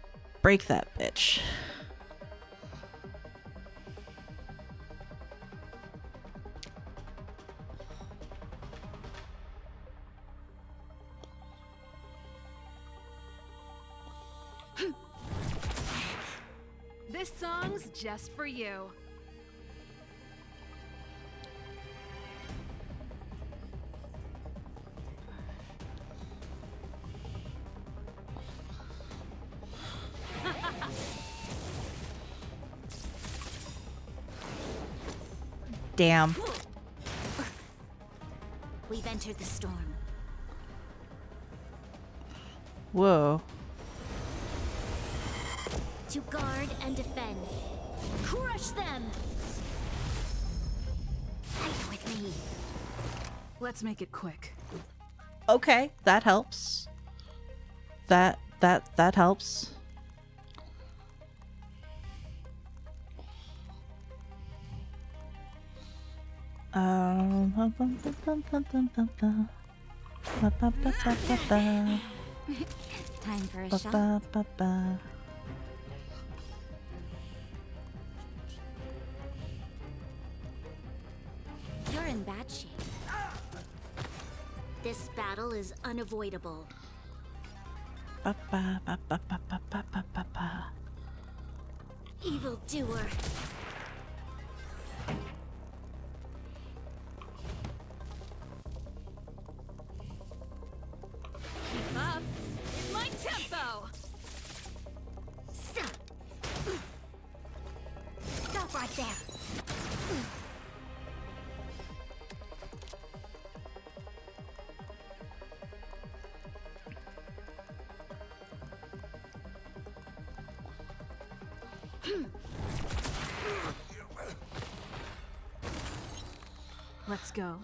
break that bitch. This song's just for you. Damn. We've entered the storm. Whoa. To guard and defend. Crush them! Fight with me. Let's make it quick. Okay, that helps. That helps. Time for a shot. You're in bad shape. This battle is unavoidable. Evil doer. Keep up. In my tempo. Stop right there. Let's go.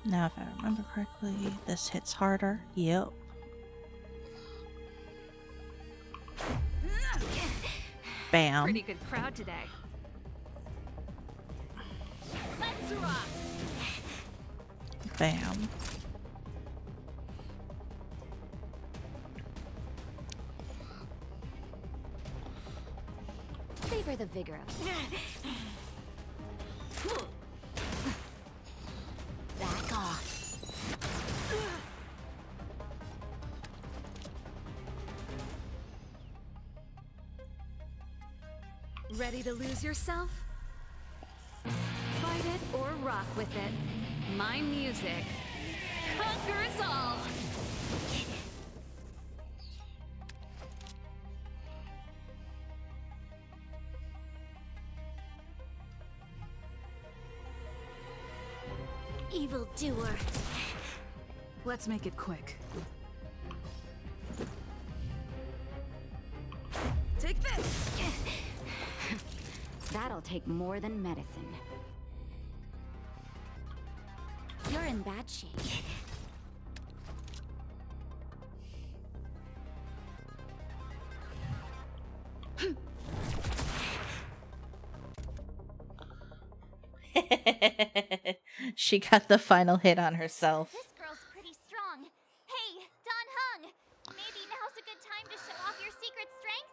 Now, if I remember correctly, this hits harder. Yep. Bam. Pretty good crowd today. Let's rock. Bam. Savor the vigor of it. Back off. Ready to lose yourself? Fight it or rock with it. My music conquers all. Evil doer. Let's make it quick. Take this. That'll take more than medicine. You're in bad shape. She got the final hit on herself. This girl's pretty strong. Hey, Don Hung! Maybe now's a good time to show off your secret strength?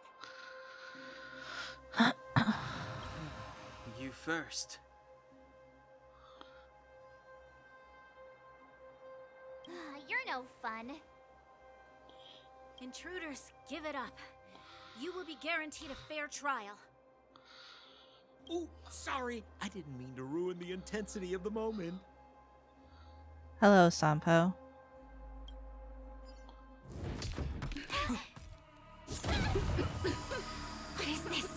You first. You're no fun. Intruders, give it up. You will be guaranteed a fair trial. Ooh, sorry. I didn't mean to ruin the intensity of the moment. Hello, Sampo. What is this?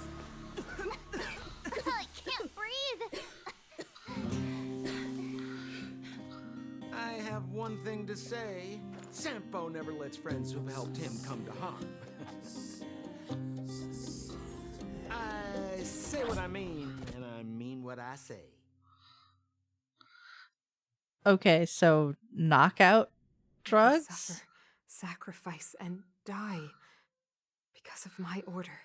I can't breathe. I have one thing to say. Sampo never lets friends who've helped him come to harm. I say what I mean, and I mean what I say. Okay, so knockout drugs? Suffer, sacrifice, and die because of my order.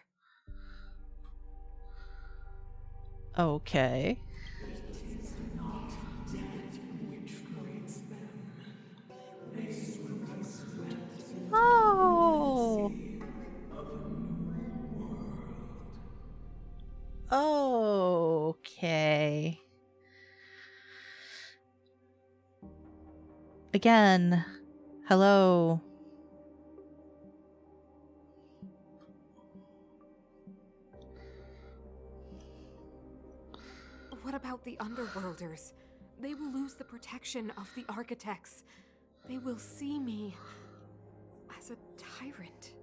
Okay. Oh. Okay. Again, hello. What about the Underworlders? They will lose the protection of the Architects. They will see me as a tyrant.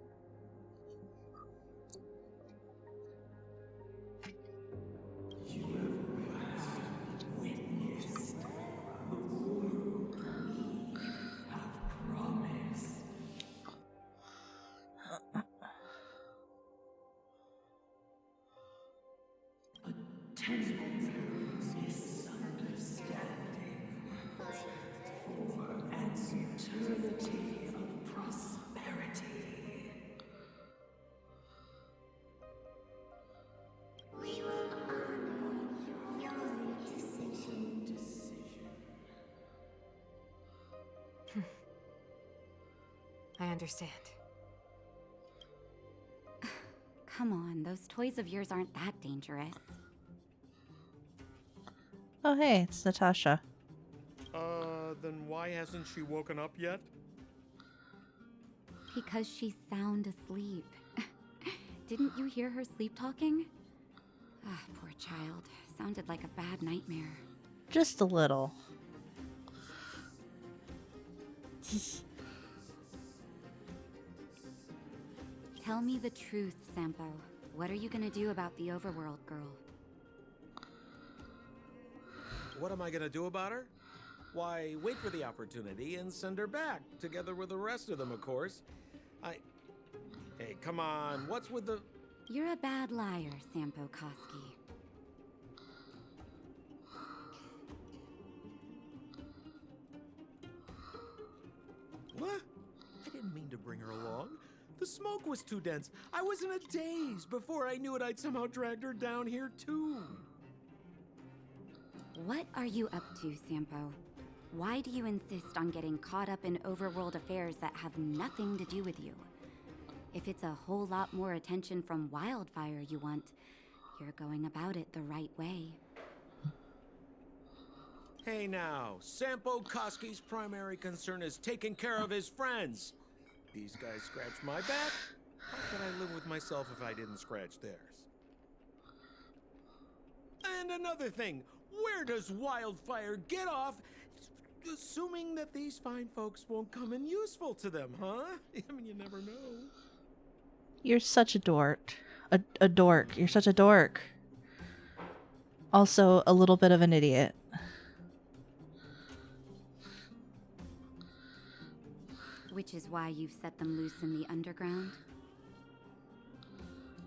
I understand. Come on, those toys of yours aren't that dangerous. Oh, hey, it's Natasha. Then why hasn't she woken up yet? Because she's sound asleep. Didn't you hear her sleep talking? Ah, poor child. Sounded like a bad nightmare. Just a little. Tell me the truth, Sampo. What are you gonna do about the Overworld girl? What am I gonna do about her? Why, wait for the opportunity and send her back, together with the rest of them, of course. Hey, come on, what's with the... You're a bad liar, Sampo Koski. What? I didn't mean to bring her along. The smoke was too dense. I was in a daze. Before I knew it, I'd somehow dragged her down here, too. What are you up to, Sampo? Why do you insist on getting caught up in overworld affairs that have nothing to do with you? If it's a whole lot more attention from Wildfire you want, you're going about it the right way. Hey now, Sampo Koski's primary concern is taking care of his friends. These guys scratched my back. How could I live with myself if I didn't scratch theirs? And another thing, where does Wildfire get off assuming that these fine folks won't come in useful to them, huh? I mean, you never know. You're such a dork. A dork. You're such a dork. Also, a little bit of an idiot. Which is why you've set them loose in the underground?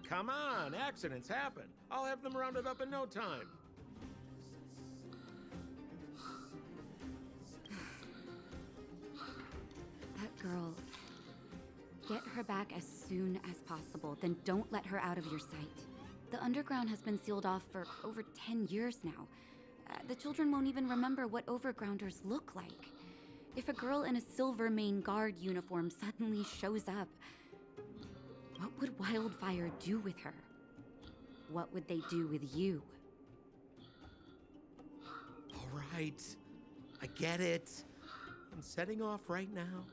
Come on, accidents happen. I'll have them rounded up in no time. That girl... Get her back as soon as possible, then don't let her out of your sight. The underground has been sealed off for over 10 years now. The children won't even remember what overgrounders look like. If a girl in a Silvermane Guard uniform suddenly shows up, what would Wildfire do with her? What would they do with you? All right, I get it. I'm setting off right now.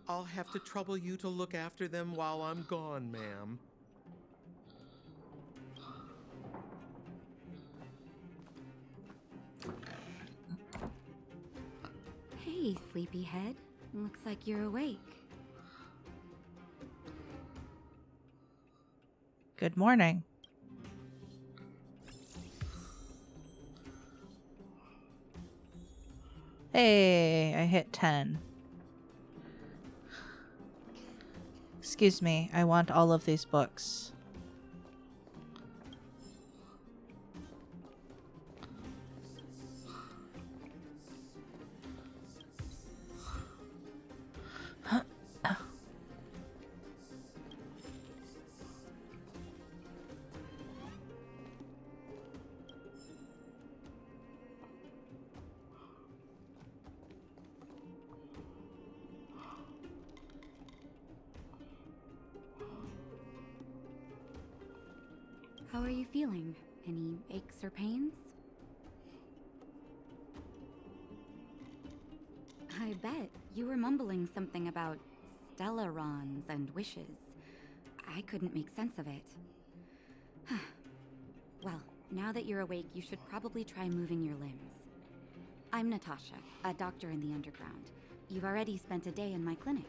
I'll have to trouble you to look after them while I'm gone, ma'am. Hey, sleepyhead. Looks like you're awake. Good morning. Hey, I hit 10. Excuse me, I want all of these books. How are you feeling? Any aches or pains? I bet you were mumbling something about stellarons and wishes. I couldn't make sense of it. Well, now that you're awake, you should probably try moving your limbs. I'm Natasha, a doctor in the underground. You've already spent a day in my clinic.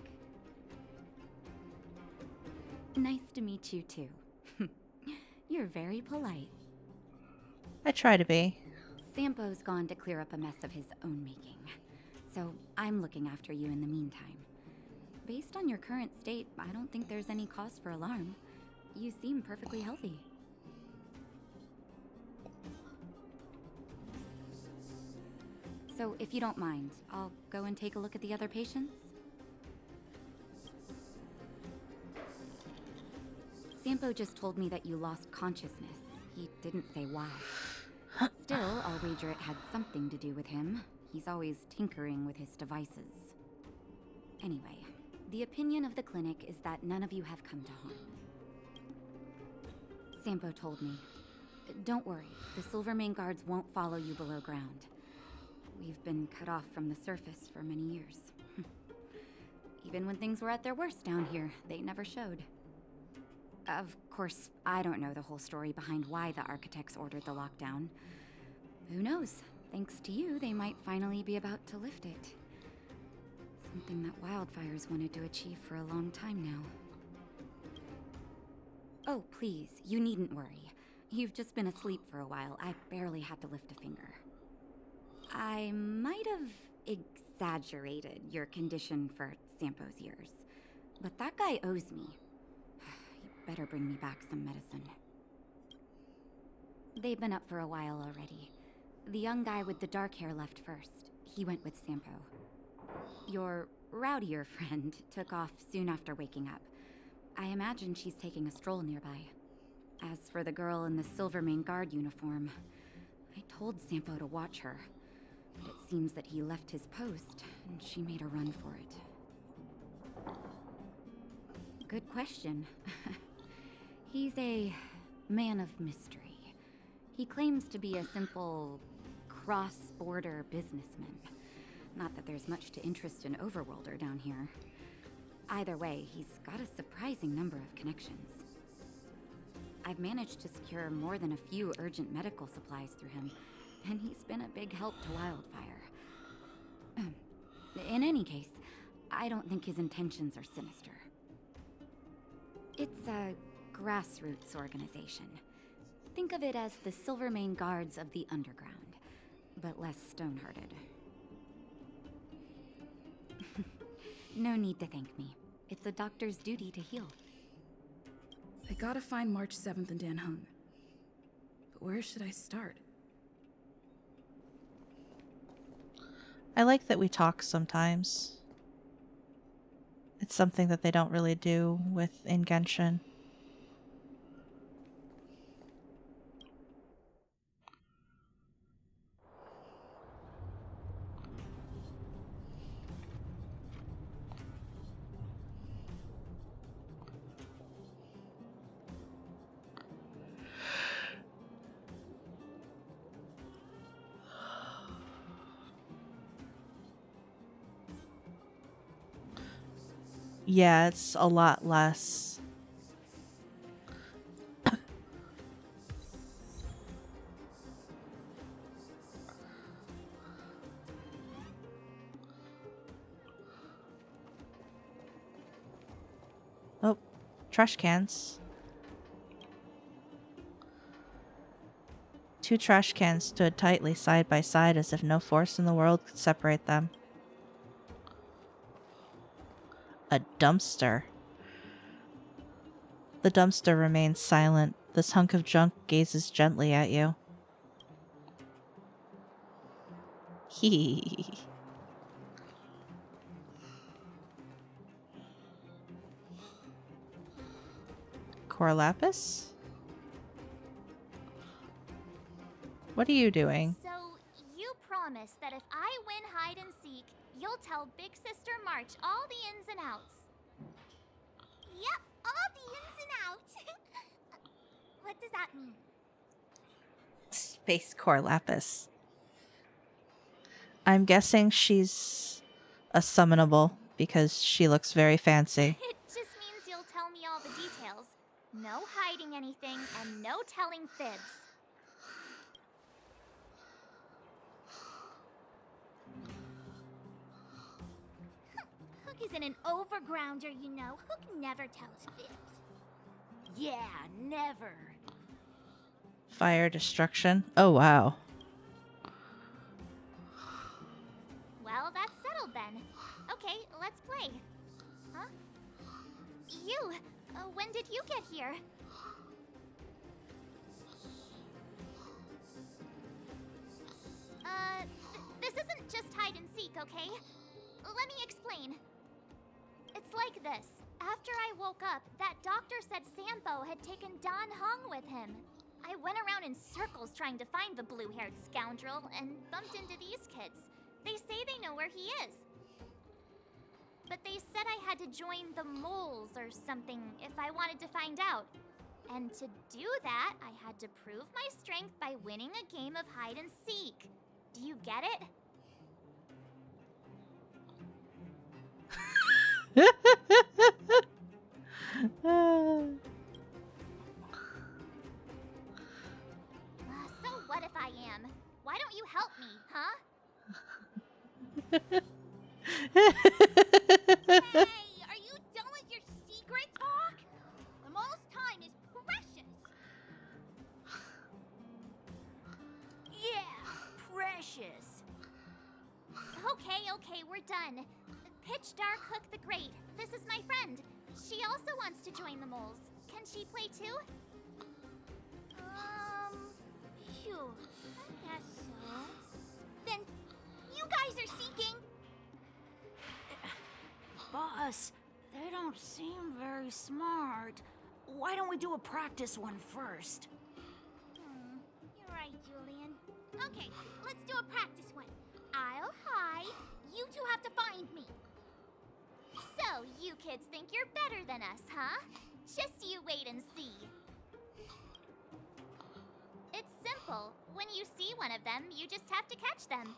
Nice to meet you too. You're very polite. I try to be. Sampo's gone to clear up a mess of his own making, so I'm looking after you in the meantime. Based on your current state, I don't think there's any cause for alarm. You seem perfectly healthy. So, if you don't mind, I'll go and take a look at the other patients. Sampo just told me that you lost consciousness. He didn't say why. Still, I'll wager it had something to do with him. He's always tinkering with his devices. Anyway, the opinion of the clinic is that none of you have come to harm. Sampo told me. Don't worry, the Silvermane Guards won't follow you below ground. We've been cut off from the surface for many years. Even when things were at their worst down here, they never showed. Of course, I don't know the whole story behind why the architects ordered the lockdown. Who knows? Thanks to you, they might finally be about to lift it. Something that Wildfire's wanted to achieve for a long time now. Oh, please, you needn't worry. You've just been asleep for a while. I barely had to lift a finger. I might have exaggerated your condition for Sampo's years, but that guy owes me. You better bring me back some medicine. They've been up for a while already. The young guy with the dark hair left first. He went with Sampo. Your rowdier friend took off soon after waking up. I imagine she's taking a stroll nearby. As for the girl in the Silvermane Guard uniform, I told Sampo to watch her. But it seems that he left his post, and she made a run for it. Good question. He's a man of mystery. He claims to be a simple cross-border businessman. Not that there's much to interest an overworlder down here. Either way, he's got a surprising number of connections. I've managed to secure more than a few urgent medical supplies through him, and he's been a big help to Wildfire. In any case, I don't think his intentions are sinister. It's a grassroots organization. Think of it as the Silvermane Guards of the Underground, but less stone-hearted. No need to thank me. It's a doctor's duty to heal. I gotta find March 7th and Dan Hung. But where should I start? I I like that we talk sometimes. It's something that they don't really do in Genshin. Yeah, it's a lot less. Oh, trash cans. 2 trash cans stood tightly side by side as if no force in the world could separate them. A dumpster. The dumpster remains silent. This hunk of junk gazes gently at you. Hee. Corlapis? What are you doing? So, you promise that if I win hide and seek, you'll tell Big Sister March all the ins and outs. Yep, all the ins and outs. What does that mean? Space Corlapis. I'm guessing she's a summonable because she looks very fancy. It just means you'll tell me all the details. No hiding anything and no telling fibs. Hook isn't an overgrounder, you know. Hook never tells fibs. Yeah, never. Fire destruction. Oh, wow. Well, that's settled then. Okay, let's play. Huh? You, when did you get here? This isn't just hide and seek, okay? Let me explain. It's like this. After I woke up, that doctor said Sampo had taken Dan Hong with him. I went around in circles trying to find the blue-haired scoundrel and bumped into these kids. They say they know where he is. But they said I had to join the moles or something if I wanted to find out. And to do that, I had to prove my strength by winning a game of hide and seek. Do you get it? So what if I am? Why don't you help me, huh? Hey, are you done with your secret talk? The most time is precious. Yeah, precious. Okay, we're done. Pitch Dark Hook the Great. This is my friend. She also wants to join the moles. Can she play too? Phew. I guess so. Then, you guys are seeking? Boss, they don't seem very smart. Why don't we do a practice one first? You're right, Julian. Okay, let's do a practice one. I'll hide. You two have to find me. So, you kids think you're better than us, huh? Just you wait and see. It's simple. When you see one of them, you just have to catch them.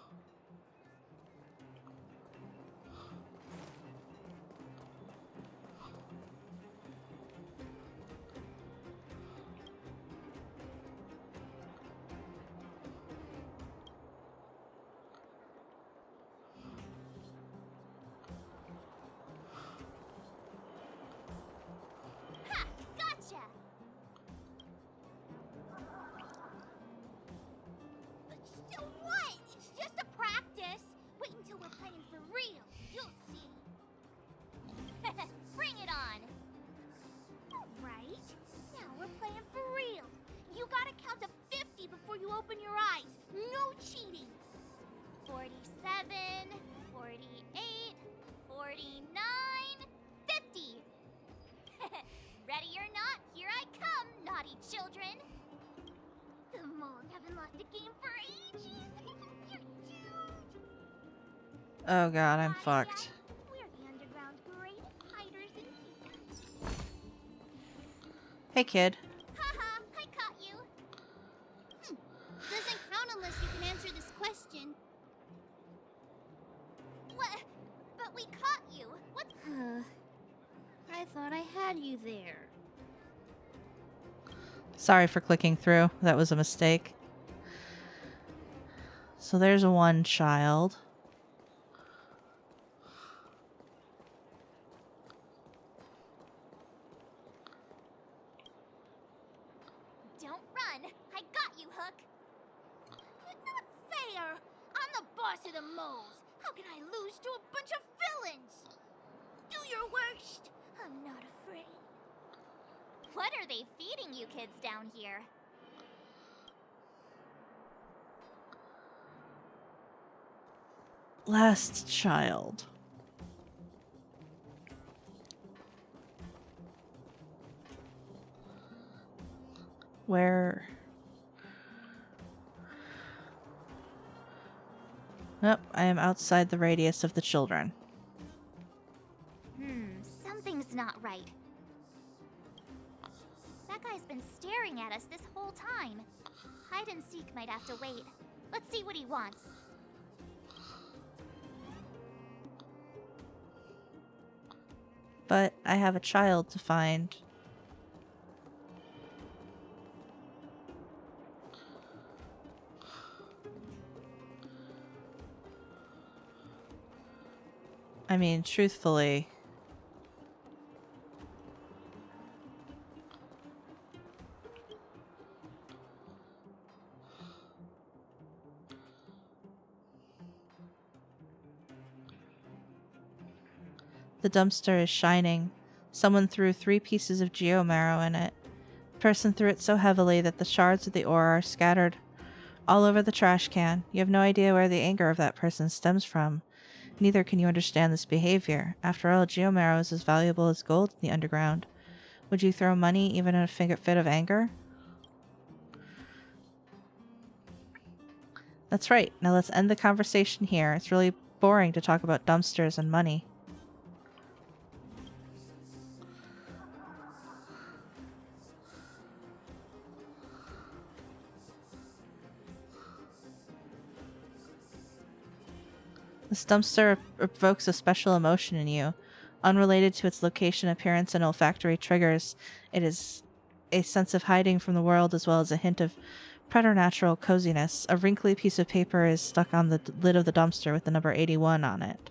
Ha! Gotcha! So what? It's just a practice. Wait until we're playing for real. You'll see. Bring it on! Alright, now we're playing for real. You gotta count to 50 before you open your eyes. No cheating. 47, 48, 49, Ready or not, here I come, naughty children. The moles haven't lost a game for ages. You're doomed. Oh god, I'm fucked. We're the underground's greatest hiders and seekers. Hey, kid. Haha, I caught you. Doesn't count unless you can answer this question. What? But we caught you. What? I thought I had you there. Sorry for clicking through. That was a mistake. So there's one child. Don't run. I got you, Hook. Not fair. I'm the boss of the moles. How can I lose to a bunch of villains? Do your worst. I'm not afraid. What are they feeding you kids down here? Last child. Where? Nope, I am outside the radius of the children. Something's not right. That guy's been staring at us this whole time. Hide and seek might have to wait. Let's see what he wants. But I have a child to find. I mean, truthfully, the dumpster is shining. Someone threw 3 pieces of geomarrow in it. The person threw it so heavily that the shards of the ore are scattered all over the trash can. You have no idea where the anger of that person stems from. Neither can you understand this behavior. After all, geomarrow is as valuable as gold in the underground. Would you throw money even in a fit of anger? That's right. Now let's end the conversation here. It's really boring to talk about dumpsters and money. This dumpster evokes a special emotion in you. Unrelated to its location, appearance, and olfactory triggers, it is a sense of hiding from the world as well as a hint of preternatural coziness. A wrinkly piece of paper is stuck on the lid of the dumpster with the number 81 on it.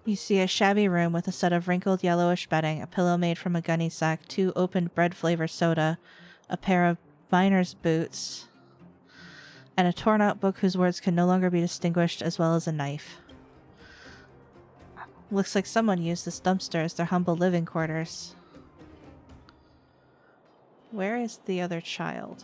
You see a shabby room with a set of wrinkled yellowish bedding, a pillow made from a gunny sack, 2 opened bread-flavored soda, a pair of miner's boots, and a torn-out book whose words can no longer be distinguished, as well as a knife. Looks like someone used this dumpster as their humble living quarters. Where is the other child?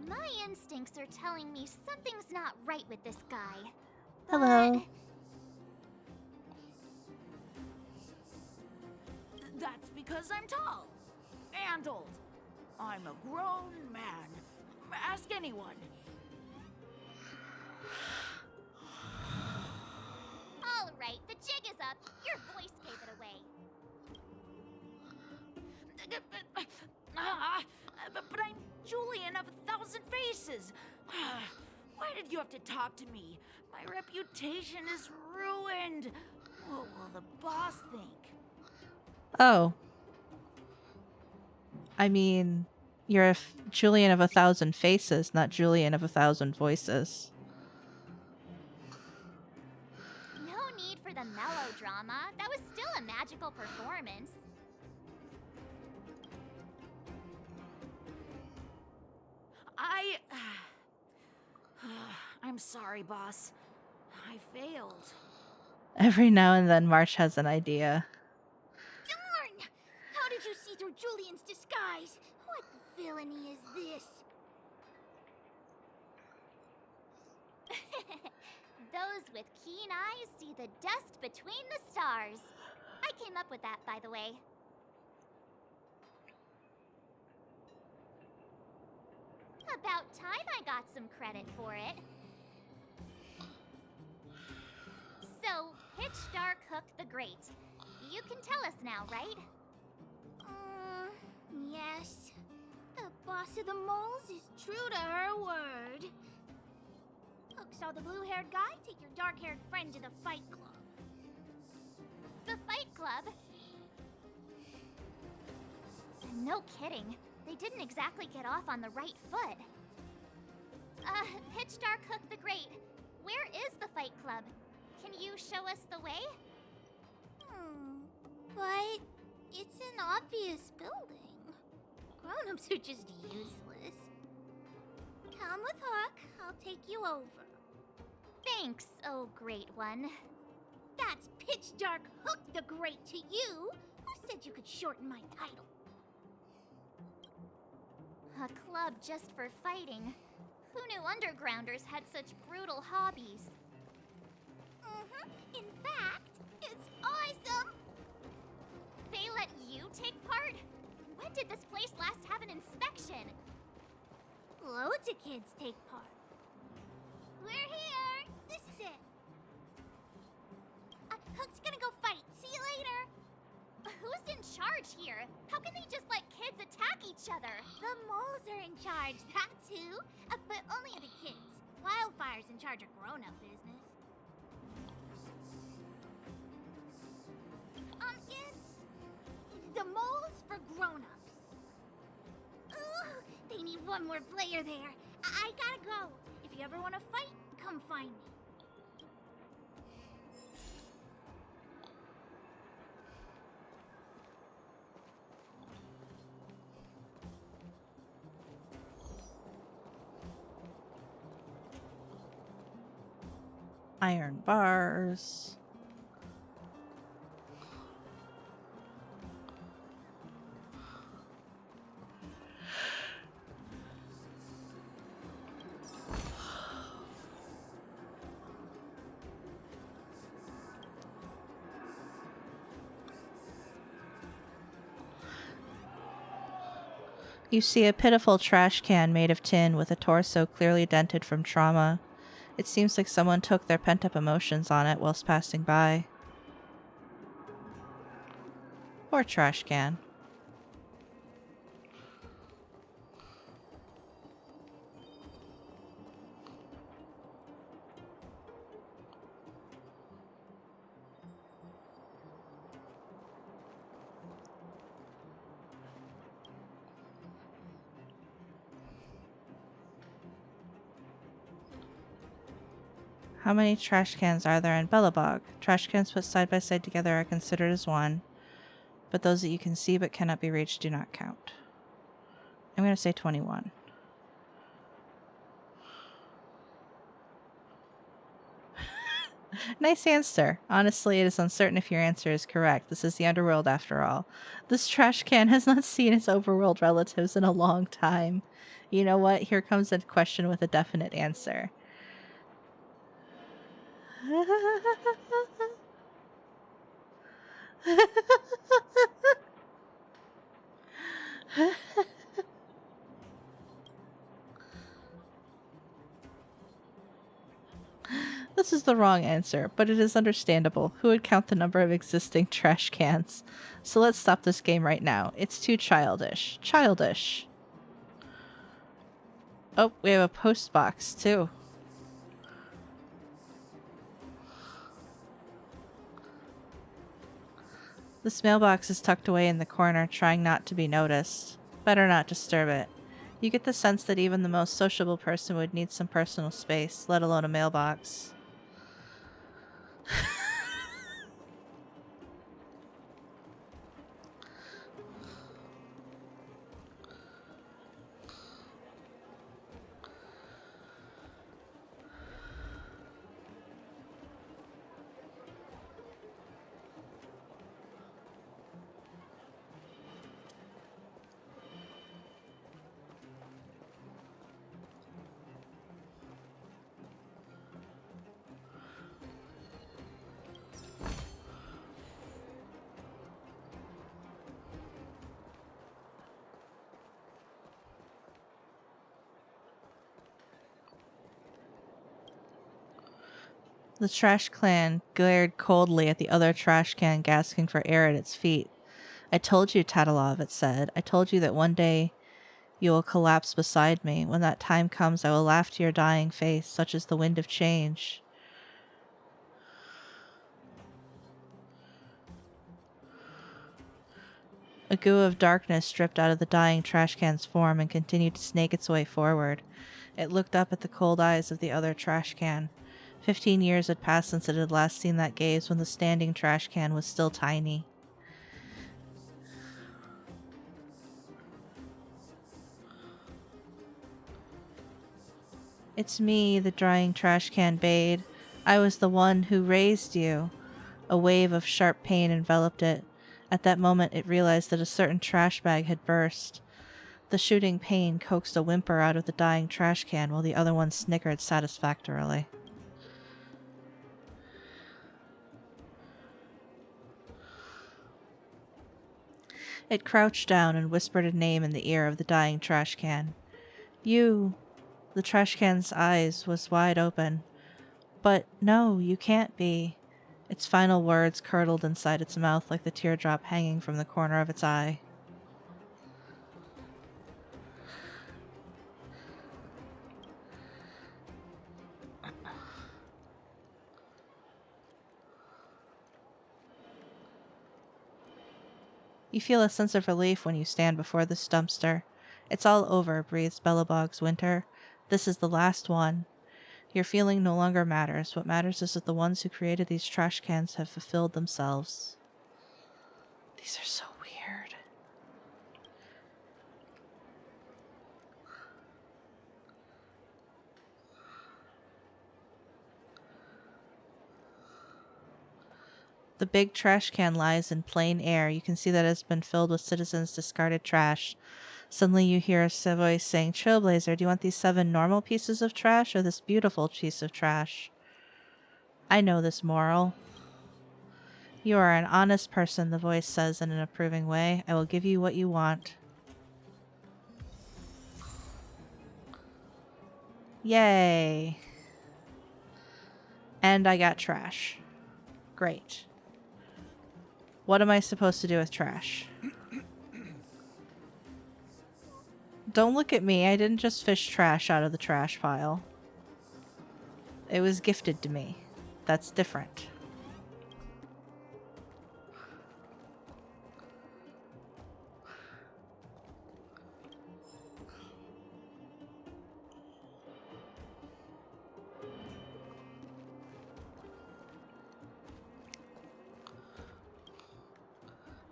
My instincts are telling me something's not right with this guy. Hello. That's because I'm tall and old. I'm a grown man. Ask anyone. All right, the jig is up. Your voice gave it away. But I'm Julian of 1,000 Faces. Why did you have to talk to me? My reputation is ruined. What will the boss think? Oh. I mean, you're Julian of 1,000 Faces, not Julian of 1,000 Voices. No need for the melodrama. That was still a magical performance. I'm sorry, boss. I failed. Every now and then, March has an idea. Darn! How did you see through Julian's disguise? What villainy is this? Those with keen eyes see the dust between the stars. I came up with that, by the way. About time I got some credit for it. So, Pitch Dark Hook the Great. You can tell us now, right? Yes. The boss of the moles is true to her word. Hook saw the blue-haired guy take your dark-haired friend to the fight club. The Fight Club? No kidding. They didn't exactly get off on the right foot. Pitch Dark Hook the Great, where is the Fight Club? Can you show us the way? But it's an obvious building. Grown-ups are just useless. Come with Hook, I'll take you over. Thanks, oh great one. That's Pitch Dark Hook the Great to you. Who said you could shorten my title? A club just for fighting. Who knew undergrounders had such brutal hobbies? In fact, it's awesome! They let you take part? When did this place last have an inspection? Loads of kids take part. We're here! This is it. Hook's gonna go fight. See you later! Who's in charge here? How can they just let kids attack each other? The moles are in charge, that's who. But only the kids. Wildfire's in charge of grown-up business. It's the moles for grown-ups. Ooh, they need one more player there. I gotta go. If you ever want to fight, come find me. Iron bars. You see a pitiful trash can made of tin with a torso clearly dented from trauma. It seems like someone took their pent-up emotions on it whilst passing by. Or trash can. How many trash cans are there in Bellabog? Trash cans put side by side together are considered as one, but those that you can see but cannot be reached do not count. I'm going to say 21. Nice answer. Honestly, it is uncertain if your answer is correct. This is the underworld after all. This trash can has not seen its overworld relatives in a long time. You know what? Here comes a question with a definite answer. This is the wrong answer, but it is understandable. Who would count the number of existing trash cans? So let's stop this game right now. It's too childish. Childish. Oh, we have a post box, too. This mailbox is tucked away in the corner, trying not to be noticed. Better not disturb it. You get the sense that even the most sociable person would need some personal space, let alone a mailbox. The trash can glared coldly at the other trash can gasping for air at its feet. I told you, Tatalov, it said. I told you that one day you will collapse beside me. When that time comes, I will laugh to your dying face, such is the wind of change. A goo of darkness dripped out of the dying trash can's form and continued to snake its way forward. It looked up at the cold eyes of the other trash can. 15 years had passed since it had last seen that gaze when the standing trash can was still tiny. It's me, the drying trash can bade. I was the one who raised you. A wave of sharp pain enveloped it. At that moment, it realized that a certain trash bag had burst. The shooting pain coaxed a whimper out of the dying trash can while the other one snickered satisfactorily. It crouched down and whispered a name in the ear of the dying trash can. You. The trash can's eyes was wide open. But no, you can't be. Its final words curdled inside its mouth like the teardrop hanging from the corner of its eye. You feel a sense of relief when you stand before this dumpster. It's all over, breathes Bellabog's Winter. This is the last one. Your feeling no longer matters. What matters is that the ones who created these trash cans have fulfilled themselves. These are so weird. The big trash can lies in plain air. You can see that it's been filled with citizens' discarded trash. Suddenly you hear a voice saying, Trailblazer, do you want these 7 normal pieces of trash or this beautiful piece of trash? I know this moral. You are an honest person, the voice says in an approving way. I will give you what you want. Yay. And I got trash. Great. What am I supposed to do with trash? Don't look at me. I didn't just fish trash out of the trash pile. It was gifted to me. That's different.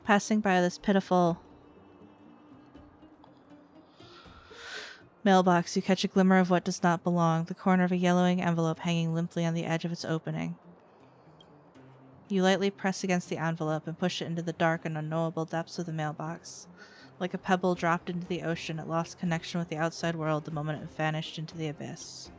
Passing by this pitiful mailbox, you catch a glimmer of what does not belong, the corner of a yellowing envelope hanging limply on the edge of its opening. You lightly press against the envelope and push it into the dark and unknowable depths of the mailbox. Like a pebble dropped into the ocean, it lost connection with the outside world the moment it vanished into the abyss.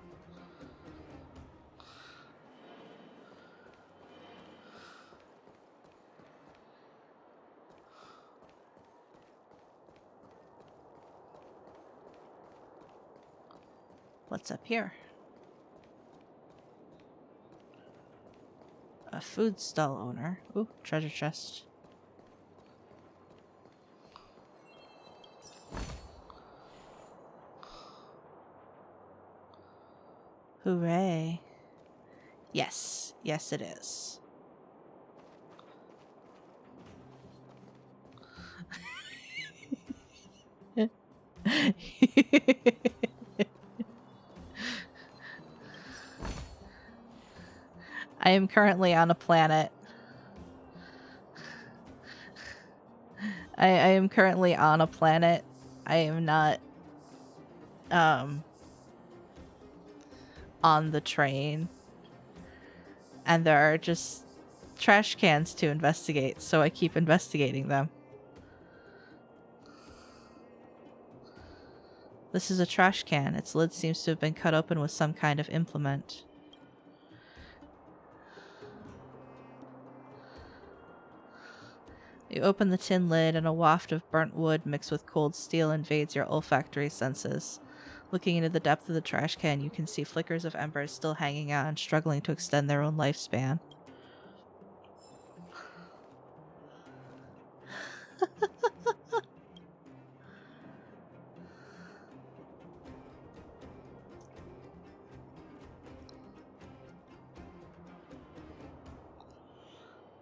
What's up here? A food stall owner. Ooh, treasure chest. Hooray. Yes. Yes, it is. I am currently on a planet. I am currently on a planet. I am not on the train. And there are just trash cans to investigate, so I keep investigating them. This is a trash can. Its lid seems to have been cut open with some kind of implement. You open the tin lid and a waft of burnt wood mixed with cold steel invades your olfactory senses. Looking into the depth of the trash can, you can see flickers of embers still hanging on, struggling to extend their own lifespan.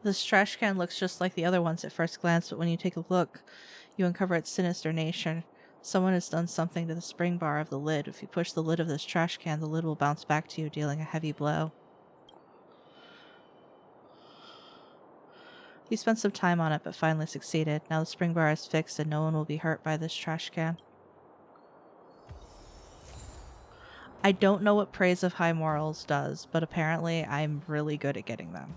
This trash can looks just like the other ones at first glance, but when you take a look, you uncover its sinister nature. Someone has done something to the spring bar of the lid. If you push the lid of this trash can, the lid will bounce back to you, dealing a heavy blow. You spent some time on it, but finally succeeded. Now the spring bar is fixed and no one will be hurt by this trash can. I don't know what Praise of High Morals does, but apparently I'm really good at getting them.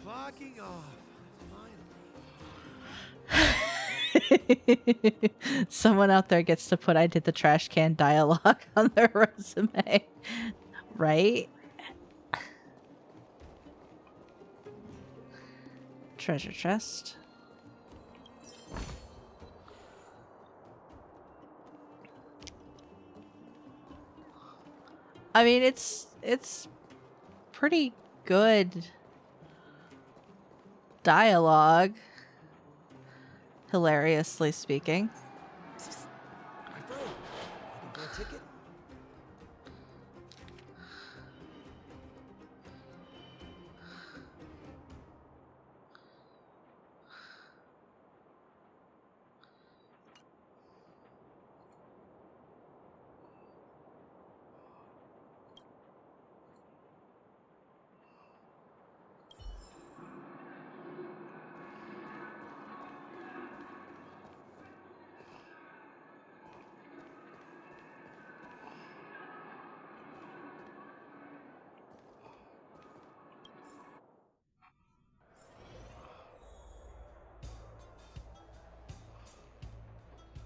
Clocking off. Someone out there gets to put "I did the trash can" dialogue on their resume. Right? Treasure chest. I mean, it's pretty good dialogue, hilariously speaking. My friend, looking for a ticket?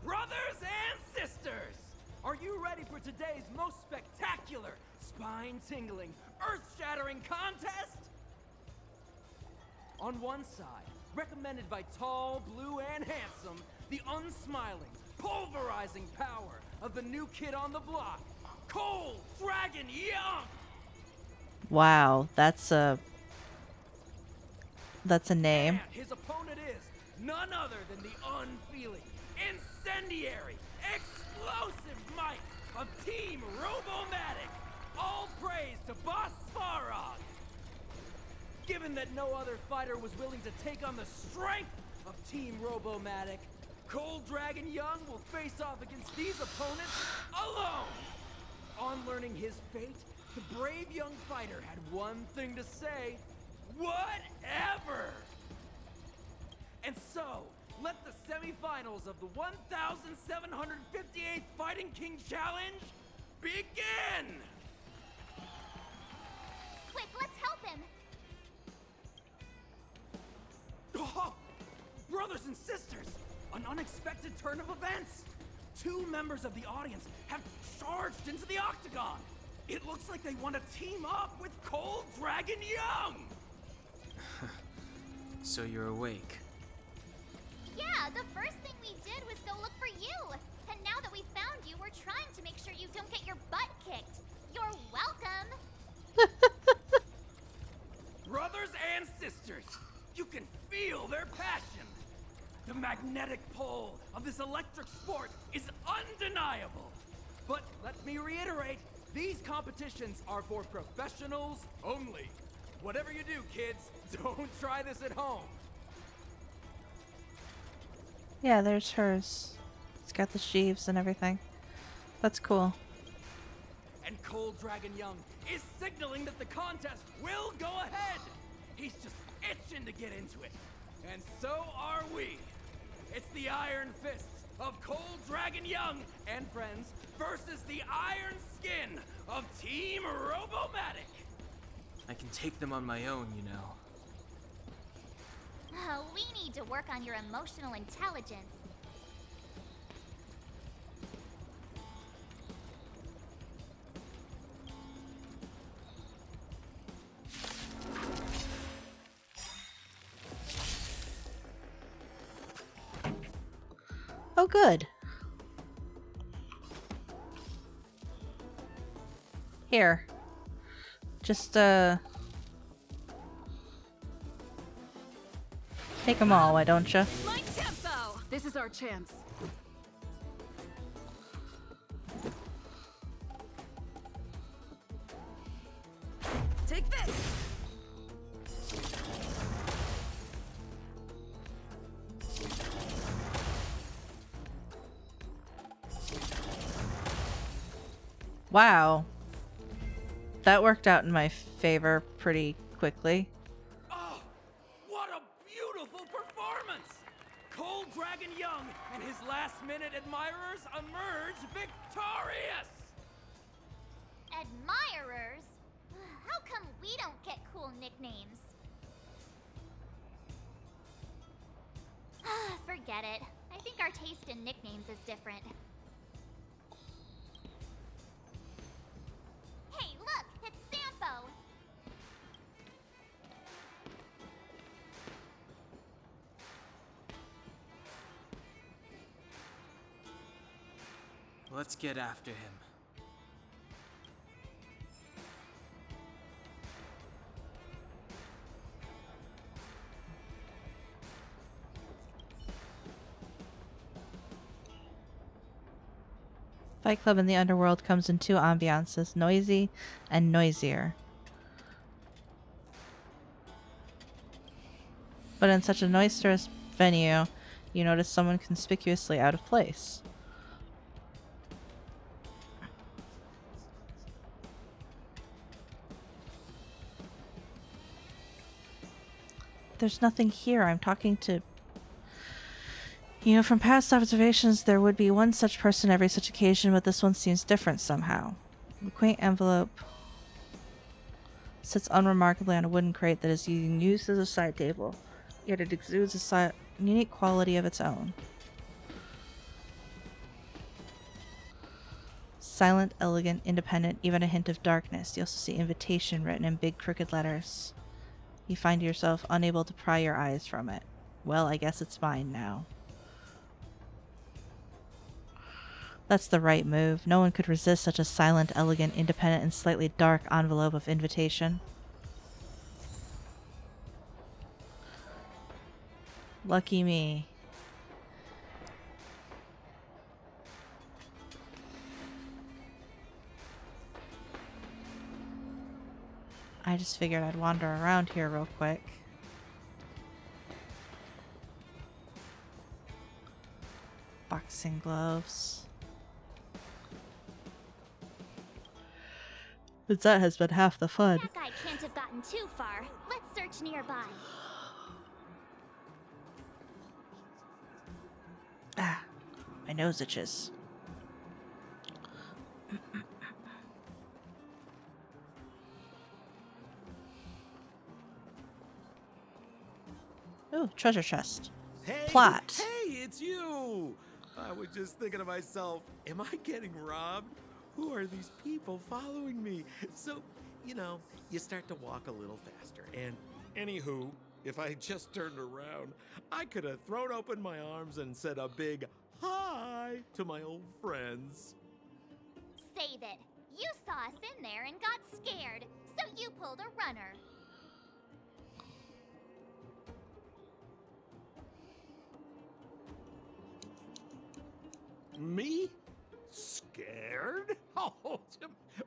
Brothers and sisters, are you ready for today's most spectacular, spine-tingling, earth-shattering contest? On one side, recommended by tall, blue, and handsome, the unsmiling, pulverizing power of the new kid on the block, Cold Dragon Young! Wow, that's a name. And his opponent is none other than the unfeeling, incendiary, explosive might of Team Robomatic. All praise to Boss Svarog. Given that no other fighter was willing to take on the strength of Team Robomatic, Cold Dragon Young will face off against these opponents alone. On learning his fate, the brave young fighter had one thing to say: whatever! And so, let the semifinals of the 1,758th Fighting King Challenge begin! Quick, let's help him! Oh, brothers and sisters, an unexpected turn of events! 2 members of the audience have charged into the octagon! It looks like they want to team up with Cold Dragon Young! So you're awake. Yeah, the first thing we did was go look for you. And now that we found you, we're trying to make sure you don't get your butt kicked. You're welcome. Brothers and sisters, you can feel their passion. The magnetic pull of this electric sport is undeniable. But let me reiterate, these competitions are for professionals only. Whatever you do, kids, don't try this at home. Yeah, there's hers. It's got the sheaves and everything. That's cool. And Cold Dragon Young is signaling that the contest will go ahead. He's just itching to get into it. And so are we. It's the Iron Fists of Cold Dragon Young and friends versus the Iron Skin of Team Robomatic. I can take them on my own, you know. We need to work on your emotional intelligence. Oh, good. Here. Just, take them all, why don't you? My tempo! This is our chance. Take this! Wow. That worked out in my favor pretty quickly. Oh, what a beautiful performance! Cold Dragon Young and his last-minute admirers emerge victorious! Admirers? How come we don't get cool nicknames? Forget it. I think our taste in nicknames is different. Hey, look! It's Sampo! Let's get after him. Fight Club in the Underworld comes in two ambiances, noisy and noisier. But in such a noisterous venue, you notice someone conspicuously out of place. There's nothing here. I'm talking to... from past observations, there would be one such person every such occasion, but this one seems different somehow. The quaint envelope sits unremarkably on a wooden crate that is being used as a side table, yet it exudes a unique quality of its own. Silent, elegant, independent, even a hint of darkness. You also see invitation written in big crooked letters. You find yourself unable to pry your eyes from it. Well, I guess it's mine now. That's the right move. No one could resist such a silent, elegant, independent, and slightly dark envelope of invitation. Lucky me. I just figured I'd wander around here real quick. Boxing gloves. But that has been half the fun. That guy can't have gotten too far. Let's search nearby. Ah, my nose itches. Ooh, treasure chest. Hey, Plot. Hey, it's you! I was just thinking to myself, am I getting robbed? Who are these people following me? So, you start to walk a little faster. And anywho, if I just turned around, I could have thrown open my arms and said a big hi to my old friends. Save it. You saw us in there and got scared, so you pulled a runner. Me? Scared? Oh,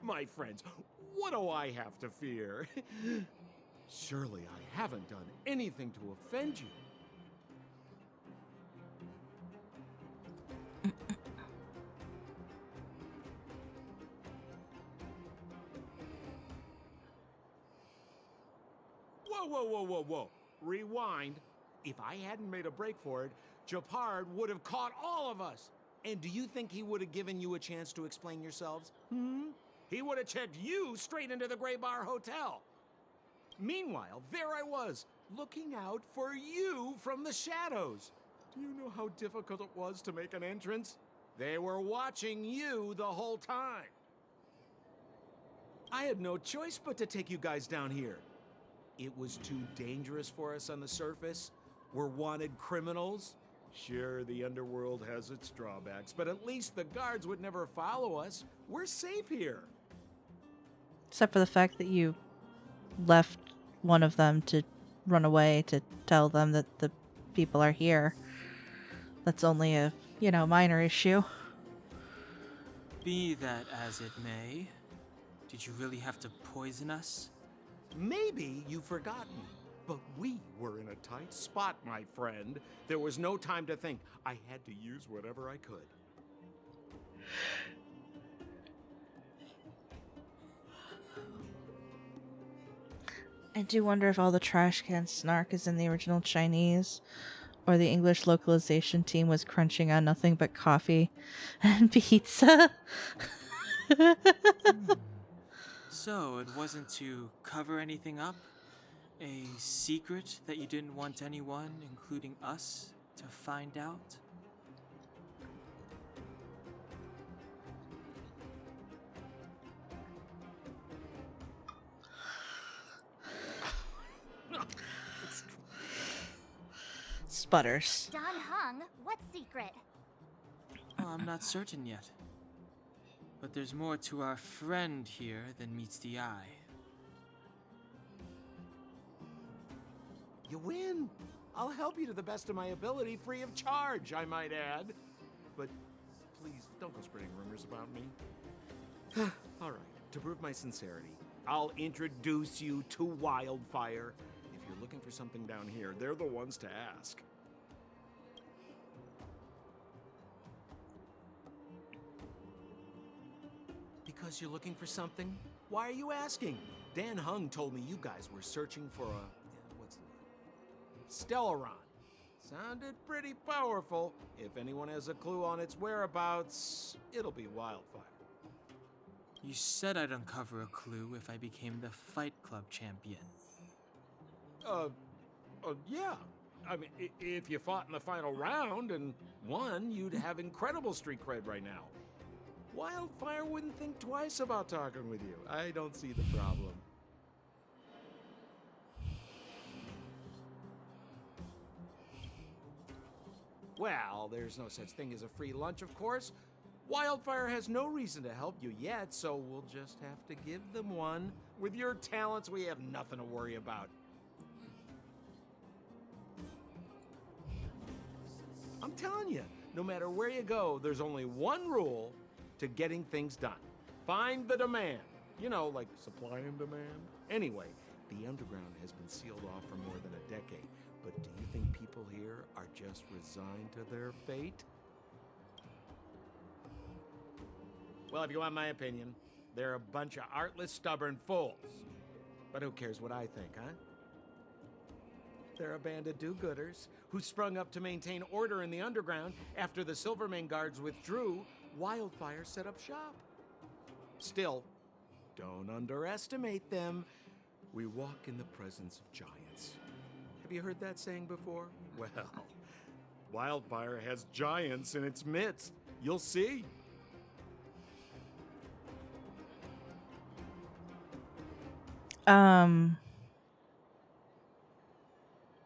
my friends, what do I have to fear? Surely I haven't done anything to offend you. Whoa. Rewind. If I hadn't made a break for it, Japard would have caught all of us. And do you think he would have given you a chance to explain yourselves? He would have checked you straight into the Gray Bar Hotel. Meanwhile, there I was, looking out for you from the shadows. Do you know how difficult it was to make an entrance? They were watching you the whole time. I had no choice but to take you guys down here. It was too dangerous for us on the surface. We're wanted criminals. Sure, the underworld has its drawbacks, but at least the guards would never follow us. We're safe here. Except for the fact that you left one of them to run away to tell them that the people are here. That's only a, minor issue. Be that as it may, did you really have to poison us? Maybe you've forgotten, but we were in a tight spot, my friend. There was no time to think. I had to use whatever I could. I do wonder if all the trash can snark is in the original Chinese, or the English localization team was crunching on nothing but coffee and pizza. So, it wasn't to cover anything up? A secret that you didn't want anyone, including us, to find out? Sputters. Don Hung, what secret? Well, I'm not certain yet. But there's more to our friend here than meets the eye. You win. I'll help you to the best of my ability, free of charge, I might add. But please, don't go spreading rumors about me. All right, to prove my sincerity, I'll introduce you to Wildfire. If you're looking for something down here, they're the ones to ask. Because you're looking for something? Why are you asking? Dan Hung told me you guys were searching for a... what's the word? Stellaron. Sounded pretty powerful. If anyone has a clue on its whereabouts, it'll be Wildfire. You said I'd uncover a clue if I became the Fight Club champion. Yeah. I mean, if you fought in the final round and won, you'd have incredible street cred right now. Wildfire wouldn't think twice about talking with you. I don't see the problem. Well, there's no such thing as a free lunch, of course. Wildfire has no reason to help you yet, so we'll just have to give them one. With your talents, we have nothing to worry about. I'm telling you, no matter where you go, there's only one rule to getting things done. Find the demand. You know, like supply and demand. Anyway, the underground has been sealed off for more than a decade. But do you think people here are just resigned to their fate? Well, if you want my opinion, they're a bunch of artless, stubborn fools. But who cares what I think, huh? They're a band of do-gooders who sprung up to maintain order in the underground after the Silvermane guards withdrew. Wildfire set up shop. Still, don't underestimate them. We walk in the presence of giants. Have you heard that saying before? Well, Wildfire has giants in its midst. You'll see.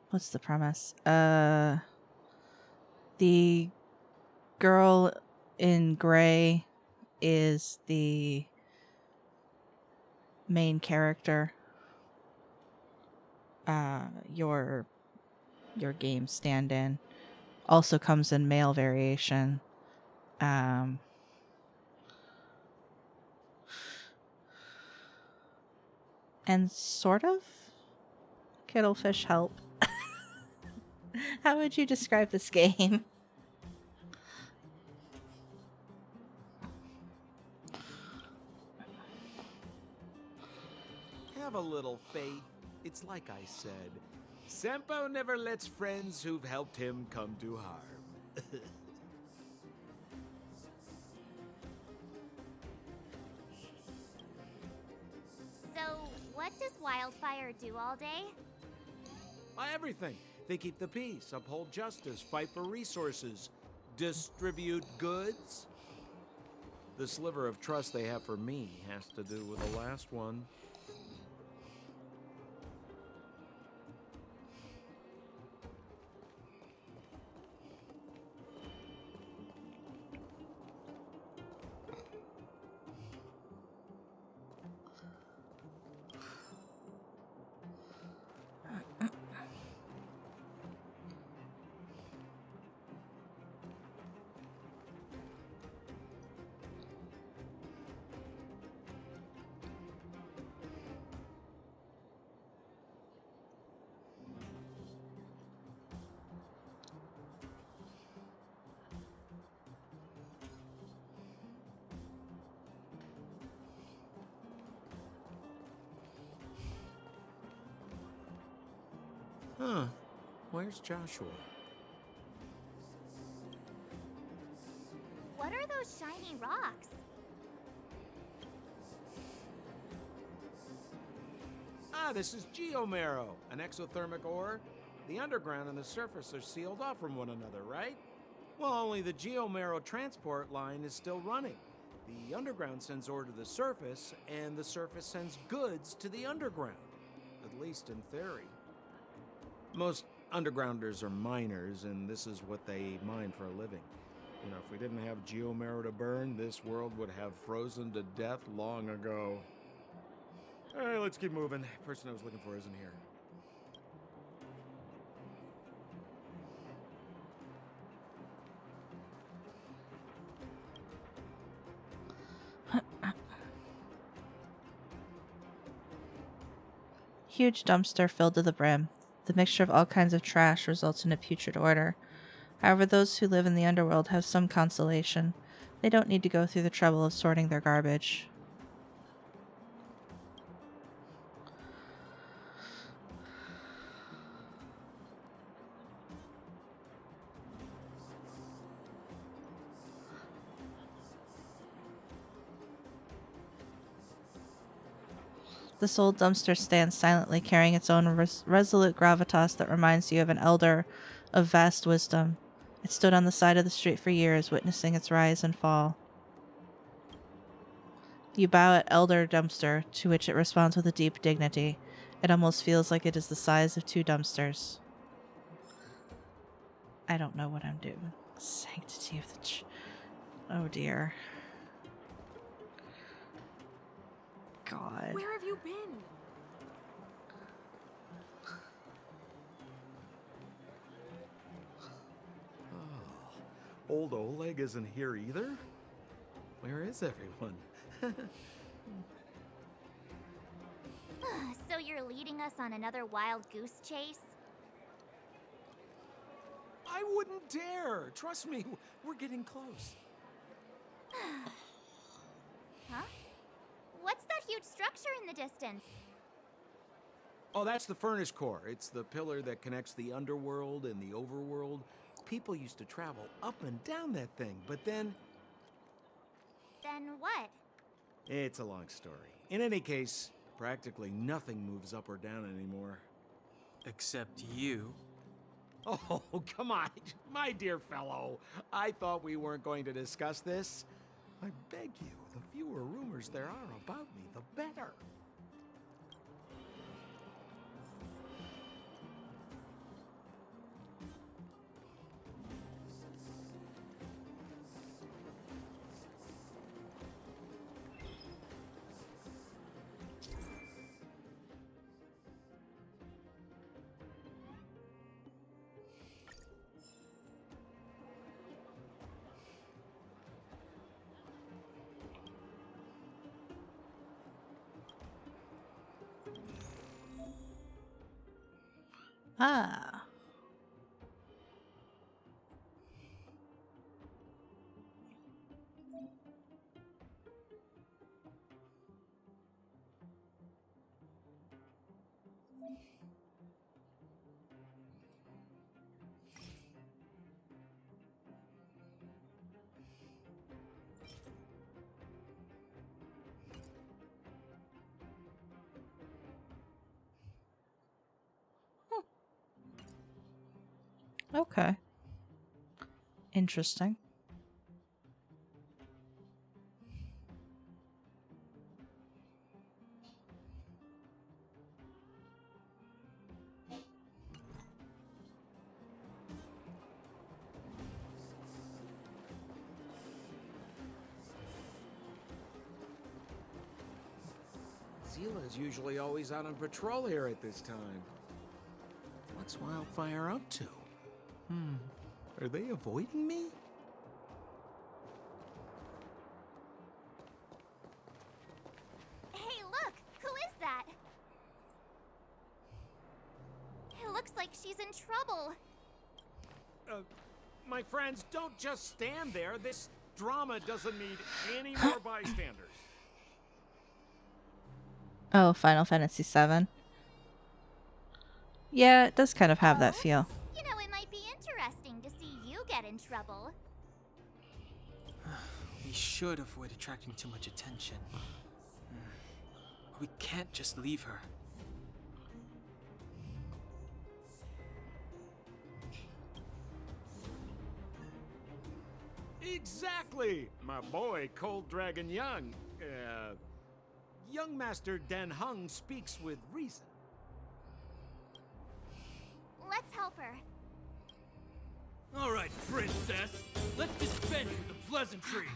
What's the premise? The girl in gray is the main character. Your game stand-in also comes in male variation. And sort of Kittlefish help. How would you describe this game? Have a little faith. It's like I said. Senpo never lets friends who've helped him come to harm. So, what does Wildfire do all day? Everything. They keep the peace, uphold justice, fight for resources, distribute goods. The sliver of trust they have for me has to do with the last one. Huh. Where's Joshua? What are those shiny rocks? This is geomarrow, an exothermic ore. The underground and the surface are sealed off from one another, right? Well, only the geomarrow transport line is still running. The underground sends ore to the surface, and the surface sends goods to the underground. At least in theory. Most undergrounders are miners, and this is what they mine for a living. You know, if we didn't have geomarrow to burn, this world would have frozen to death long ago. All right, let's keep moving. The person I was looking for isn't here. Huge dumpster filled to the brim. The mixture of all kinds of trash results in a putrid odor. However, those who live in the underworld have some consolation. They don't need to go through the trouble of sorting their garbage. This old dumpster stands silently, carrying its own resolute gravitas that reminds you of an elder of vast wisdom. It stood on the side of the street for years, witnessing its rise and fall. You bow at Elder Dumpster, to which it responds with a deep dignity. It almost feels like it is the size of two dumpsters. I don't know what I'm doing. Sanctity of the oh dear. God. Where have you been? Oh, old Oleg isn't here either? Where is everyone? So you're leading us on another wild goose chase? I wouldn't dare. Trust me, we're getting close. Huh? What's that huge structure in the distance? Oh, that's the furnace core. It's the pillar that connects the underworld and the overworld. People used to travel up and down that thing, but then... Then what? It's a long story. In any case, practically nothing moves up or down anymore. Except you. Oh, come on, my dear fellow. I thought we weren't going to discuss this. I beg you, the fewer rumors there are about me, the better. Ah. Okay. Interesting. Zila's usually always out on patrol here at this time. What's Wildfire up to? Are they avoiding me? Hey, look! Who is that? It looks like she's in trouble. My friends, don't just stand there. This drama doesn't need any more bystanders. Oh, Final Fantasy VII. Yeah, it does kind of have that feel. You know, it might be interesting to see you get in trouble. We should avoid attracting too much attention. We can't just leave her. Exactly! My boy, Cold Dragon Young. Young Master Dan Heng speaks with reason. Let's help her. All right, princess. Let's dispense with the pleasantries.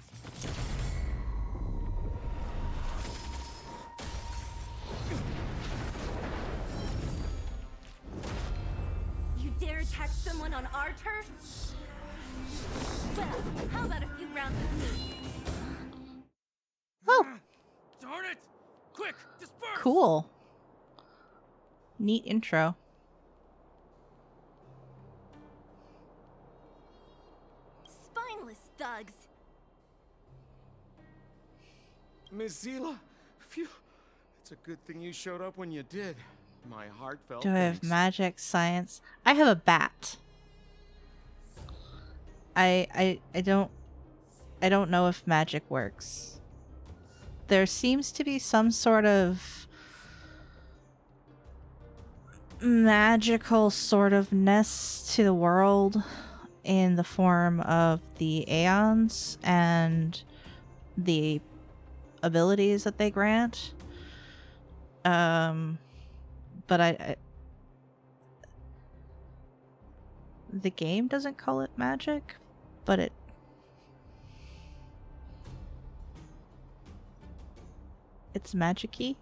You dare attack someone on our turf? Well, how about a few rounds with me? Oh! Darn it! Quick, disperse! Cool. Neat intro. Spineless thugs. Miss Zila, phew. It's a good thing you showed up when you did. My heart felt Do I have magic, science? I have a bat. I don't know if magic works. There seems to be some sort of magical sort ofness to the world in the form of the Aeons and the abilities that they grant. But the game doesn't call it magic, but it's magic-y.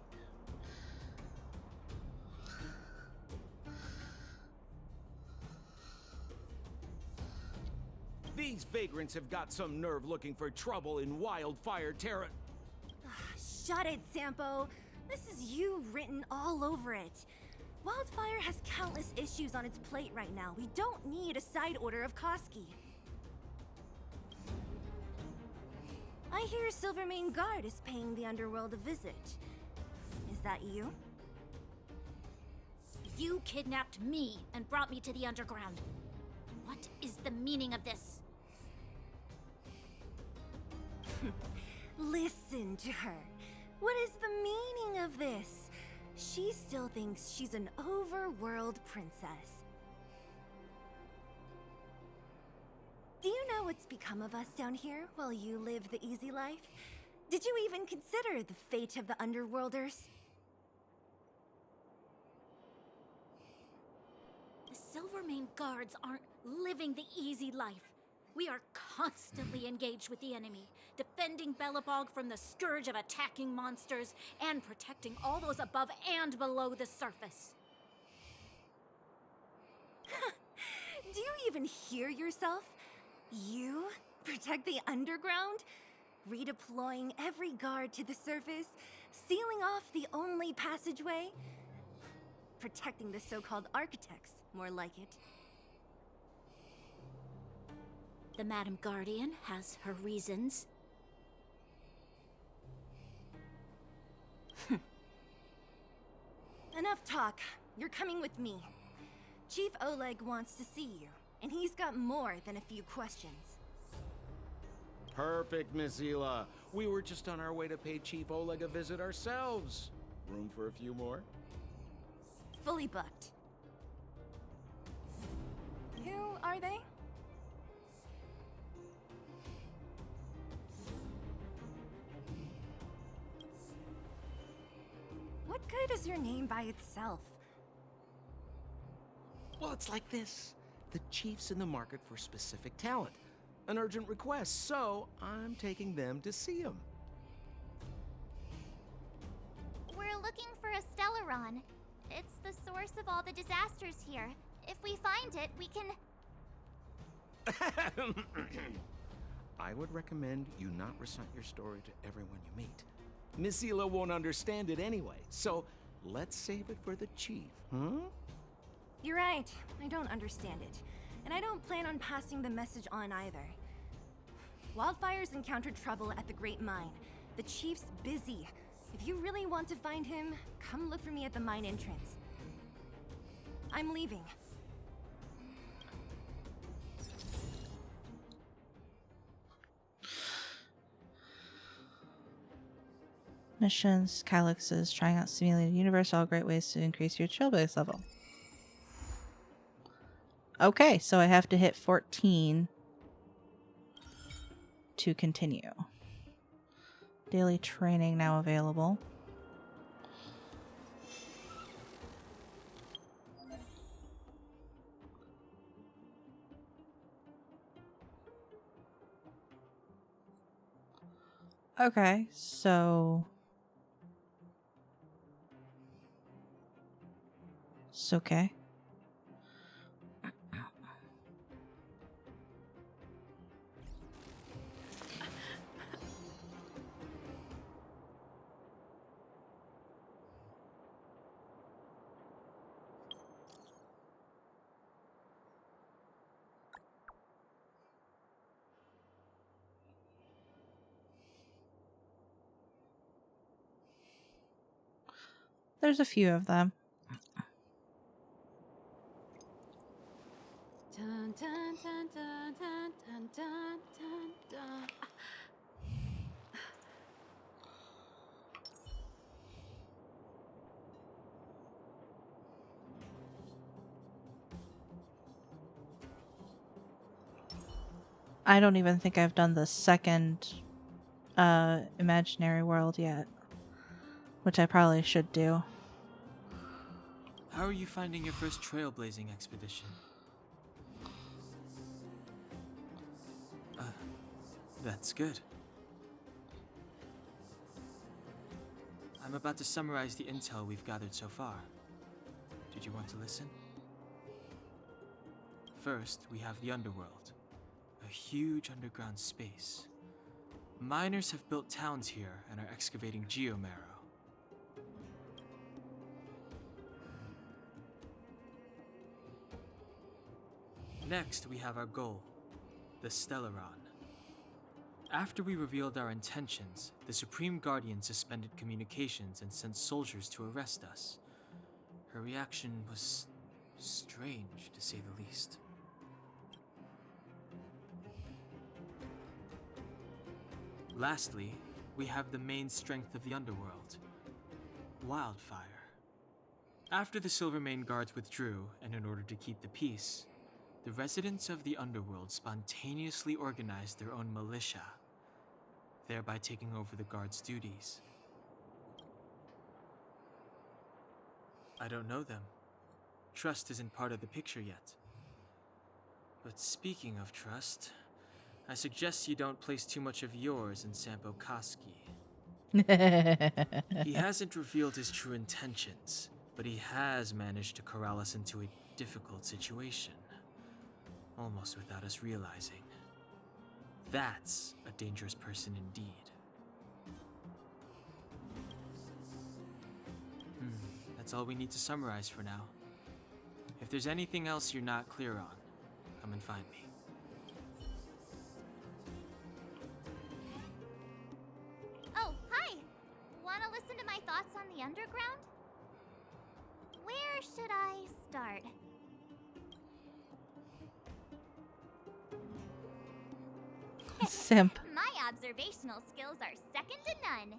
These vagrants have got some nerve looking for trouble in Wildfire Terra. Shut it, Sampo. This is you written all over it. Wildfire has countless issues on its plate right now. We don't need a side order of Koski. I hear Silvermane Guard is paying the underworld a visit. Is that you? You kidnapped me and brought me to the underground. What is the meaning of this? Listen to her. What is the meaning of this? She still thinks she's an overworld princess. Do you know what's become of us down here while you live the easy life? Did you even consider the fate of the underworlders? The Silvermane Guards aren't living the easy life. We are constantly engaged with the enemy, defending Belobog from the scourge of attacking monsters and protecting all those above and below the surface. Do you even hear yourself? You protect the underground? Redeploying every guard to the surface? Sealing off the only passageway? Protecting the so-called architects, more like it. The Madam Guardian has her reasons. Enough talk. You're coming with me. Chief Oleg wants to see you, and he's got more than a few questions. Perfect, Miss Zila. We were just on our way to pay Chief Oleg a visit ourselves. Room for a few more? Fully booked. Who are they? What good is your name by itself? Well, it's like this. The chief's in the market for specific talent. An urgent request, so I'm taking them to see him. We're looking for a Stellaron. It's the source of all the disasters here. If we find it, we can... I would recommend you not recite your story to everyone you meet. Miss Hila won't understand it anyway, so let's save it for the chief, huh? You're right. I don't understand it. And I don't plan on passing the message on either. Wildfire's encountered trouble at the Great Mine. The chief's busy. If you really want to find him, come look for me at the mine entrance. I'm leaving. Missions, calyxes, trying out simulated universe, all great ways to increase your trailblaze level. Okay, so I have to hit 14 to continue. Daily training now available. Okay, so... It's okay. There's a few of them. Dun, dun, dun, dun, dun, dun, dun, dun, dun. I don't even think I've done the second imaginary world yet, which I probably should do. How are you finding your first trailblazing expedition? That's good. I'm about to summarize the intel we've gathered so far. Did you want to listen? First, we have the underworld, a huge underground space. Miners have built towns here and are excavating geomarrow. Next, we have our goal, the Stellaron. After we revealed our intentions, the Supreme Guardian suspended communications and sent soldiers to arrest us. Her reaction was strange, to say the least. Lastly, we have the main strength of the underworld, wildfire. After the Silvermane guards withdrew, and in order to keep the peace, the residents of the underworld spontaneously organized their own militia, thereby taking over the guards' duties. I don't know them. Trust isn't part of the picture yet. But speaking of trust, I suggest you don't place too much of yours in Sampo Koski. He hasn't revealed his true intentions, but he has managed to corral us into a difficult situation, almost without us realizing. That's a dangerous person indeed. That's all we need to summarize for now. If there's anything else you're not clear on, come and find me. Oh, hi! Wanna listen to my thoughts on the underground? Where should I start? Simp. My observational skills are second to none.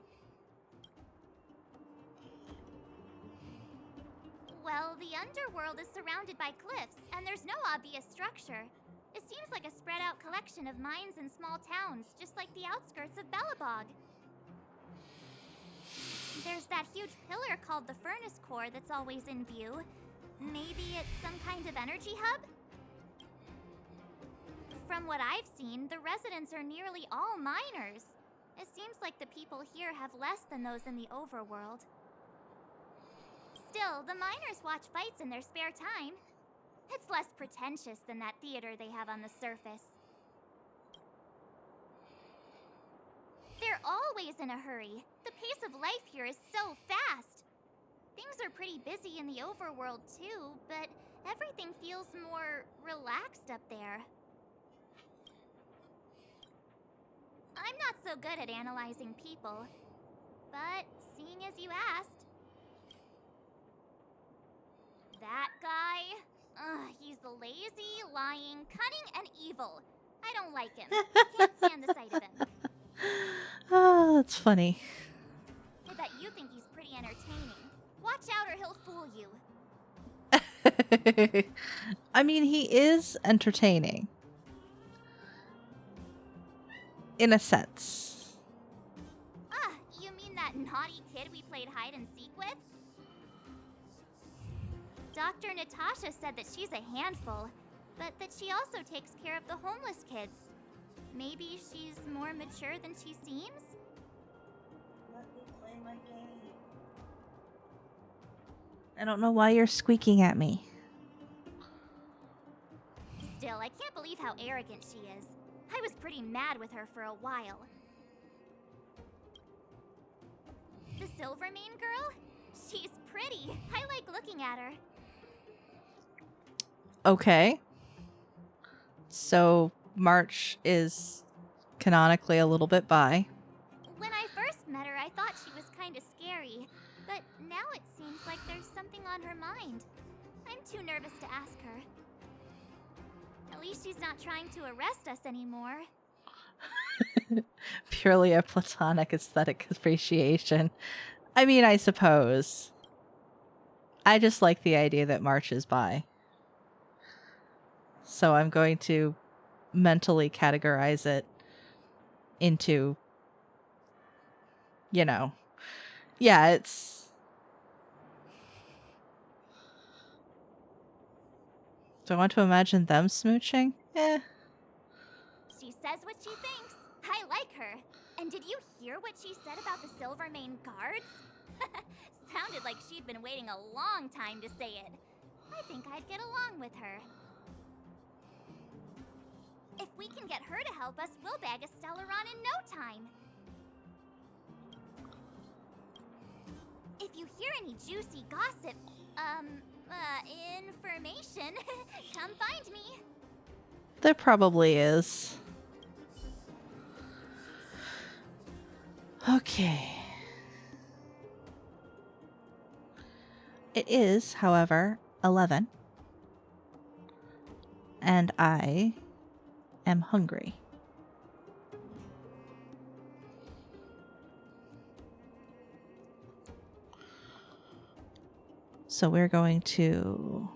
Well, the underworld is surrounded by cliffs, and there's no obvious structure. It seems like a spread out collection of mines and small towns, just like the outskirts of Bellabog. There's that huge pillar called the furnace core that's always in view. Maybe it's some kind of energy hub? From what I've seen, the residents are nearly all miners. It seems like the people here have less than those in the overworld. Still, the miners watch fights in their spare time. It's less pretentious than that theater they have on the surface. They're always in a hurry. The pace of life here is so fast. Things are pretty busy in the overworld too, but everything feels more relaxed up there. I'm not so good at analyzing people, but seeing as you asked... That guy? He's lazy, lying, cunning, and evil. I don't like him. Can't stand the sight of him. Oh, that's funny. I bet you think he's pretty entertaining. Watch out or he'll fool you. I mean, he is entertaining. In a sense. Ah, you mean that naughty kid we played hide and seek with? Dr. Natasha said that she's a handful, but that she also takes care of the homeless kids. Maybe she's more mature than she seems? Let me play my game. I don't know why you're squeaking at me. Still, I can't believe how arrogant she is. I was pretty mad with her for a while. The Silvermane girl? She's pretty. I like looking at her. Okay. So March is canonically a little bit bi. When I first met her, I thought she was kind of scary. But now it seems like there's something on her mind. I'm too nervous to ask her. At least she's not trying to arrest us anymore. Purely a platonic aesthetic appreciation. I mean, I suppose. I just like the idea that March is bi. So I'm going to mentally categorize it into, you know, yeah, it's... Do I want to imagine them smooching? Eh. She says what she thinks. I like her. And did you hear what she said about the Silvermane guards? Sounded like she'd been waiting a long time to say it. I think I'd get along with her. If we can get her to help us, we'll bag a Stellaron in no time. If you hear any juicy gossip, information, come find me. There probably is. Okay. It is, however, 11. And I am hungry. So we're going to...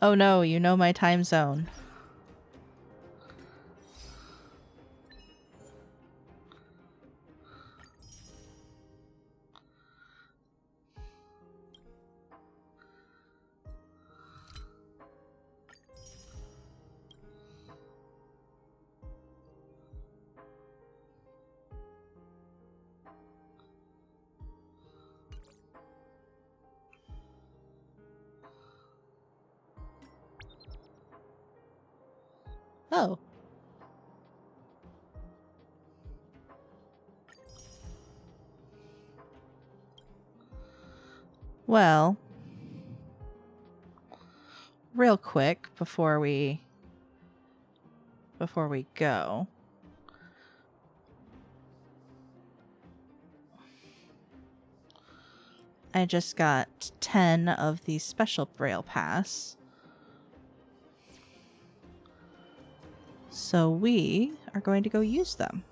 Oh no, you know my time zone. Oh. Well, real quick before we go. I just got 10 of the special Braille Pass. So we are going to go use them.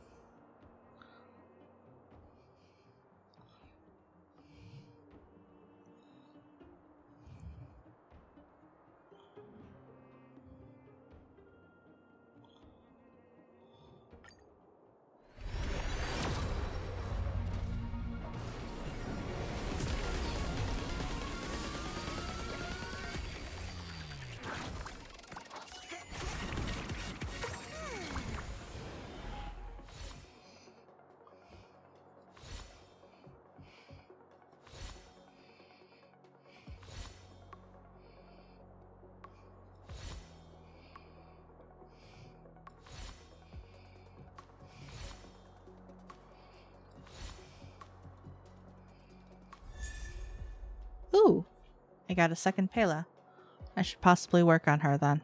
Ooh, I got a second Pela. I should possibly work on her then.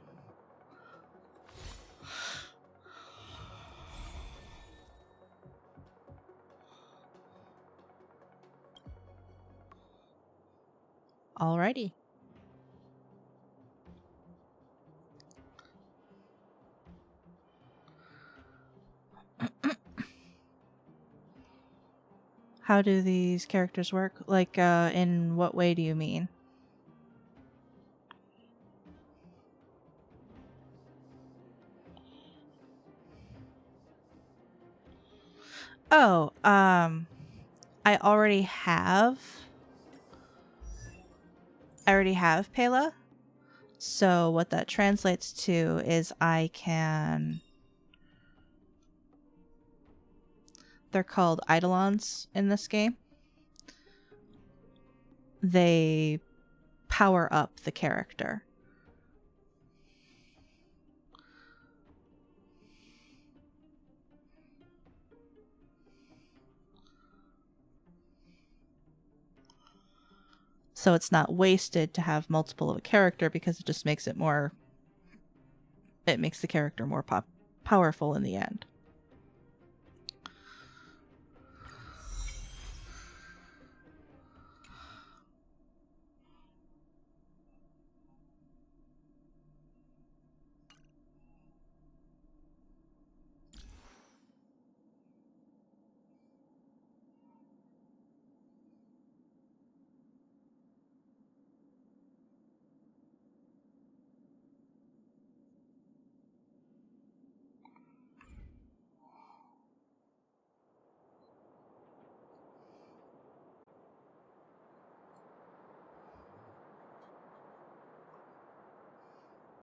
Alrighty. How do these characters work? Like, in what way do you mean? Oh, I already have Pela. So what that translates to is I can... They're called Eidolons in this game. They power up the character. So it's not wasted to have multiple of a character because it just makes it more... It makes the character more powerful in the end.